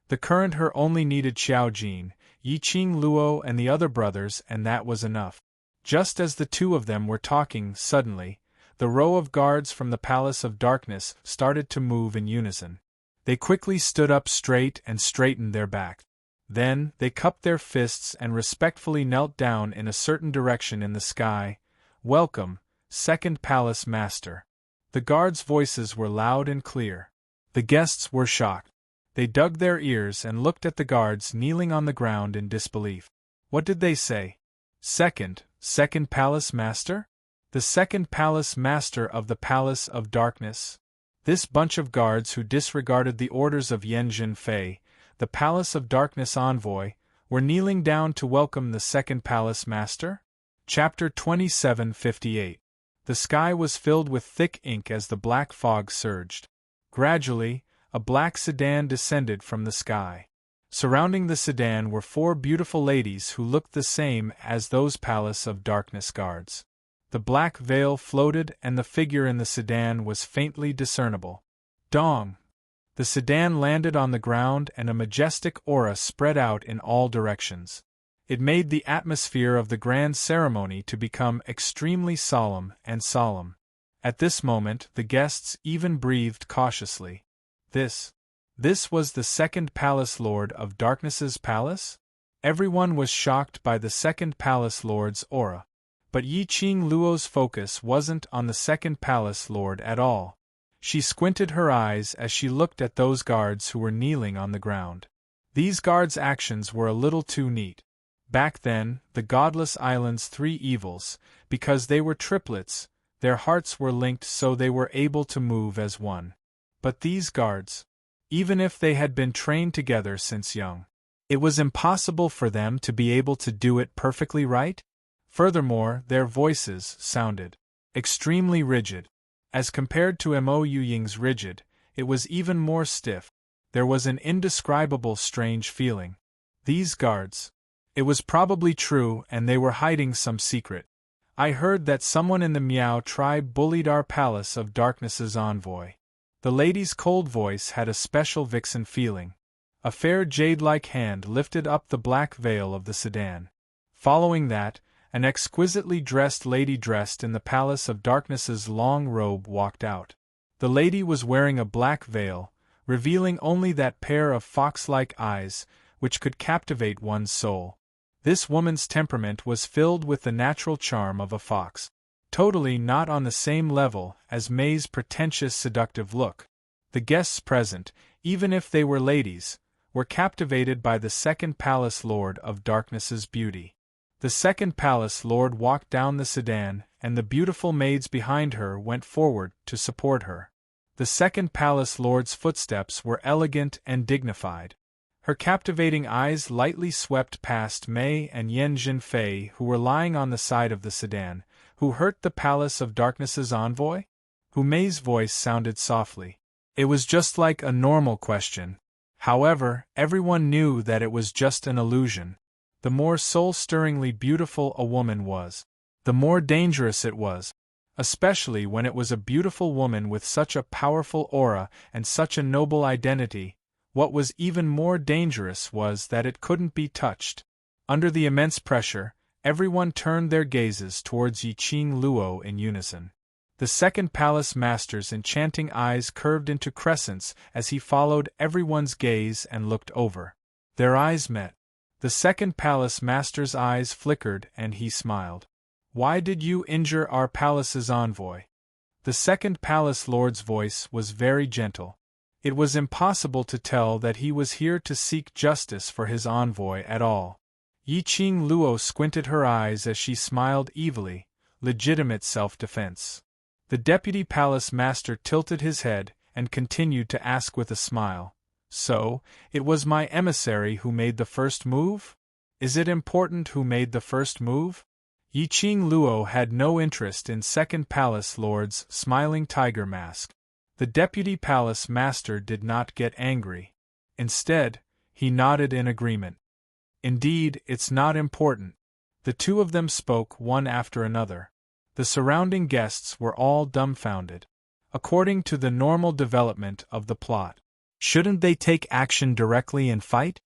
The current her only needed Xiao Jin, Yiqing Luo and the other brothers, and that was enough. Just as the two of them were talking, suddenly, the row of guards from the Palace of Darkness started to move in unison. They quickly stood up straight and straightened their backs. Then, they cupped their fists and respectfully knelt down in a certain direction in the sky. "Welcome, Second Palace Master." The guards' voices were loud and clear. The guests were shocked. They dug their ears and looked at the guards kneeling on the ground in disbelief. What did they say? Second Palace Master? The Second Palace Master of the Palace of Darkness? This bunch of guards who disregarded the orders of Yan Zhenfei, the Palace of Darkness envoy, were kneeling down to welcome the Second Palace Master? Chapter 2758. The sky was filled with thick ink as the black fog surged. Gradually, a black sedan descended from the sky. Surrounding the sedan were four beautiful ladies who looked the same as those Palace of Darkness guards. The black veil floated and the figure in the sedan was faintly discernible. Dong! The sedan landed on the ground and a majestic aura spread out in all directions. It made the atmosphere of the grand ceremony to become extremely solemn and solemn. At this moment, the guests even breathed cautiously. This was the Second Palace Lord of Darkness's palace? Everyone was shocked by the Second Palace Lord's aura. But Yiqing Luo's focus wasn't on the Second Palace Lord at all. She squinted her eyes as she looked at those guards who were kneeling on the ground. These guards' actions were a little too neat. Back then, the godless island's three evils, because they were triplets, their hearts were linked so they were able to move as one. But these guards, even if they had been trained together since young, it was impossible for them to be able to do it perfectly right. Furthermore, their voices sounded extremely rigid. As compared to Mo Yuying's rigid, it was even more stiff. there was an indescribable strange feeling. These guards. It was probably true, and they were hiding some secret. I heard that someone in the Miao tribe bullied our Palace of Darkness's envoy. The lady's cold voice had a special vixen feeling. A fair jade-like hand lifted up the black veil of the sedan. Following that, an exquisitely dressed lady dressed in the Palace of Darkness's long robe walked out. The lady was wearing a black veil, revealing only that pair of fox-like eyes, which could captivate one's soul. This woman's temperament was filled with the natural charm of a fox, totally not on the same level as May's pretentious seductive look. The guests present, even if they were ladies, were captivated by the second Palace Lord of Darkness's beauty. The second Palace Lord walked down the sedan, and the beautiful maids behind her went forward to support her. The second Palace Lord's footsteps were elegant and dignified. Her captivating eyes lightly swept past Mei and Yen Jinfei, who were lying on the side of the sedan. Who hurt the Palace of Darkness's envoy? Who? Mei's voice sounded softly. It was just like a normal question. However, everyone knew that it was just an illusion. The more soul-stirringly beautiful a woman was, the more dangerous it was, especially when it was a beautiful woman with such a powerful aura and such a noble identity. What was even more dangerous was that it couldn't be touched. Under the immense pressure, everyone turned their gazes towards Yiqing Luo in unison. The second palace master's enchanting eyes curved into crescents as he followed everyone's gaze and looked over. Their eyes met. The second palace master's eyes flickered and he smiled. "Why did you injure our palace's envoy?" The second palace lord's voice was very gentle. It was impossible to tell that he was here to seek justice for his envoy at all. Yiqing Luo squinted her eyes as she smiled evilly. Legitimate self-defense. The deputy palace master tilted his head and continued to ask with a smile, "So, it was my emissary who made the first move? Is it important who made the first move?" Yiqing Luo had no interest in second palace lord's smiling tiger mask. The deputy palace master did not get angry. Instead, he nodded in agreement. "Indeed, it's not important." The two of them spoke one after another. The surrounding guests were all dumbfounded. According to the normal development of the plot, shouldn't they take action directly and fight?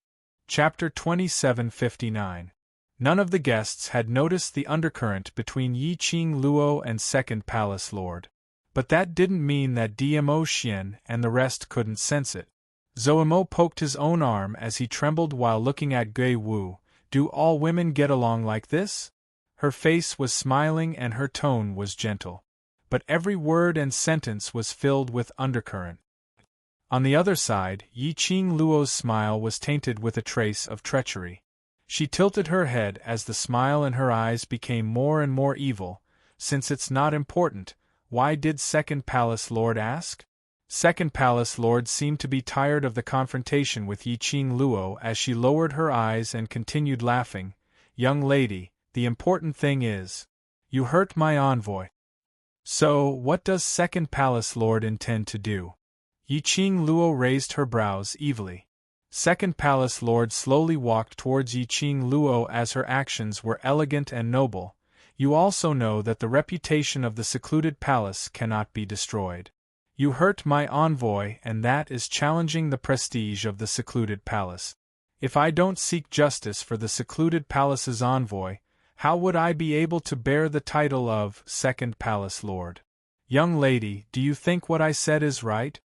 Chapter 2759. None of the guests had noticed the undercurrent between Yiqing Luo and second palace lord. But that didn't mean that Dmo Xian and the rest couldn't sense it. Zoemo poked his own arm as he trembled while looking at Gui Wu. "Do all women get along like this?" Her face was smiling and her tone was gentle. But every word and sentence was filled with undercurrent. On the other side, Yiqing Luo's smile was tainted with a trace of treachery. She tilted her head as the smile in her eyes became more and more evil. "Since it's not important, why did second palace lord ask?" Second palace lord seemed to be tired of the confrontation with Yiqing Luo as she lowered her eyes and continued laughing. "Young lady, the important thing is, you hurt my envoy. So, what does second palace lord intend to do?" Yiqing Luo raised her brows evilly. Second palace lord slowly walked towards Yiqing Luo as her actions were elegant and noble. "You also know that the reputation of the secluded palace cannot be destroyed. You hurt my envoy and that is challenging the prestige of the secluded palace. If I don't seek justice for the secluded palace's envoy, how would I be able to bear the title of second palace lord? Young lady, do you think what I said is right?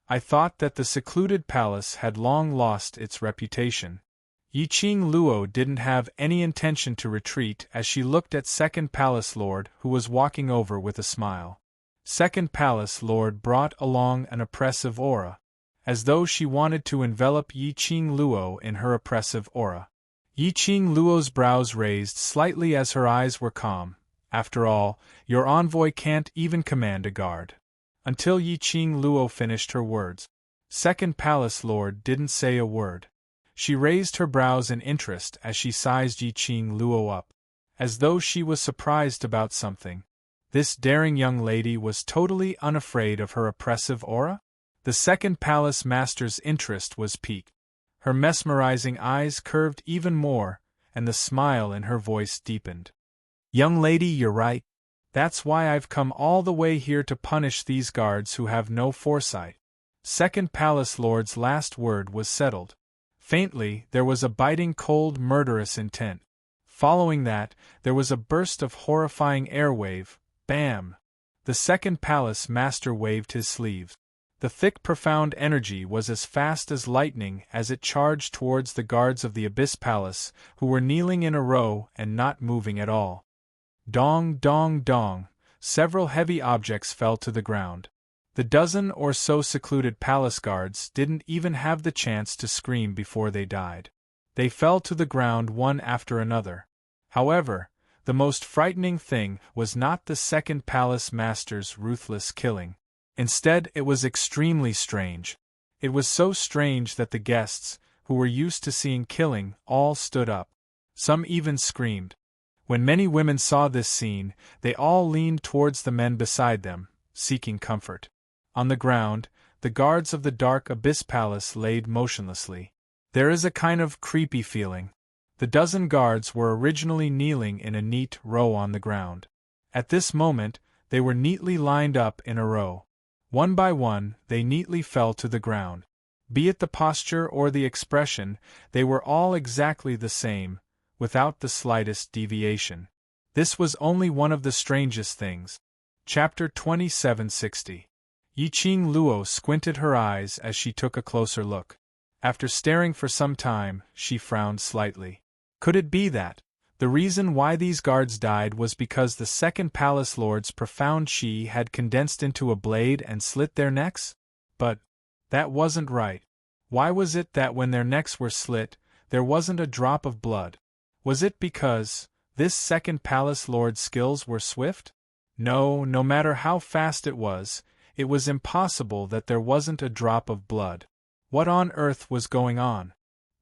I thought that the secluded palace had long lost its reputation." Yiqing Luo didn't have any intention to retreat as she looked at second palace lord who was walking over with a smile. Second palace lord brought along an oppressive aura, as though she wanted to envelop Yiqing Luo in her oppressive aura. Yiqing Luo's brows raised slightly as her eyes were calm. "After all, your envoy can't even command a guard." Until Yiqing Luo finished her words, second palace lord didn't say a word. She raised her brows in interest as she sized Yiqing Luo up, as though she was surprised about something. This daring young lady was totally unafraid of her oppressive aura? The second palace master's interest was piqued. Her mesmerizing eyes curved even more, and the smile in her voice deepened. Young lady, you're right. That's why I've come all the way here to punish these guards who have no foresight. Second Palace Lord's last word was settled. Faintly, there was a biting cold murderous intent. Following that, there was a burst of horrifying airwave. Bam! The second palace master waved his sleeves. The thick profound energy was as fast as lightning as it charged towards the guards of the Abyss Palace, who were kneeling in a row and not moving at all. Dong, dong, dong, several heavy objects fell to the ground. The dozen or so secluded palace guards didn't even have the chance to scream before they died. They fell to the ground one after another. However, the most frightening thing was not the second palace master's ruthless killing. Instead, it was extremely strange. It was so strange that the guests, who were used to seeing killing, all stood up. Some even screamed. When many women saw this scene, they all leaned towards the men beside them, seeking comfort. On the ground, the guards of the dark Abyss Palace laid motionlessly. There is a kind of creepy feeling. The dozen guards were originally kneeling in a neat row on the ground. At this moment, they were neatly lined up in a row. One by one, they neatly fell to the ground. Be it the posture or the expression, they were all exactly the same, without the slightest deviation. This was only one of the strangest things. Chapter 2760. Yiqing Luo squinted her eyes as she took a closer look. After staring for some time, she frowned slightly. Could it be that the reason why these guards died was because the second palace lord's profound chi had condensed into a blade and slit their necks? But that wasn't right. Why was it that when their necks were slit, there wasn't a drop of blood? Was it because this second palace lord's skills were swift? No, no matter how fast it was impossible that there wasn't a drop of blood. What on earth was going on?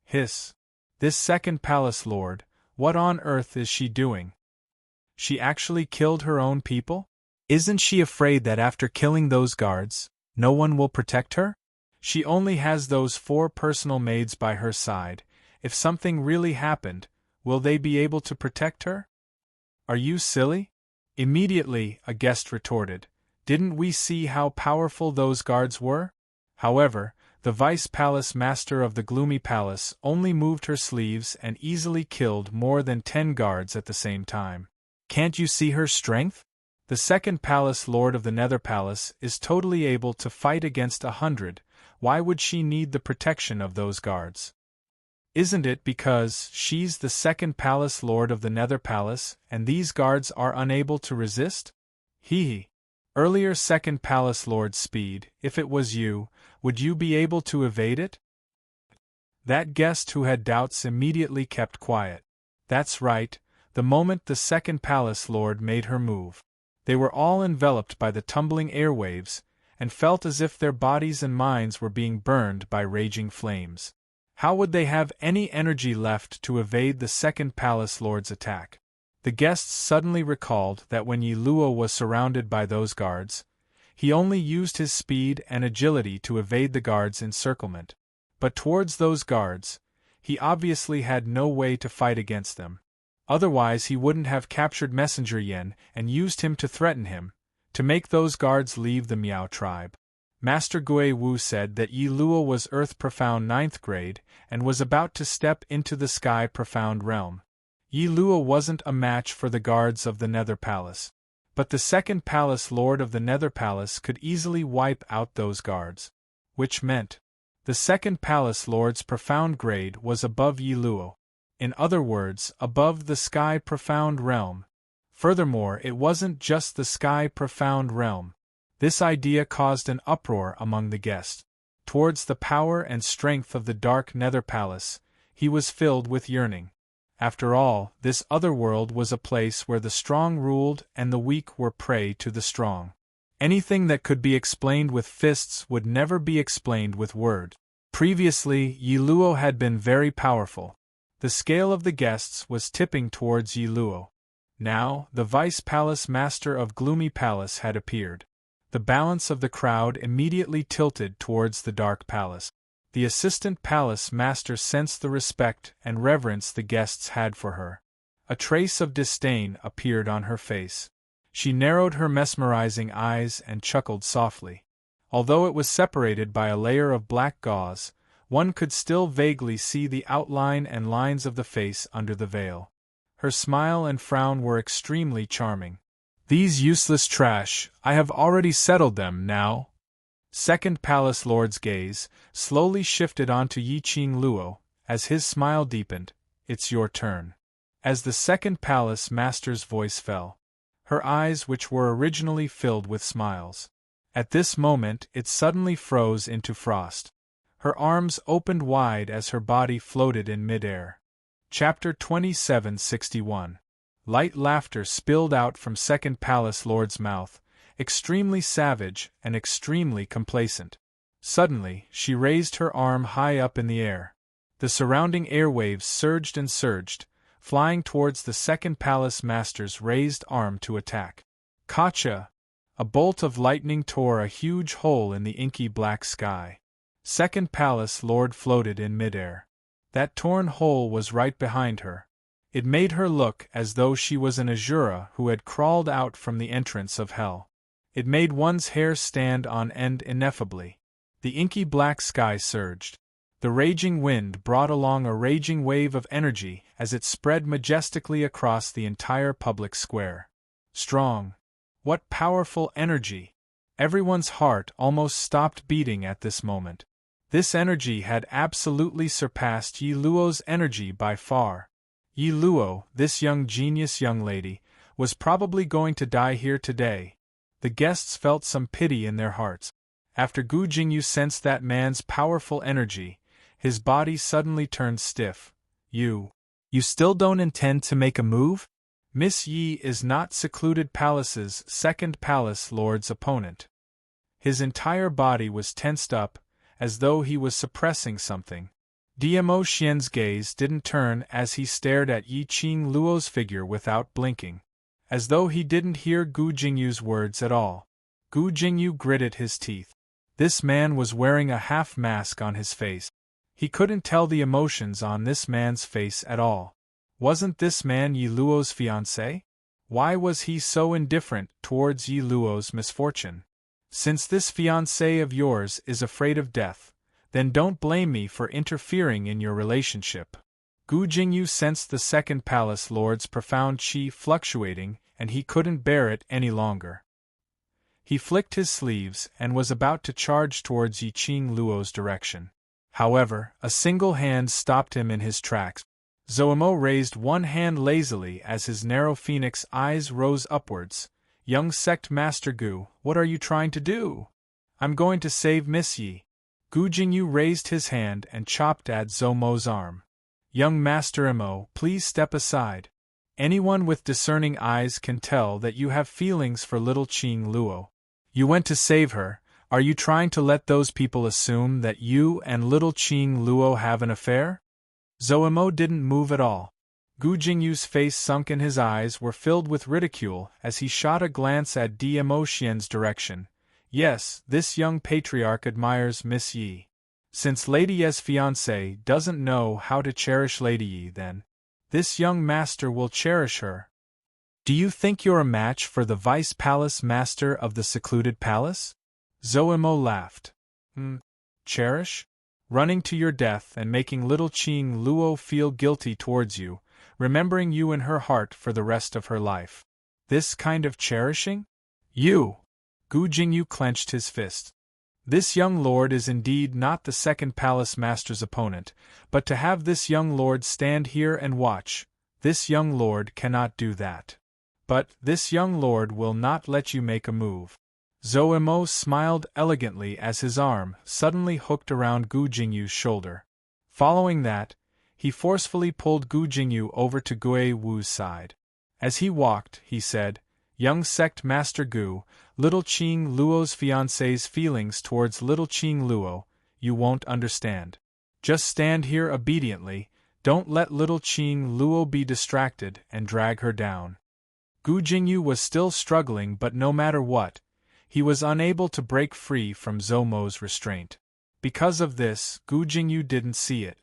Hiss. This second palace lord, what on earth is she doing? She actually killed her own people? Isn't she afraid that after killing those guards, no one will protect her? She only has those 4 personal maids by her side. If something really happened, will they be able to protect her? Are you silly? Immediately, a guest retorted. Didn't we see how powerful those guards were? However, the vice palace master of the gloomy palace only moved her sleeves and easily killed more than 10 guards at the same time. Can't you see her strength? The second palace lord of the Nether Palace is totally able to fight against 100. Why would she need the protection of those guards? Isn't it because she's the second palace lord of the Nether Palace and these guards are unable to resist? Hee. Earlier second palace lord Speed, if it was you, would you be able to evade it? That guest who had doubts immediately kept quiet. That's right, the moment the second palace lord made her move. They were all enveloped by the tumbling airwaves, and felt as if their bodies and minds were being burned by raging flames. How would they have any energy left to evade the second palace lord's attack? The guests suddenly recalled that when Yi Luo was surrounded by those guards, he only used his speed and agility to evade the guards' encirclement. But towards those guards, he obviously had no way to fight against them. Otherwise he wouldn't have captured Messenger Yen and used him to threaten him, to make those guards leave the Miao tribe. Master Gui Wu said that Yi Luo was Earth Profound 9th grade and was about to step into the Sky Profound realm. Yi Luo wasn't a match for the guards of the Nether Palace. But the second palace lord of the Nether Palace could easily wipe out those guards. Which meant the second palace lord's profound grade was above Yi Luo. In other words, above the Sky Profound realm. Furthermore, it wasn't just the Sky Profound realm. This idea caused an uproar among the guests. Towards the power and strength of the dark Nether Palace, he was filled with yearning. After all, this other world was a place where the strong ruled and the weak were prey to the strong. Anything that could be explained with fists would never be explained with words. Previously, Yi Luo had been very powerful. The scale of the guests was tipping towards Yi Luo. Now, the vice palace master of Gloomy Palace had appeared. The balance of the crowd immediately tilted towards the dark palace. The assistant palace master sensed the respect and reverence the guests had for her. A trace of disdain appeared on her face. She narrowed her mesmerizing eyes and chuckled softly. Although it was separated by a layer of black gauze, one could still vaguely see the outline and lines of the face under the veil. Her smile and frown were extremely charming. "These useless trash, I have already settled them, now." Second Palace Lord's gaze slowly shifted onto Yi-Ching Luo, as his smile deepened. "It's your turn." As the Second Palace Master's voice fell, her eyes, which were originally filled with smiles, at this moment it suddenly froze into frost. Her arms opened wide as her body floated in mid-air. Chapter 2761. Light laughter spilled out from Second Palace Lord's mouth, extremely savage and extremely complacent. Suddenly, she raised her arm high up in the air. The surrounding airwaves surged and surged, flying towards the Second Palace Master's raised arm to attack. Kacha! A bolt of lightning tore a huge hole in the inky black sky. Second Palace Lord floated in midair. That torn hole was right behind her. It made her look as though she was an Azura who had crawled out from the entrance of hell. It made one's hair stand on end ineffably. The inky black sky surged. The raging wind brought along a raging wave of energy as it spread majestically across the entire public square. Strong. What powerful energy! Everyone's heart almost stopped beating at this moment. This energy had absolutely surpassed Yi Luo's energy by far. Yi Luo, this young genius young lady, was probably going to die here today. The guests felt some pity in their hearts. After Gu Jingyu sensed that man's powerful energy, his body suddenly turned stiff. You still don't intend to make a move? Miss Yi is not Secluded Palace's Second Palace Lord's opponent. His entire body was tensed up, as though he was suppressing something. Diamo Xian's gaze didn't turn as he stared at Yi-Ching Luo's figure without blinking, as though he didn't hear Gu Jingyu's words at all. Gu Jingyu gritted his teeth. This man was wearing a half mask on his face. He couldn't tell the emotions on this man's face at all. Wasn't this man Yi Luo's fiancé? Why was he so indifferent towards Yi Luo's misfortune? Since this fiancé of yours is afraid of death, then don't blame me for interfering in your relationship. Gu Jingyu sensed the Second Palace Lord's profound qi fluctuating, and he couldn't bear it any longer. He flicked his sleeves and was about to charge towards Yi-Ching Luo's direction. However, a single hand stopped him in his tracks. Zoemo raised one hand lazily as his narrow phoenix eyes rose upwards. "Young sect Master Gu, what are you trying to do?" "I'm going to save Miss Yi." Gu Jingyu raised his hand and chopped at Zoemo's arm. "Young Master Emo, please step aside. Anyone with discerning eyes can tell that you have feelings for little Qing Luo. You went to save her. Are you trying to let those people assume that you and little Qing Luo have an affair?" Zoemo didn't move at all. Gu Jingyu's face sunk and his eyes were filled with ridicule as he shot a glance at Diamo Xian's direction. Yes, this young patriarch admires Miss Yi. Since Lady Ye's fiancé doesn't know how to cherish Lady Yi, then this young master will cherish her. Do you think you're a match for the Vice Palace Master of the Secluded Palace? Zoemo laughed. Cherish? Running to your death and making little Qing Luo feel guilty towards you, remembering you in her heart for the rest of her life. This kind of cherishing? You! Gu Jingyu clenched his fist. This young lord is indeed not the Second Palace Master's opponent, but to have this young lord stand here and watch, this young lord cannot do that. But this young lord will not let you make a move. Zoemo smiled elegantly as his arm suddenly hooked around Gu Jingyu's shoulder. Following that, he forcefully pulled Gu Jingyu over to Gui Wu's side. As he walked, he said, "Young sect Master Gu, little Qing Luo's fiancé's feelings towards little Qing Luo, you won't understand. Just stand here obediently, don't let little Qing Luo be distracted and drag her down." Gu Jingyu was still struggling, but no matter what, He was unable to break free from Zomo's restraint. Because of this, Gu Jingyu didn't see it,